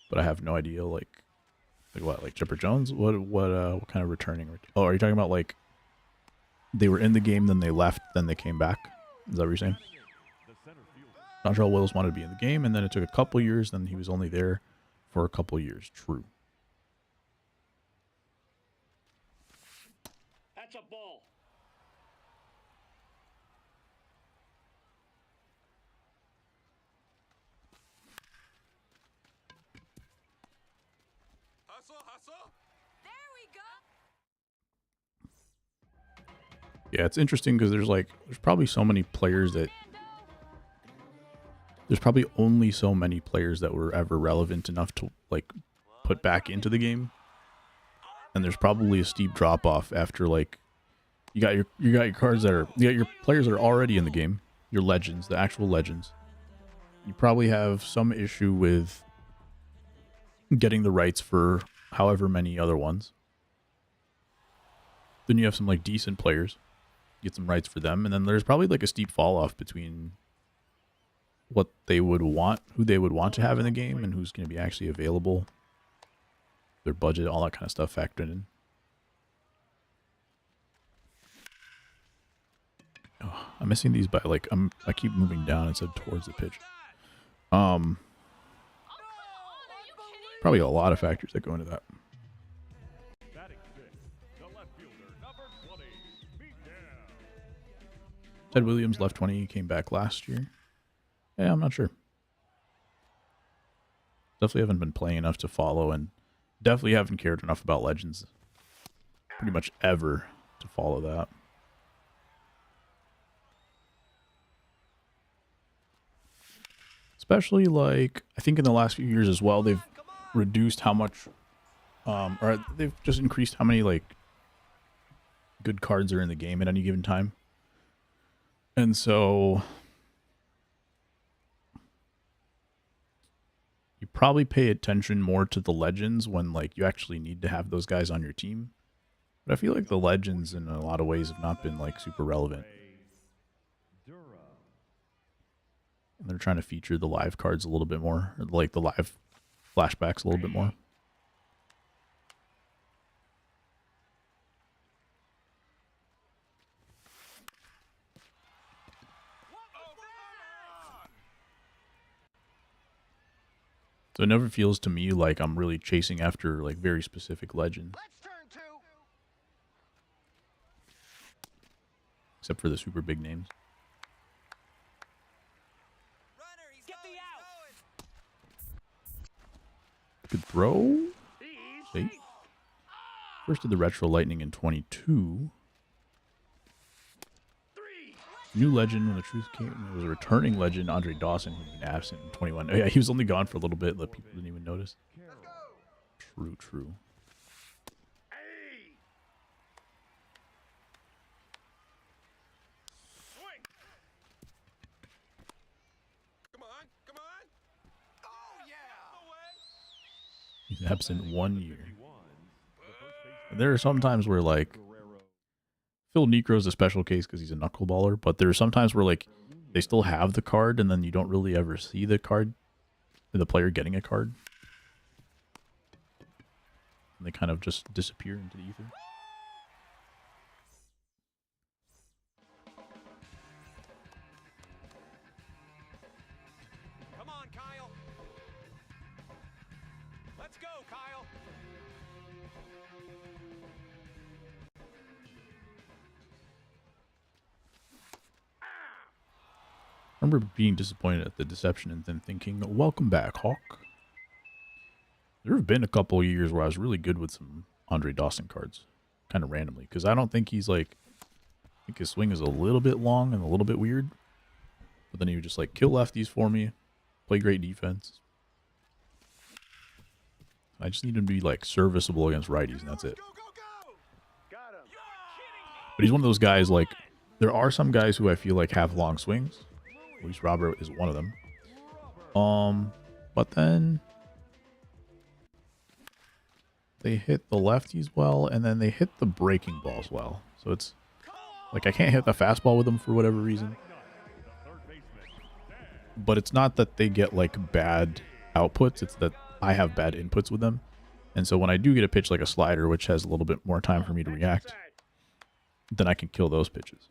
but I have no idea. Like what? Like Chipper Jones? What kind of returning? Oh, are you talking about like they were in the game, then they left, then they came back? Is that what you're saying? Dontrell Willis wanted to be in the game, and then it took a couple years, then he was only there for a couple years. True. That's a ball. Hustle, hustle. There we go. Yeah, it's interesting because there's probably so many players that there's probably only so many players that were ever relevant enough to like put back into the game, and there's probably a steep drop off after like you got your cards that are your players that are already in the game, your legends, the actual legends. You probably have some issue with getting the rights for however many other ones. Then you have some like decent players, get some rights for them, and then there's probably like a steep fall off between what they would want, who they would want to have in the game, and who's going to be actually available, their budget, all that kind of stuff factored in. Oh, I'm missing these by like I keep moving down instead of towards the pitch. Oh, come on. Are you kidding? Probably a lot of factors that go into that. Batting sixth, the left fielder, number 20, Beatdown. Ted Williams left 20, came back last year. Yeah, I'm not sure. Definitely haven't been playing enough to follow, and definitely haven't cared enough about Legends pretty much ever to follow that. Especially like, I think in the last few years as well, they've reduced how much, or they've just increased how many like good cards are in the game at any given time. And so you probably pay attention more to the legends when like you actually need to have those guys on your team. But I feel like the legends in a lot of ways have not been like super relevant. And they're trying to feature the live cards a little bit more, or like the live flashbacks a little bit more. So it never feels to me like I'm really chasing after like very specific legends. Let's turn two. Except for the super big names. Runner, he's Get the out. Good throw. Safe. First did the Retro Lightning in 22. New legend when the truth came. It was a returning legend, Andre Dawson, who'd been absent in 21. Oh, yeah, he was only gone for a little bit. That people didn't even notice. True. Hey. Swing. Come on, come on. Oh, yeah. Away. He's absent 1 year. And there are some times where like Phil Necro's a special case because he's a knuckleballer, but there's sometimes where like they still have the card and then you don't really ever see the card, the player getting a card. And they kind of just disappear into the ether. Come on, Kyle. Let's go, Kyle. I remember being disappointed at the deception and then thinking, welcome back, Hawk. There have been a couple of years where I was really good with some Andre Dawson cards. Kind of randomly. Because I don't think he's like... I think his swing is a little bit long and a little bit weird. But then he would just like kill lefties for me. Play great defense. I just need him to be like serviceable against righties and that's it. Go, go, go. Got him. But he's one of those guys like... There are some guys who I feel like have long swings. At least Robert is one of them. But then they hit the lefties well, and then they hit the breaking balls well. So it's like I can't hit the fastball with them for whatever reason. But it's not that they get like bad outputs, it's that I have bad inputs with them. And so when I do get a pitch like a slider, which has a little bit more time for me to react, then I can kill those pitches.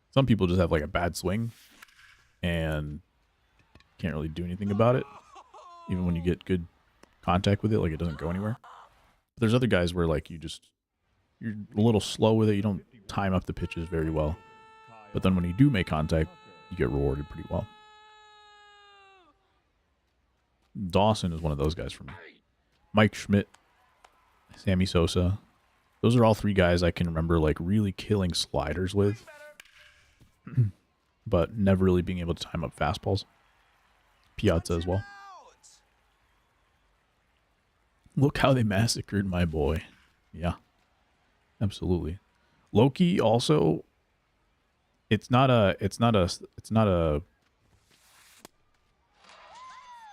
Some people just have like a bad swing and can't really do anything about it. Even when you get good contact with it, like it doesn't go anywhere. But there's other guys where like you're a little slow with it. You don't time up the pitches very well. But then when you do make contact, you get rewarded pretty well. Dawson is one of those guys for me. Mike Schmidt, Sammy Sosa. Those are all three guys I can remember like really killing sliders with. But never really being able to time up fastballs. Piazza as well. Look how they massacred my boy. Yeah. Absolutely. Loki also, it's not a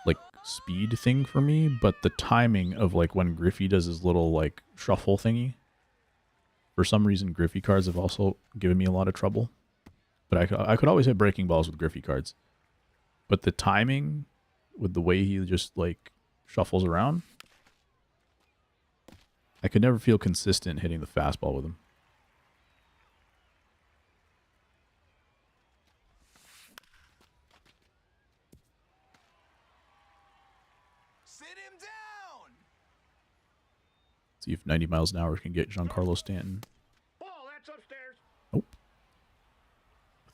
like speed thing for me, but the timing of like when Griffey does his little like shuffle thingy. For some reason Griffey cards have also given me a lot of trouble. But I could always hit breaking balls with Griffey cards. But the timing with the way he just like shuffles around, I could never feel consistent hitting the fastball with him. Sit him down. See if 90 miles an hour can get Giancarlo Stanton. Ball, that's upstairs. Nope.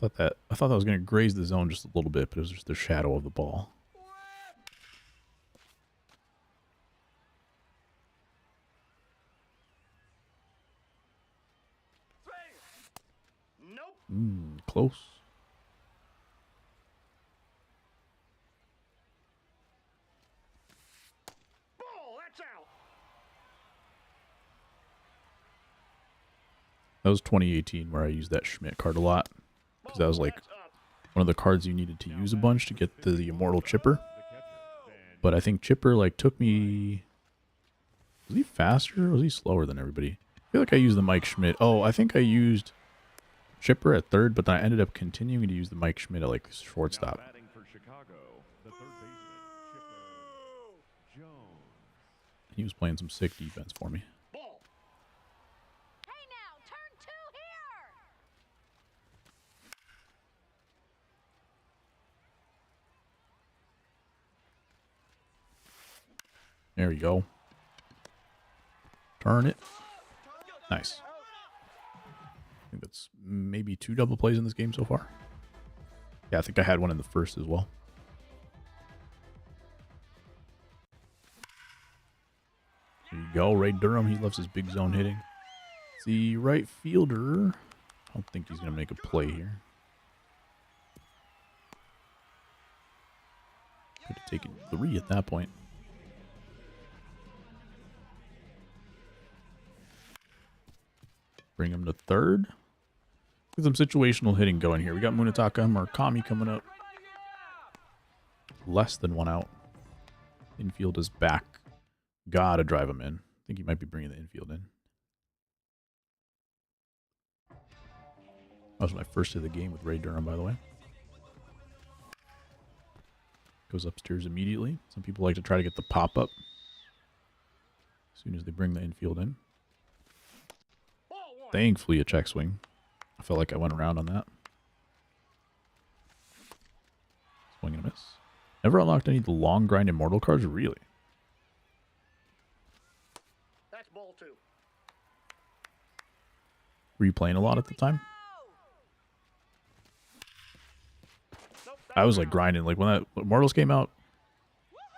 I thought that was going to graze the zone just a little bit, but it was just the shadow of the ball. Nope. Close. Ball, that's out. That was 2018 where I used that Schmidt card a lot. Because that was like one of the cards you needed to use a bunch to get the Immortal Chipper. But I think Chipper like took me... Was he faster or was he slower than everybody? I feel like I used the Mike Schmidt. Oh, I think I used Chipper at third, but then I ended up continuing to use the Mike Schmidt at like shortstop. He was playing some sick defense for me. Ball. Hey now, turn two here. There you go. Turn it. Nice. I think that's maybe 2 double plays in this game so far. Yeah, I think I had one in the first as well. There you go, Ray Durham. He loves his big zone hitting. The right fielder. I don't think he's going to make a play here. Could have taken 3 at that point. Bring him to third. Get some situational hitting going here. We got Munetaka Murakami coming up. Less than 1 out. Infield is back. Gotta drive him in. I think he might be bringing the infield in. That was my first hit of the game with Ray Durham, by the way. Goes upstairs immediately. Some people like to try to get the pop-up as soon as they bring the infield in. Ball one. Thankfully, a check swing. I felt like I went around on that. Swing and a miss. Never unlocked any of the long grind immortal cards, really. That's ball two. Were you playing a lot at the time? Nope, I was that's like out. grinding. Like when that Immortals came out,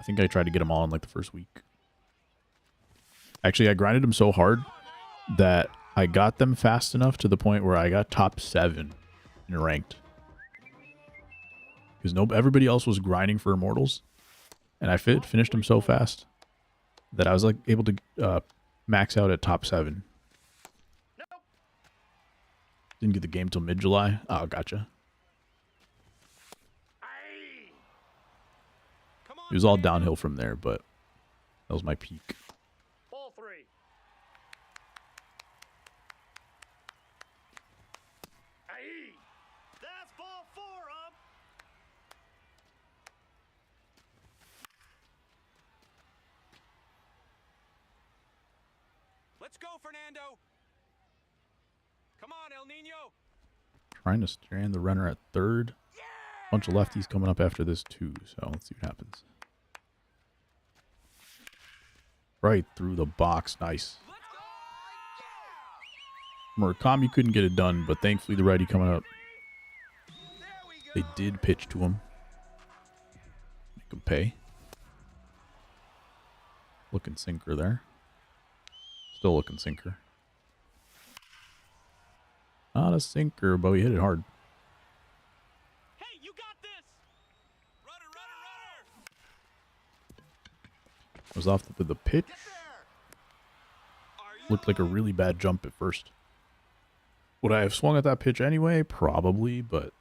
I think I tried to get them all in like the first week. Actually, I grinded them so hard that I got them fast enough to the point where I got top 7 in ranked. Because everybody else was grinding for Immortals, and I finished them so fast that I was like able to max out at top 7. Nope. Didn't get the game till mid-July. Oh, gotcha. Aye. Come on, It was all Fernando. downhill from there, but that was my peak. Ball three. Aye. That's ball four, Let's go, Fernando. Come on, El Nino. Trying to strand the runner at third. Bunch of lefties coming up after this too, so let's see what happens. Right through the box, nice. Murakami couldn't get it done, but thankfully the righty coming up. They did pitch to him. Make him pay. Looking sinker there. Still looking sinker. Not a sinker, but we hit it hard. Hey, you got this. Runner, runner, runner. Was off with the pitch. Are you Looked like a really bad jump at first. Would I have swung at that pitch anyway? Probably, but it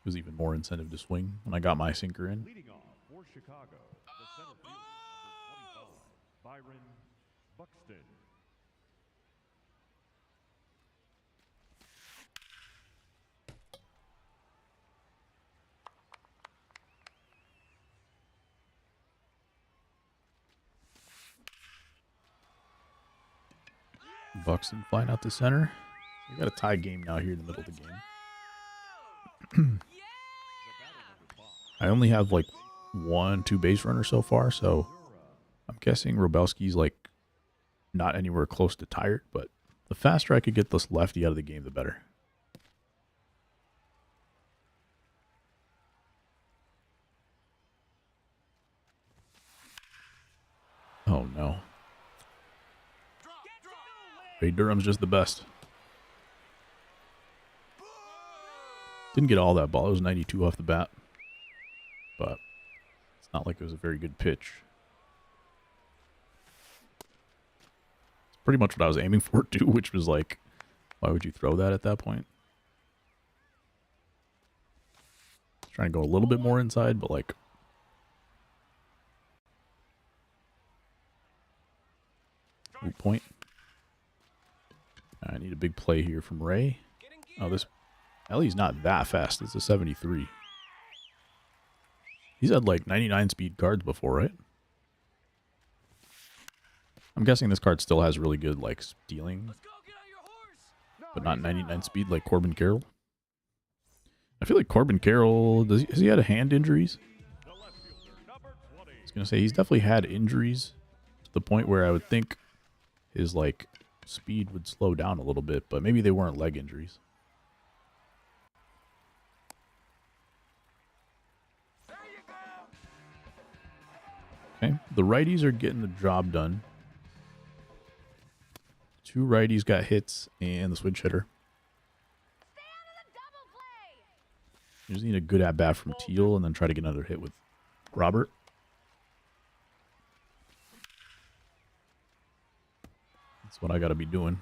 was even more incentive to swing when I got my sinker in. Leading off for Chicago, the center fielder, number 25, Byron Buxton. Buxton flying out to center. We got a tie game now here in the middle of the game. I only have like 1-2 base runners so far, so I'm guessing Robelski's like not anywhere close to tired, but the faster I could get this lefty out of the game, the better. Oh no. Ray Durham's just the best. Didn't get all that ball. It was 92 off the bat. But it's not like it was a very good pitch. It's pretty much what I was aiming for too, which was like, why would you throw that at that point? Trying to go a little bit more inside, but like... Weak point. I need a big play here from Ray. Oh, this Ellie's not that fast. It's a 73. He's had like 99 speed cards before, right? I'm guessing this card still has really good like stealing, but not 99 speed like Corbin Carroll. I feel like Corbin Carroll, has he had a hand injuries? The left fielder, number 20. I was gonna say he's definitely had injuries to the point where I would think his like speed would slow down a little bit, but maybe they weren't leg injuries. Okay, the righties are getting the job done. 2 righties got hits and the switch hitter. You just need a good at-bat from Teal and then try to get another hit with Robert. That's what I got to be doing.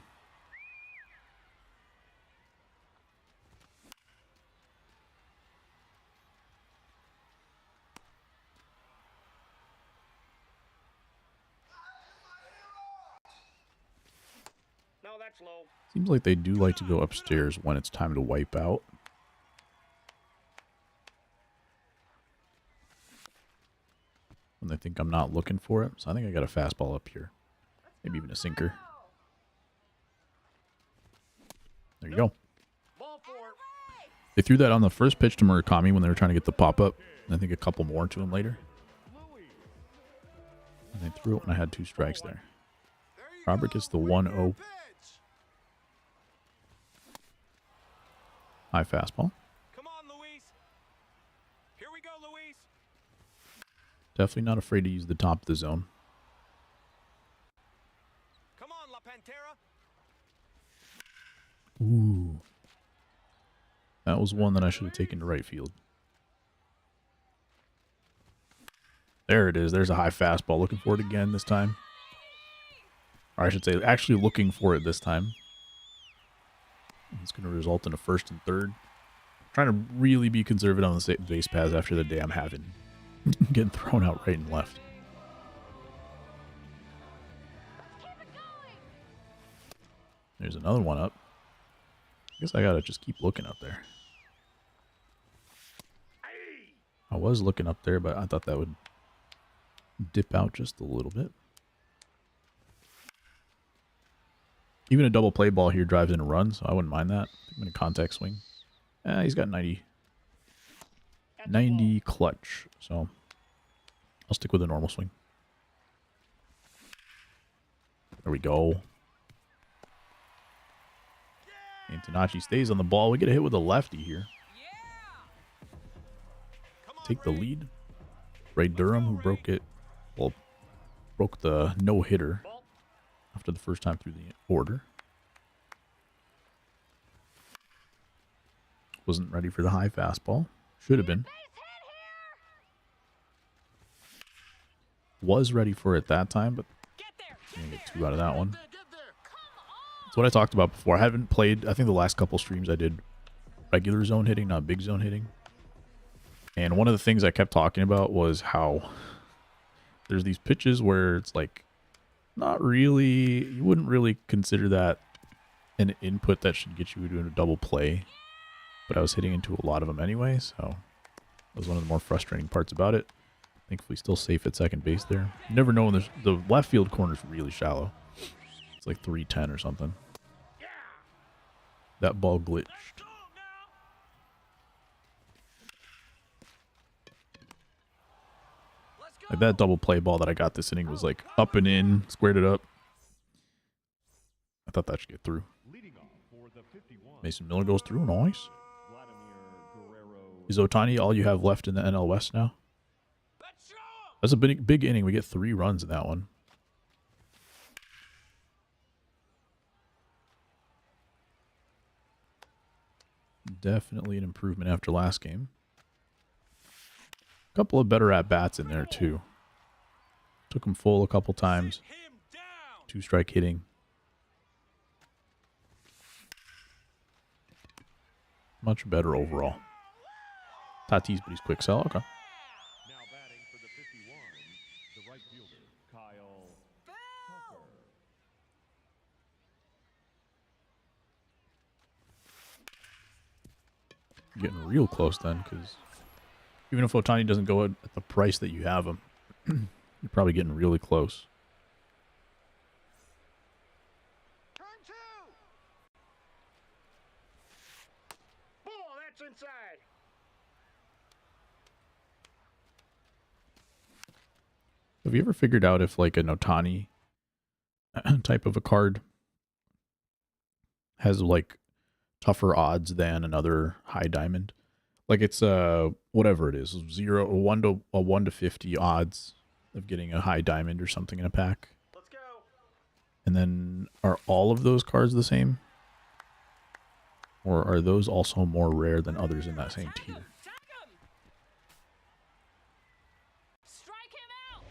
No, that's low. Seems like they do like to go upstairs when it's time to wipe out. When they think I'm not looking for it. So I think I got a fastball up here. Maybe even a sinker. There you go. Ball four. They threw that on the first pitch to Murakami when they were trying to get the pop-up. And I think a couple more to him later. And they threw it when I had 2 strikes there. Robert gets the 1-0. High fastball. Come on, Luis. Here we go, Luis. Definitely not afraid to use the top of the zone. Come on, La Pantera. Ooh. That was one that I should have taken to right field. There it is. There's a high fastball. Looking for it again this time. Or I should say, actually looking for it this time. It's going to result in a first and third. Trying to really be conservative on the base paths after the day I'm having. Getting thrown out right and left. There's another one up. I guess I got to just keep looking up there. I was looking up there, but I thought that would dip out just a little bit. Even a double play ball here drives in a run, so I wouldn't mind that. I'm in a contact swing. He's got 90 clutch, so I'll stick with a normal swing. There we go. Antonacci stays on the ball. We get a hit with a lefty here. Take the lead. Ray Durham, who broke it, well, broke the no-hitter after the first time through the order. Wasn't ready for the high fastball. Should have been. Was ready for it that time, but didn't get 2 out of that one. That's what I talked about before. I haven't played, I think the last couple streams I did regular zone hitting, not big zone hitting. And one of the things I kept talking about was how there's these pitches where it's like, not really, you wouldn't really consider that an input that should get you into a double play. But I was hitting into a lot of them anyway, so that was one of the more frustrating parts about it. Thankfully still safe at second base there. You never know when the left field corner is really shallow. It's like 310 or something. That ball glitched. Like that double play ball that I got this inning was like up and in, squared it up. I thought that should get through. Mason Miller goes through, nice. Is Ohtani all you have left in the NL West now? That's a big inning. We get 3 runs in that one. Definitely an improvement after last game. A couple of better at-bats in there, too. Took him full a couple times. 2-strike hitting. Much better overall. Tatis, but he's quick sell. Okay. Now batting for the 51, the right fielder, Kyle Tucker. Getting real close then, because even if Ohtani doesn't go at the price that you have him, you're probably getting really close. Turn 2. Ball, that's inside. Have you ever figured out if like an Ohtani type of a card has like tougher odds than another high diamond? Like it's whatever it is, 1 to 50 odds of getting a high diamond or something in a pack. Let's go. And then are all of those cards the same? Or are those also more rare than others in that same tier? Strike him out.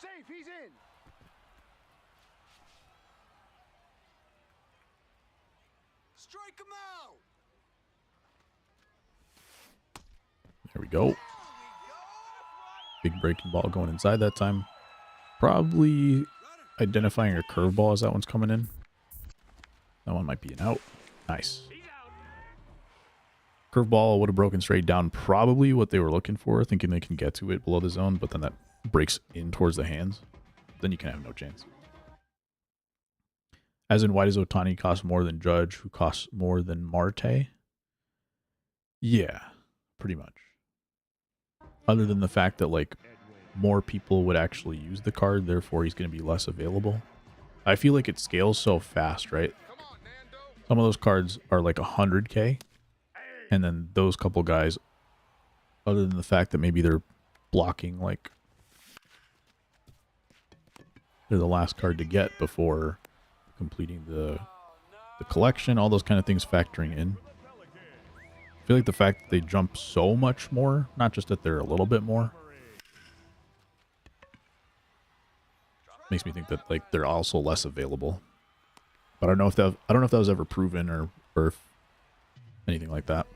Safe, he's in. Strike him out. There we go. Big breaking ball going inside that time. Probably, identifying a curveball as that one's coming in. That one might be an out. Nice. Curveball would have broken straight down, probably what they were looking for, thinking they can get to it below the zone, but then that breaks in towards the hands. Then you can have no chance. As in, why does Ohtani cost more than Judge, who costs more than Marte? Yeah, pretty much. Other than the fact that, like, more people would actually use the card, therefore he's going to be less available. I feel like it scales so fast, right? Some of those cards are like 100K, and then those couple guys, other than the fact that maybe they're blocking, like, they're the last card to get before completing the collection, all those kind of things factoring in. I feel like the fact that they jump so much more, not just that they're a little bit more, makes me think that, like, they're also less available. But I don't know if that was ever proven or if anything like that.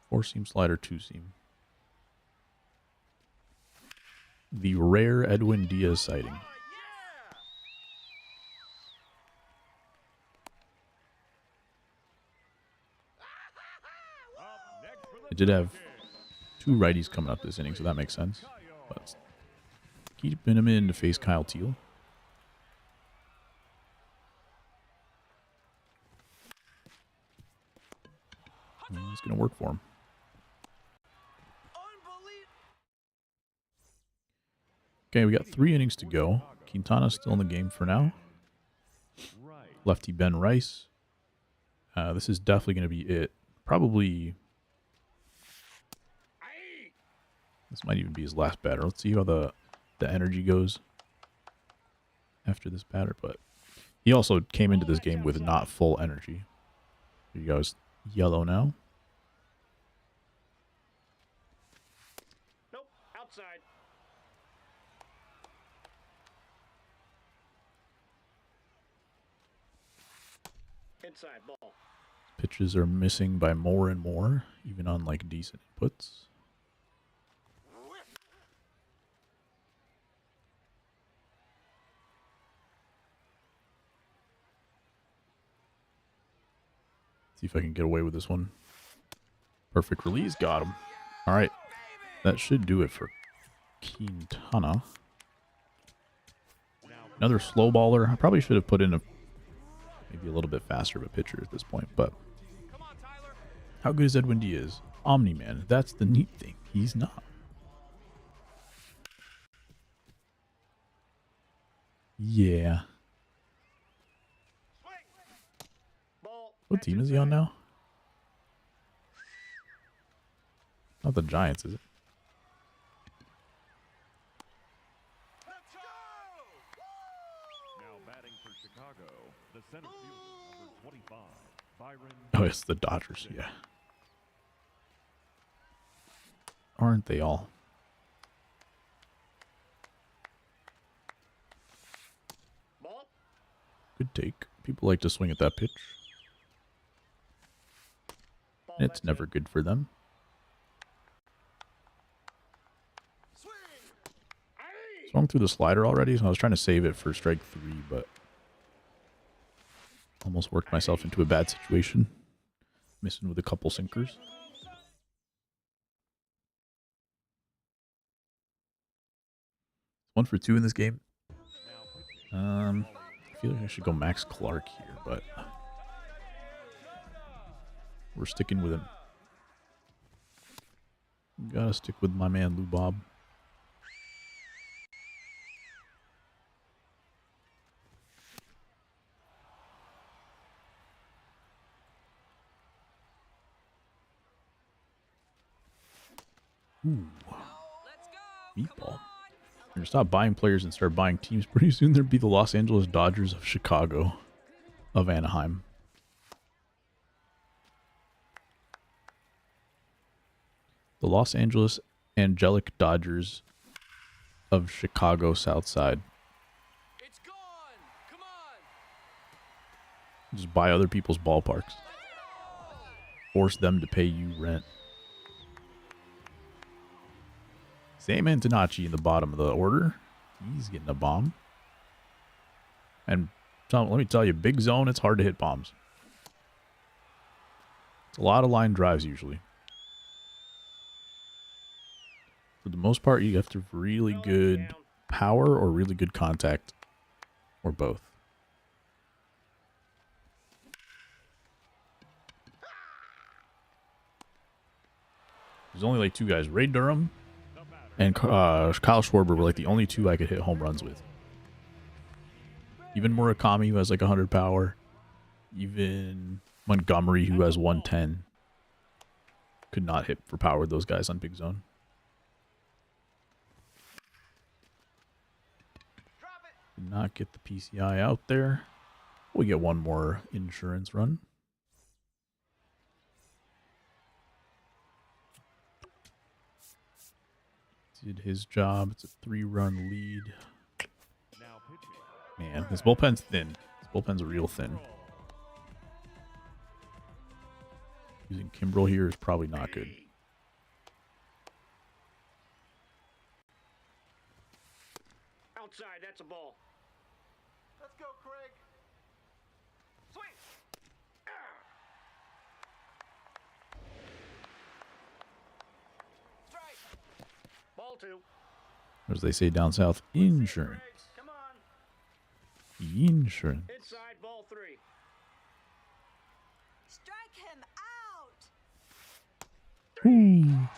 Four seam slider, two seam. The rare Edwin Diaz sighting. I did have two righties coming up this inning, so that makes sense. But keeping him in to face Kyle Teal. And it's going to work for him. Okay, we got 3 innings to go. Quintana's still in the game for now. Lefty Ben Rice. This is definitely going to be it. Probably... This might even be his last batter. Let's see how the energy goes after this batter. But he also came into this game with not full energy. Here he goes, yellow now. Nope, outside. Inside ball. Pitches are missing by more and more, even on like decent inputs. See if I can get away with this one. Perfect release. Got him. All right. That should do it for Quintana. Another slow baller. I probably should have put in maybe a little bit faster of a pitcher at this point. But how good is Edwin Diaz? Omni-Man. That's the neat thing. He's not. Yeah. What team is he on now? Not the Giants, is it? Now batting for Chicago, the center fielder, number 25, Byron. Oh, it's the Dodgers, yeah. Aren't they all? Good take. People like to swing at that pitch. It's never good for them. Swung through the slider already, so I was trying to save it for strike 3, but almost worked myself into a bad situation. Missing with a couple sinkers. One for 2 in this game. I feel like I should go Max Clark here, but we're sticking with him. Gotta stick with my man Lou Bob. Ooh. Meatball. You're gonna stop buying players and start buying teams. Pretty soon there'd be the Los Angeles Dodgers of Chicago, of Anaheim. The Los Angeles Angelic Dodgers of Chicago South Side. It's gone. Come on. Just buy other people's ballparks. Force them to pay you rent. Same Antonacci in the bottom of the order. He's getting a bomb. And let me tell you, big zone, it's hard to hit bombs. It's a lot of line drives usually. For the most part, you have to have really good power or really good contact. Or both. There's only like 2 guys. Ray Durham and Kyle Schwarber were like the only 2 I could hit home runs with. Even Murakami, who has like 100 power. Even Montgomery, who has 110. Could not hit for power with those guys on big zone. Did not get the PCI out there. We get one more insurance run. Did his job. It's a 3-run lead. Man, this bullpen's thin. This bullpen's real thin. Using Kimbrel here is probably not good. Outside, that's a ball. Let's go, Craig. Swing. Strike. Ball 2. As they say down south, insurance. Come on. Insurance. Inside, ball 3. Strike him out. Ooh.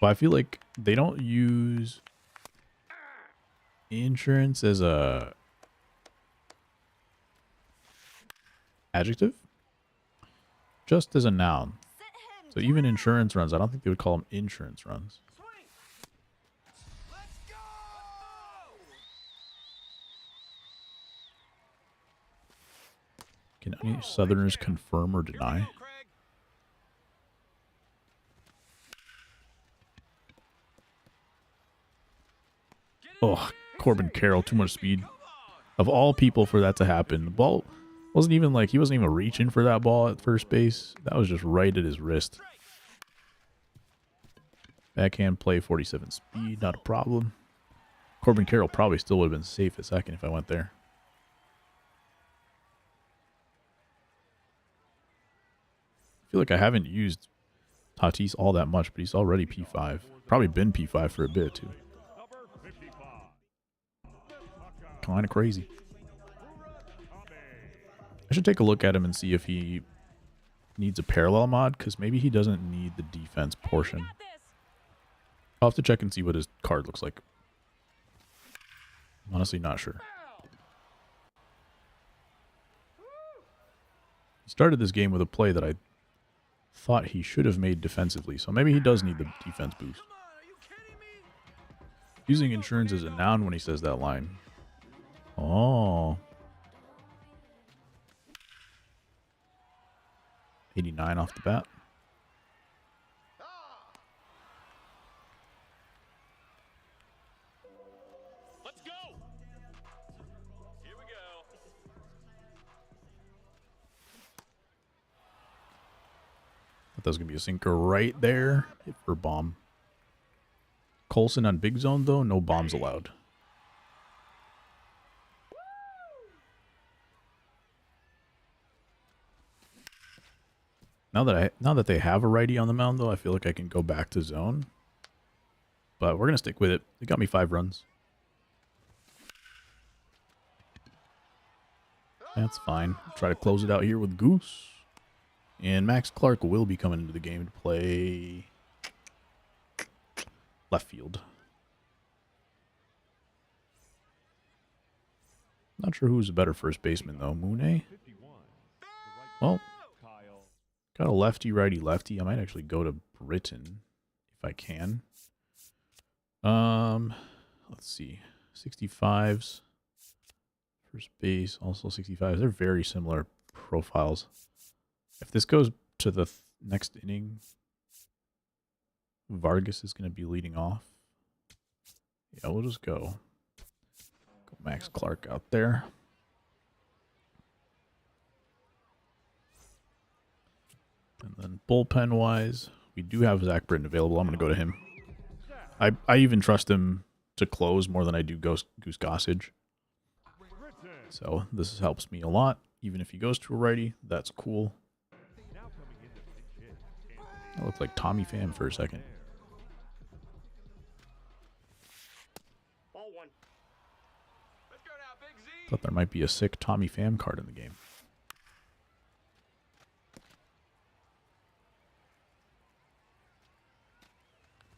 Well, I feel like they don't use insurance as a adjective, just as a noun. So even insurance runs, I don't think they would call them insurance runs. Swing. Let's go. Can any Southerners confirm or Here we deny? go, Craig. Oh, Corbin Carroll, too much speed. Of all people for that to happen, the ball wasn't even like, he wasn't even reaching for that ball at first base. That was just right at his wrist. Backhand play, 47 speed, not a problem. Corbin Carroll probably still would have been safe at second if I went there. I feel like I haven't used Tatis all that much, but he's already P5. Probably been P5 for a bit, too. Kind of crazy. I should take a look at him and see if he needs a parallel mod, because maybe he doesn't need the defense portion. I'll have to check and see what his card looks like. Honestly, not sure. He started this game with a play that I thought he should have made defensively, so maybe he does need the defense boost. Using insurance as a noun when he says that line. Oh. 89 off the bat. Let's go. Here we go. That was going to be a sinker right there. Hit for a bomb. Colson on big zone, though. No bombs allowed. Now that they have a righty on the mound, though, I feel like I can go back to zone. But we're going to stick with it. They got me 5 runs. That's fine. Try to close it out here with Goose. And Max Clark will be coming into the game to play left field. Not sure who's a better first baseman, though. Mooney? Well, got a lefty, righty, lefty. I might actually go to Britton if I can. Let's see. 65s. First base, also 65s. They're very similar profiles. If this goes to the next inning, Vargas is going to be leading off. Yeah, we'll just go Max Clark out there. And then bullpen-wise, we do have Zach Britton available. I'm going to go to him. I even trust him to close more than I do Goose Gossage. So this helps me a lot. Even if he goes to a righty, that's cool. That looked like Tommy Pham for a second. Ball 1. Let's go now, Big Z. Thought there might be a sick Tommy Pham card in the game.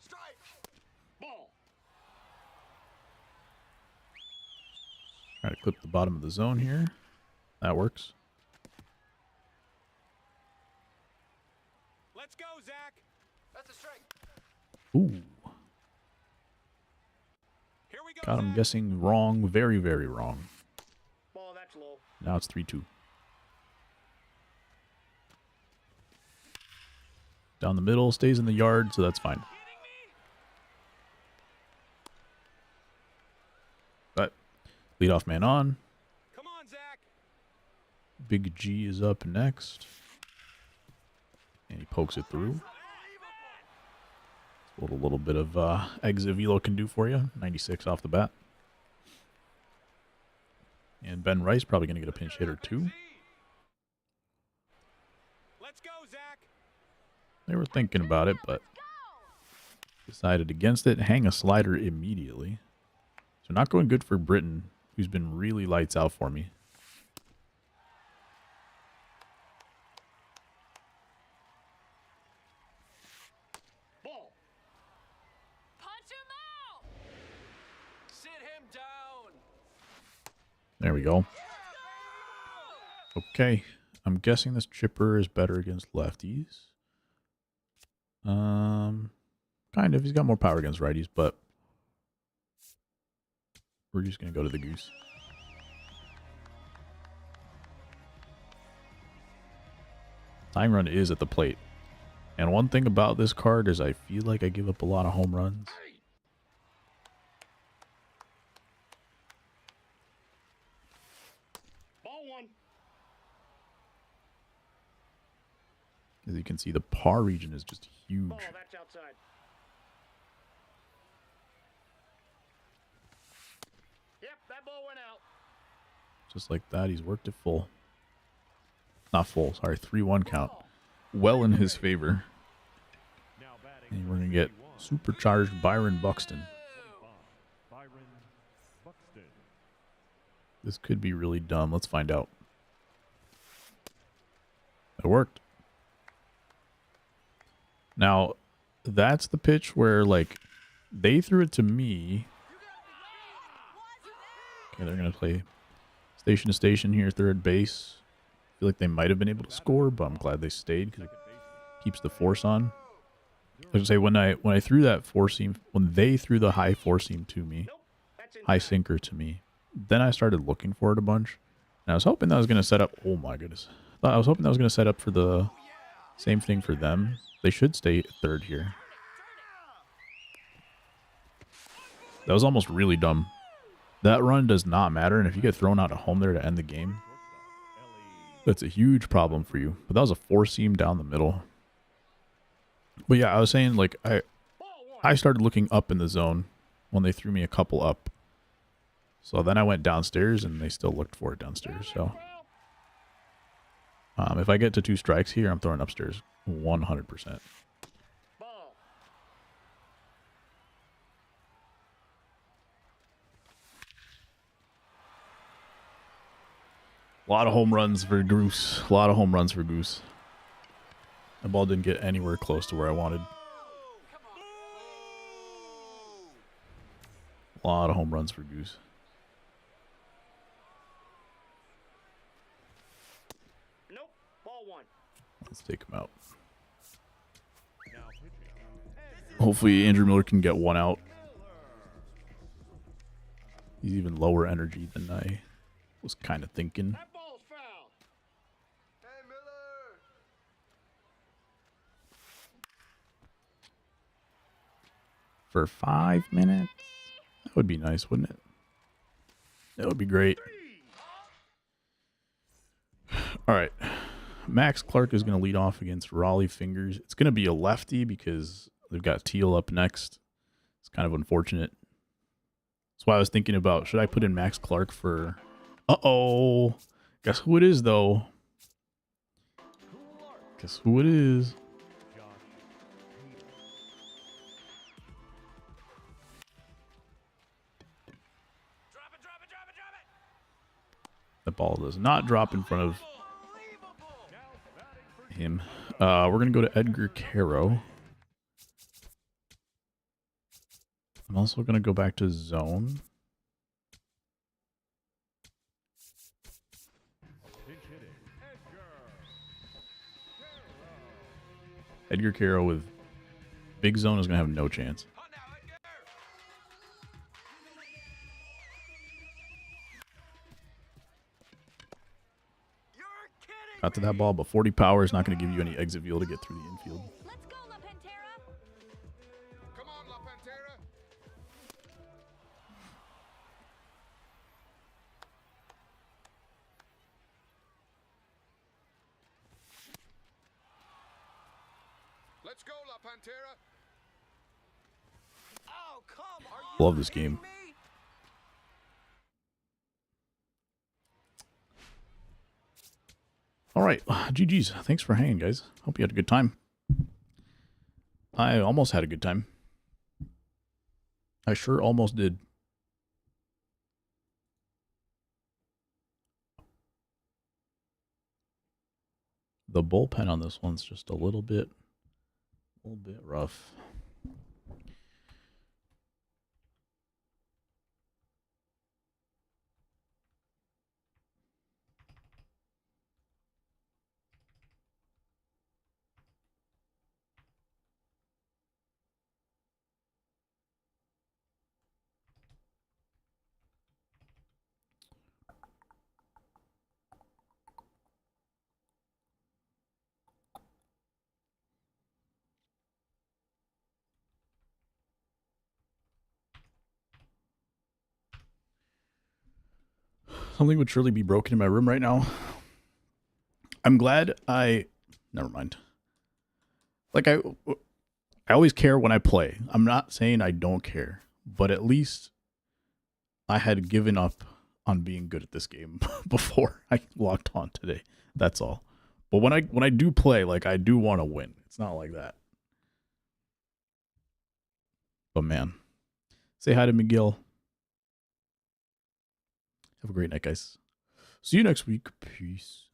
Strike. Ball. Try to clip the bottom of the zone here. That works. Let's go, Zach. That's a strike. Ooh. Here we go. God, I'm Zach. guessing wrong. Very, very wrong. Ball, that's low. Now it's 3-2. Down the middle, stays in the yard, so that's fine. But leadoff man on. Come on, Zach. Big G is up next. And he pokes it through. What a little bit of exit velo can do for you. 96 off the bat. And Ben Rice probably going to get a pinch hitter too. Let's go, Zach. They were thinking about it, but decided against it. Hang a slider immediately. So not going good for Britton, who's been really lights out for me. Ball. Punch him out! Sit him down. There we go. Okay. I'm guessing this chipper is better against lefties. Kind of. He's got more power against righties, but we're just going to go to the goose. Tying run is at the plate. And one thing about this card is I feel like I give up a lot of home runs. Ball 1. As you can see, the par region is just huge. Ball, that's outside. Yep, that ball went out. Just like that, he's worked it full. Not full, sorry, 3-1 count. Well in his favor. And we're going to get supercharged Byron Buxton. This could be really dumb. Let's find out. It worked. Now, that's the pitch where, like, they threw it to me. Okay, they're going to play station to station here, third base. I feel like they might have been able to score, but I'm glad they stayed because it keeps the force on. I was going to say, when I threw that four seam, when they threw the high four seam to me, Nope, that's inside. high sinker to me, then I started looking for it a bunch. And I was hoping that was going to set up. Oh my goodness. I was hoping that was going to set up for the same thing for them. They should stay third here. That was almost really dumb. That run does not matter. And if you get thrown out at home there to end the game, that's a huge problem for you. But that was a four seam down the middle. But yeah, I was saying, like, I started looking up in the zone when they threw me a couple up. So then I went downstairs, and they still looked for it downstairs. So if I get to 2 strikes here, I'm throwing upstairs 100%. Ball. A lot of home runs for Goose. A lot of home runs for Goose. The ball didn't get anywhere close to where I wanted. A lot of home runs for Goose. Nope. Ball 1. Let's take him out. Hopefully Andrew Miller can get one out. He's even lower energy than I was kind of thinking. That ball's foul. Hey, Miller. For 5 minutes? That would be nice, wouldn't it? That would be great. All right. Max Clark is going to lead off against Raleigh Fingers. It's going to be a lefty because they've got Teal up next. It's kind of unfortunate. That's why I was thinking about, should I put in Max Clark for... Uh-oh. Guess who it is, though? Guess who it is? The ball does not drop in front of him. We're going to go to Edgar Caro. I'm also going to go back to zone. Edgar Caro with big zone is going to have no chance. Got to that ball, but 40 power is not going to give you any exit view to get through the infield. Let's go, La Pantera. Come on, La Pantera. Let's go, La Pantera. Oh, come on. Love this game. All right, GG's. Thanks for hanging, guys. Hope you had a good time. I almost had a good time. I sure almost did. The bullpen on this one's just a little bit rough. Something would surely be broken in my room right now. I'm glad never mind. Like I always care when I play. I'm not saying I don't care, but at least I had given up on being good at this game before I logged on today. That's all. But when I do play, like I do want to win. It's not like that. But man, say hi to Miguel. Have a great night, guys. See you next week. Peace.